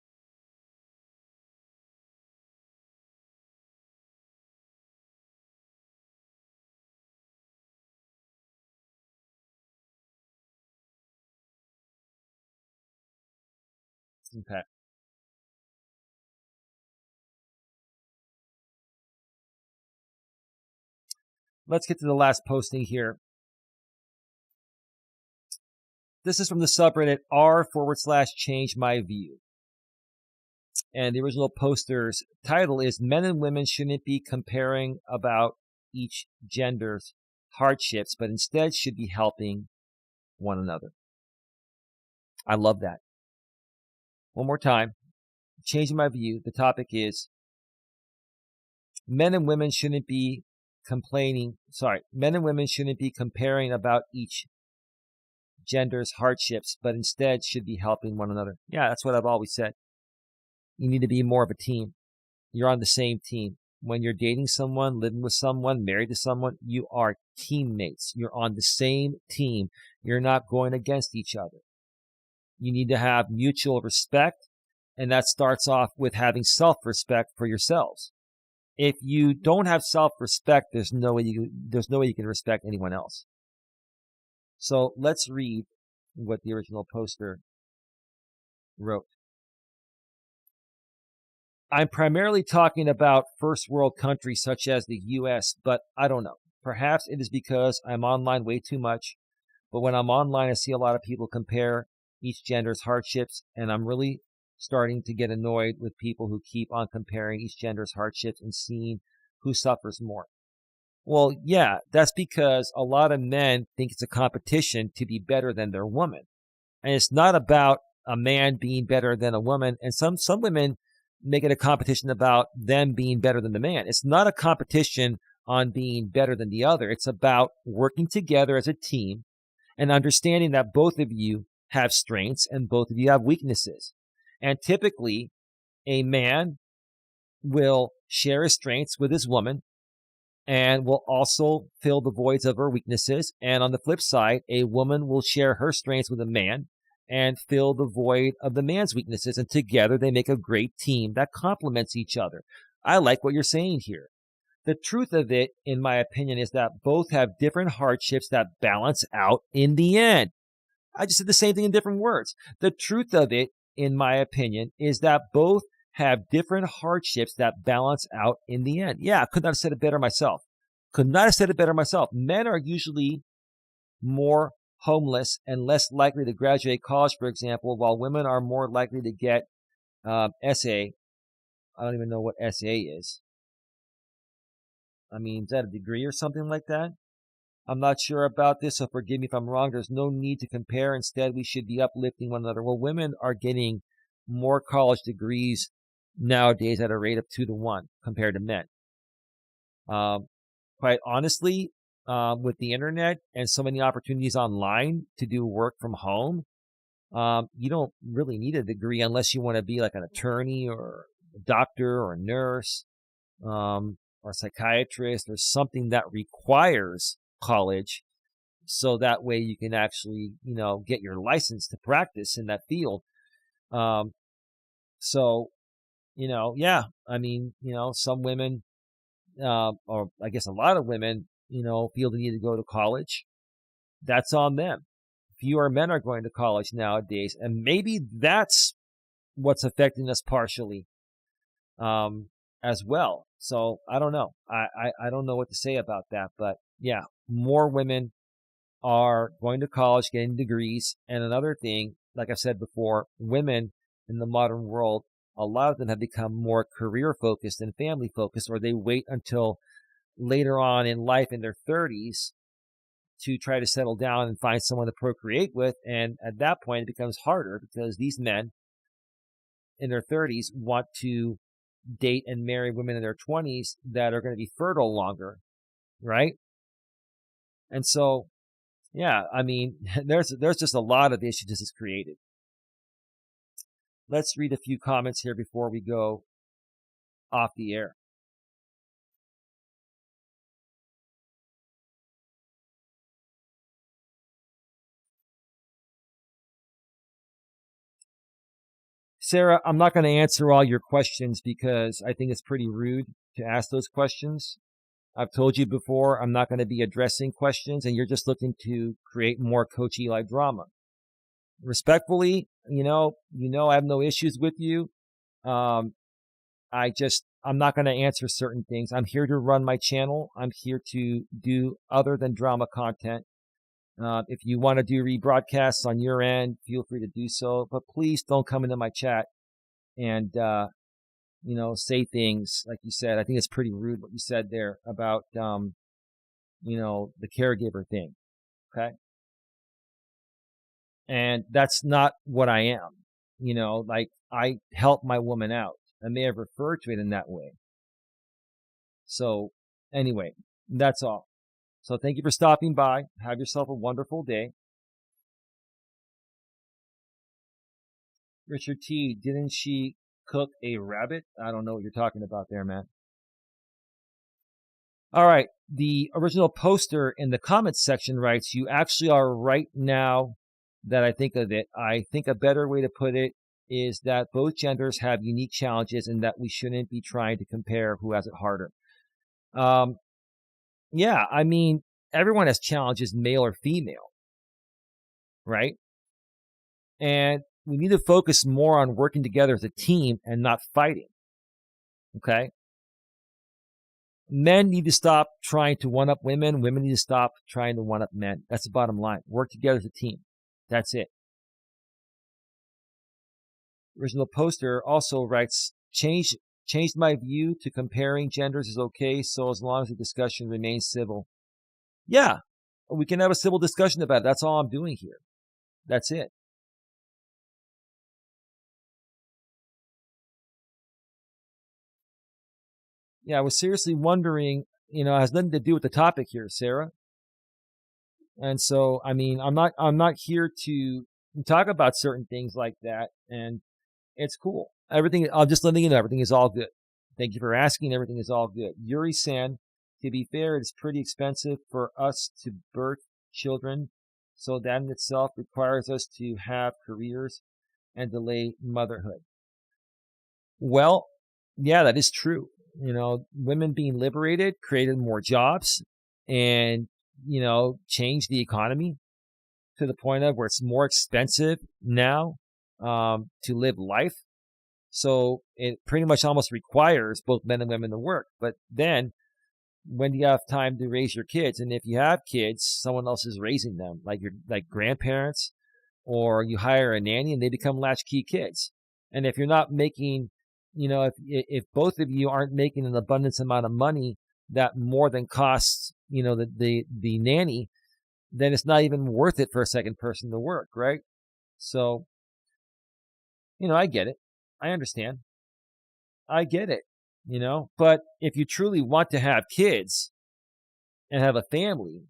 Okay. Let's get to the last posting here. This is from the subreddit r/change my view. And the original poster's title is Men and Women Shouldn't Be Comparing About Each Gender's Hardships, but instead should be helping one another. I love that. One more time. Changing my view. The topic is men and women shouldn't be men and women shouldn't be comparing about each gender's hardships, but instead should be helping one another. Yeah, that's what I've always said. You need to be more of a team. You're on the same team. When you're dating someone, living with someone, married to someone, you are teammates. You're on the same team. You're not going against each other. You need to have mutual respect, and that starts off with having self-respect for yourselves. If you don't have self-respect, there's no way you can respect anyone else. So let's read what the original poster wrote. I'm primarily talking about first world countries such as the US, but I don't know. Perhaps it is because I'm online way too much, but when I'm online, I see a lot of people compare each gender's hardships, and I'm really starting to get annoyed with people who keep on comparing each gender's hardships and seeing who suffers more. Well, yeah, that's because a lot of men think it's a competition to be better than their woman. And it's not about a man being better than a woman. And some women make it a competition about them being better than the man. It's not a competition on being better than the other. It's about working together as a team and understanding that both of you have strengths and both of you have weaknesses. And typically, a man will share his strengths with his woman and will also fill the voids of her weaknesses. And on the flip side, a woman will share her strengths with a man and fill the void of the man's weaknesses. And together they make a great team that complements each other. I like what you're saying here. The truth of it, in my opinion, is that both have different hardships that balance out in the end. I just said the same thing in different words. The truth of it, in my opinion, is that both have different hardships that balance out in the end. Yeah, I could not have said it better myself. Men are usually more homeless and less likely to graduate college, for example, while women are more likely to get SA. I don't even know what SA is. I mean, is that a degree or something like that? I'm not sure about this, so forgive me if I'm wrong. There's no need to compare. Instead, we should be uplifting one another. Well, women are getting more college degrees nowadays at a rate of 2-to-1 compared to men. Quite honestly, with the internet and so many opportunities online to do work from home, you don't really need a degree unless you want to be like an attorney or a doctor or a nurse, or a psychiatrist or something that requires college. So that way you can actually, get your license to practice in that field. So, yeah, I mean, some women, or I guess a lot of women, feel the need to go to college. That's on them. Fewer men are going to college nowadays. And maybe that's what's affecting us partially. as well. So I don't know. I don't know what to say about that, but yeah, more women are going to college, getting degrees. And another thing, like I said before, women in the modern world, a lot of them have become more career focused and family focused, or they wait until later on in life in their 30s to try to settle down and find someone to procreate with. And at that point, it becomes harder because these men in their 30s want to date and marry women in their 20s that are going to be fertile longer, right? And so, yeah, I mean, there's just a lot of issues this has created. Let's read a few comments here before we go off the air. Sarah, I'm not going to answer all your questions because I think it's pretty rude to ask those questions. I've told you before, I'm not going to be addressing questions, and you're just looking to create more Coach Eli drama. Respectfully, I have no issues with you. I'm not going to answer certain things. I'm here to run my channel. I'm here to do other than drama content. If you want to do rebroadcasts on your end, feel free to do so. But please don't come into my chat and, say things like you said. I think it's pretty rude what you said there about, the caregiver thing. Okay. And that's not what I am. Like I help my woman out. I may have referred to it in that way. So anyway, that's all. So thank you for stopping by. Have yourself a wonderful day. Richard T, didn't she cook a rabbit? I don't know what you're talking about there, man. All right. The original poster in the comments section writes, you actually are right now that I think of it. I think a better way to put it is that both genders have unique challenges and that we shouldn't be trying to compare who has it harder. Yeah, I mean, everyone has challenges, male or female, right? And we need to focus more on working together as a team and not fighting. Okay? Men need to stop trying to one up women. Women need to stop trying to one up men. That's the bottom line. Work together as a team. That's it. Original poster also writes, changed my view to comparing genders is okay, so as long as the discussion remains civil. Yeah, we can have a civil discussion about it. That's all I'm doing here. That's it. Yeah, I was seriously wondering, it has nothing to do with the topic here, Sarah. And so, I mean, I'm not here to talk about certain things like that. And it's cool. I'm just letting you know, everything is all good. Thank you for asking. Everything is all good. Yuri-san, to be fair, it's pretty expensive for us to birth children. So that in itself requires us to have careers and delay motherhood. Well, yeah, that is true. Women being liberated created more jobs and, changed the economy to the point of where it's more expensive now to live life. So it pretty much almost requires both men and women to work. But then when do you have time to raise your kids? And if you have kids, someone else is raising them, like your grandparents, or you hire a nanny and they become latchkey kids. And if you're not making, if both of you aren't making an abundance amount of money that more than costs, the nanny, then it's not even worth it for a second person to work, right? So, I get it. I understand. I get it, but if you truly want to have kids and have a family,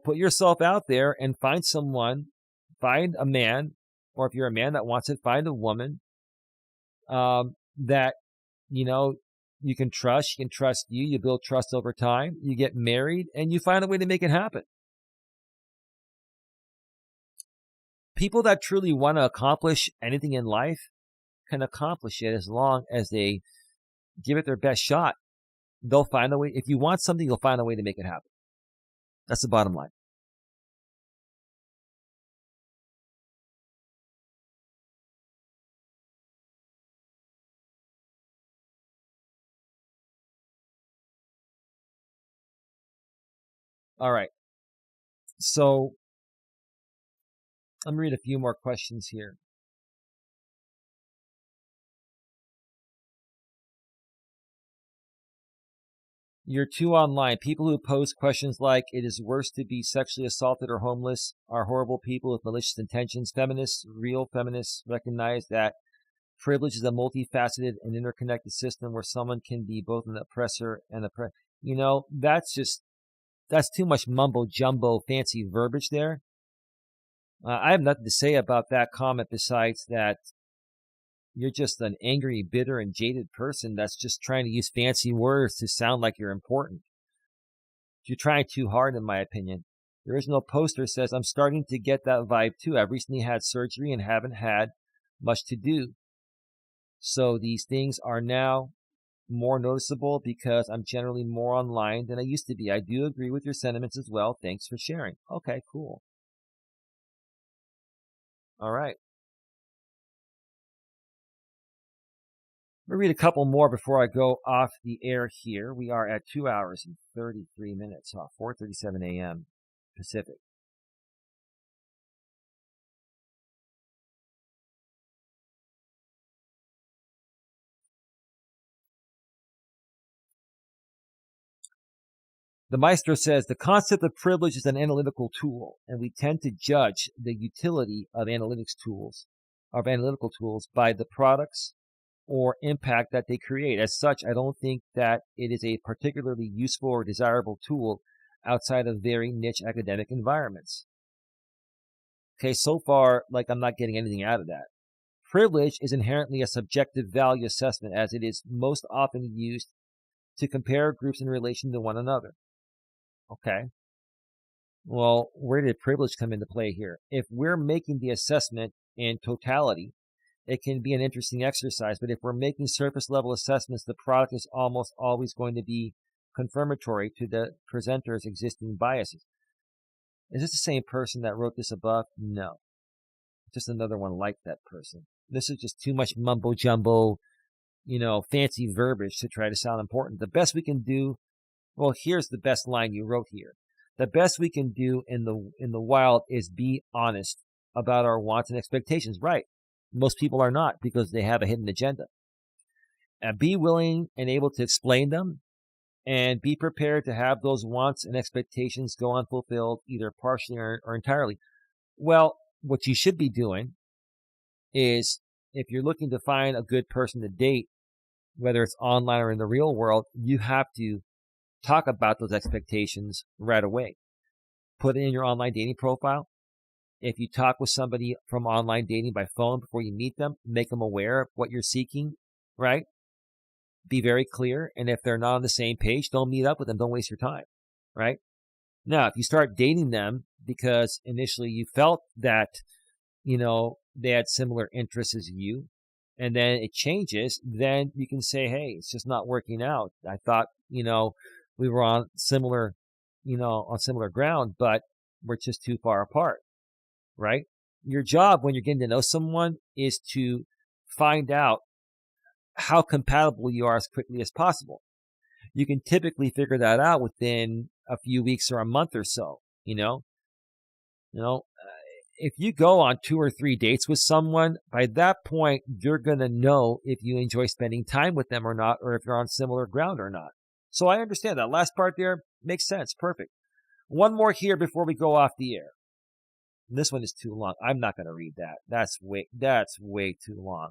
put yourself out there and find a man, or if you're a man that wants it, find a woman that, you can trust. She can trust you. You build trust over time. You get married and you find a way to make it happen. People that truly want to accomplish anything in life can accomplish it as long as they give it their best shot. They'll find a way. If you want something, you'll find a way to make it happen. That's the bottom line. All right. So let me read a few more questions here. You're too online. People who post questions like, it is worse to be sexually assaulted or homeless are horrible people with malicious intentions. Feminists, real feminists, recognize that privilege is a multifaceted and interconnected system where someone can be both an oppressor and oppressed. That's too much mumbo jumbo, fancy verbiage there. I have nothing to say about that comment besides that you're just an angry, bitter, and jaded person that's just trying to use fancy words to sound like you're important. You're trying too hard, in my opinion. The original poster says, I'm starting to get that vibe too. I've recently had surgery and haven't had much to do. So these things are now more noticeable because I'm generally more online than I used to be. I do agree with your sentiments as well. Thanks for sharing. Okay, cool. All right. Let me read a couple more before I go off the air here. We are at 2 hours and 33 minutes, 4:37 a.m. Pacific. The Maestro says the concept of privilege is an analytical tool, and we tend to judge the utility of analytical tools by the products or impact that they create. As such, I don't think that it is a particularly useful or desirable tool outside of very niche academic environments. Okay, so far, like I'm not getting anything out of that. Privilege is inherently a subjective value assessment as it is most often used to compare groups in relation to one another. Okay. Well, where did privilege come into play here? If we're making the assessment in totality, it can be an interesting exercise, but if we're making surface level assessments, the product is almost always going to be confirmatory to the presenter's existing biases. Is this the same person that wrote this above? No. Just another one like that person. This is just too much mumbo jumbo, fancy verbiage to try to sound important. The best we can do, well, here's the best line you wrote here. The best we can do in the wild is be honest about our wants and expectations. Right. Most people are not because they have a hidden agenda. And be willing and able to explain them and be prepared to have those wants and expectations go unfulfilled, either partially or entirely. Well, what you should be doing is if you're looking to find a good person to date, whether it's online or in the real world, you have to talk about those expectations right away. Put it in your online dating profile. If you talk with somebody from online dating by phone before you meet them, make them aware of what you're seeking, right? Be very clear. And if they're not on the same page, don't meet up with them. Don't waste your time, right? Now, if you start dating them because initially you felt that, they had similar interests as you, and then it changes, then you can say, hey, it's just not working out. I thought, we were on similar ground, but we're just too far apart, right? Your job when you're getting to know someone is to find out how compatible you are as quickly as possible. You can typically figure that out within a few weeks or a month or so, if you go on 2 or 3 dates with someone, by that point, you're going to know if you enjoy spending time with them or not, or if you're on similar ground or not. So I understand that last part there makes sense. Perfect. One more here before we go off the air. This one is too long. I'm not going to read that. That's way too long.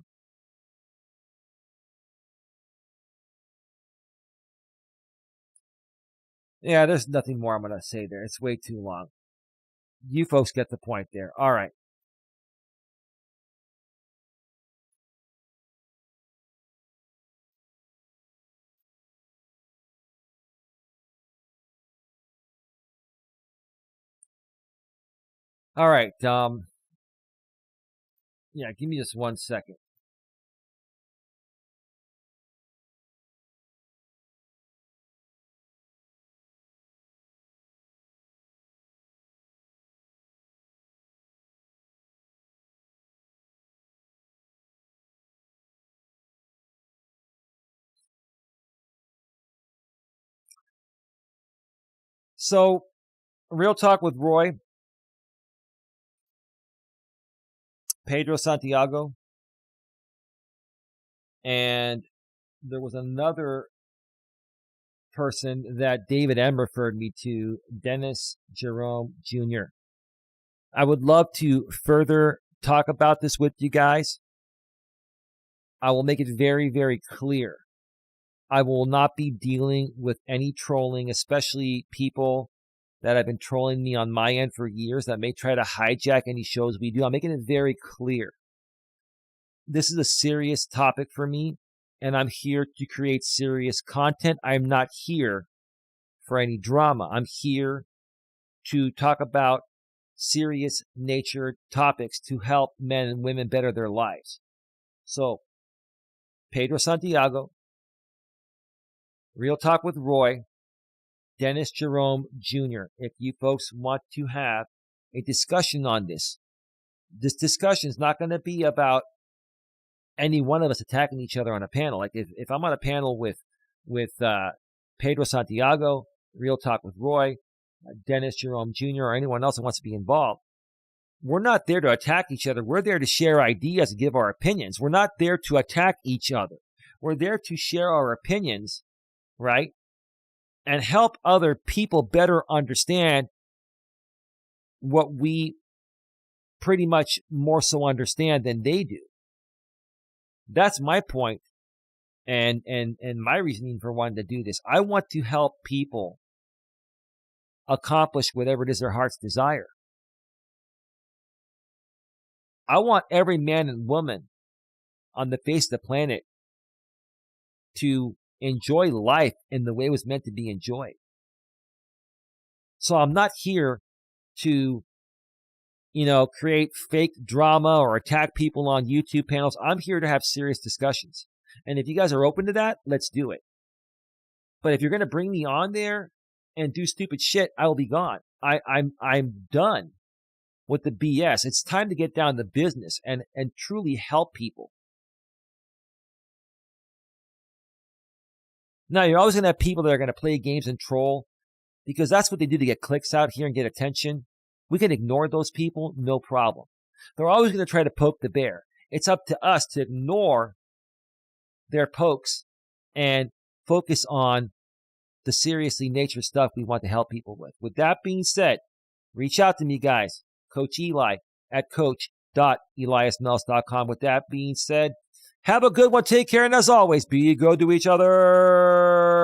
Yeah, there's nothing more I'm going to say there. It's way too long. You folks get the point there. All right. All right. Yeah, give me just 1 second. So Real Talk with Roy, Pedro Santiago, and there was another person that David M. referred me to, Dennis Jerome Jr. I would love to further talk about this with you guys. I will make it very, very clear. I will not be dealing with any trolling, especially people that have been trolling me on my end for years that may try to hijack any shows we do. I'm making it very clear. This is a serious topic for me, and I'm here to create serious content. I'm not here for any drama. I'm here to talk about serious nature topics to help men and women better their lives. So, Pedro Santiago, Real Talk with Roy, Dennis Jerome Jr. If you folks want to have a discussion on this discussion is not going to be about any one of us attacking each other on a panel. Like if I'm on a panel with Pedro Santiago, Real Talk with Roy, Dennis Jerome Jr., or anyone else that wants to be involved, we're not there to attack each other. We're there to share ideas and give our opinions. We're not there to attack each other. We're there to share our opinions, right? And help other people better understand what we pretty much more so understand than they do. That's my point and my reasoning for wanting to do this. I want to help people accomplish whatever it is their heart's desire. I want every man and woman on the face of the planet to enjoy life in the way it was meant to be enjoyed. So I'm not here to, create fake drama or attack people on YouTube panels. I'm here to have serious discussions. And if you guys are open to that, let's do it. But if you're going to bring me on there and do stupid shit, I will be gone. I'm done with the BS. It's time to get down to business and truly help people. Now, you're always going to have people that are going to play games and troll because that's what they do to get clicks out here and get attention. We can ignore those people, no problem. They're always going to try to poke the bear. It's up to us to ignore their pokes and focus on the seriously nature stuff we want to help people with. With that being said, reach out to me, guys. Coach Eli at coach.eliasmelas.com. With that being said, have a good one. Take care. And as always, be good to each other.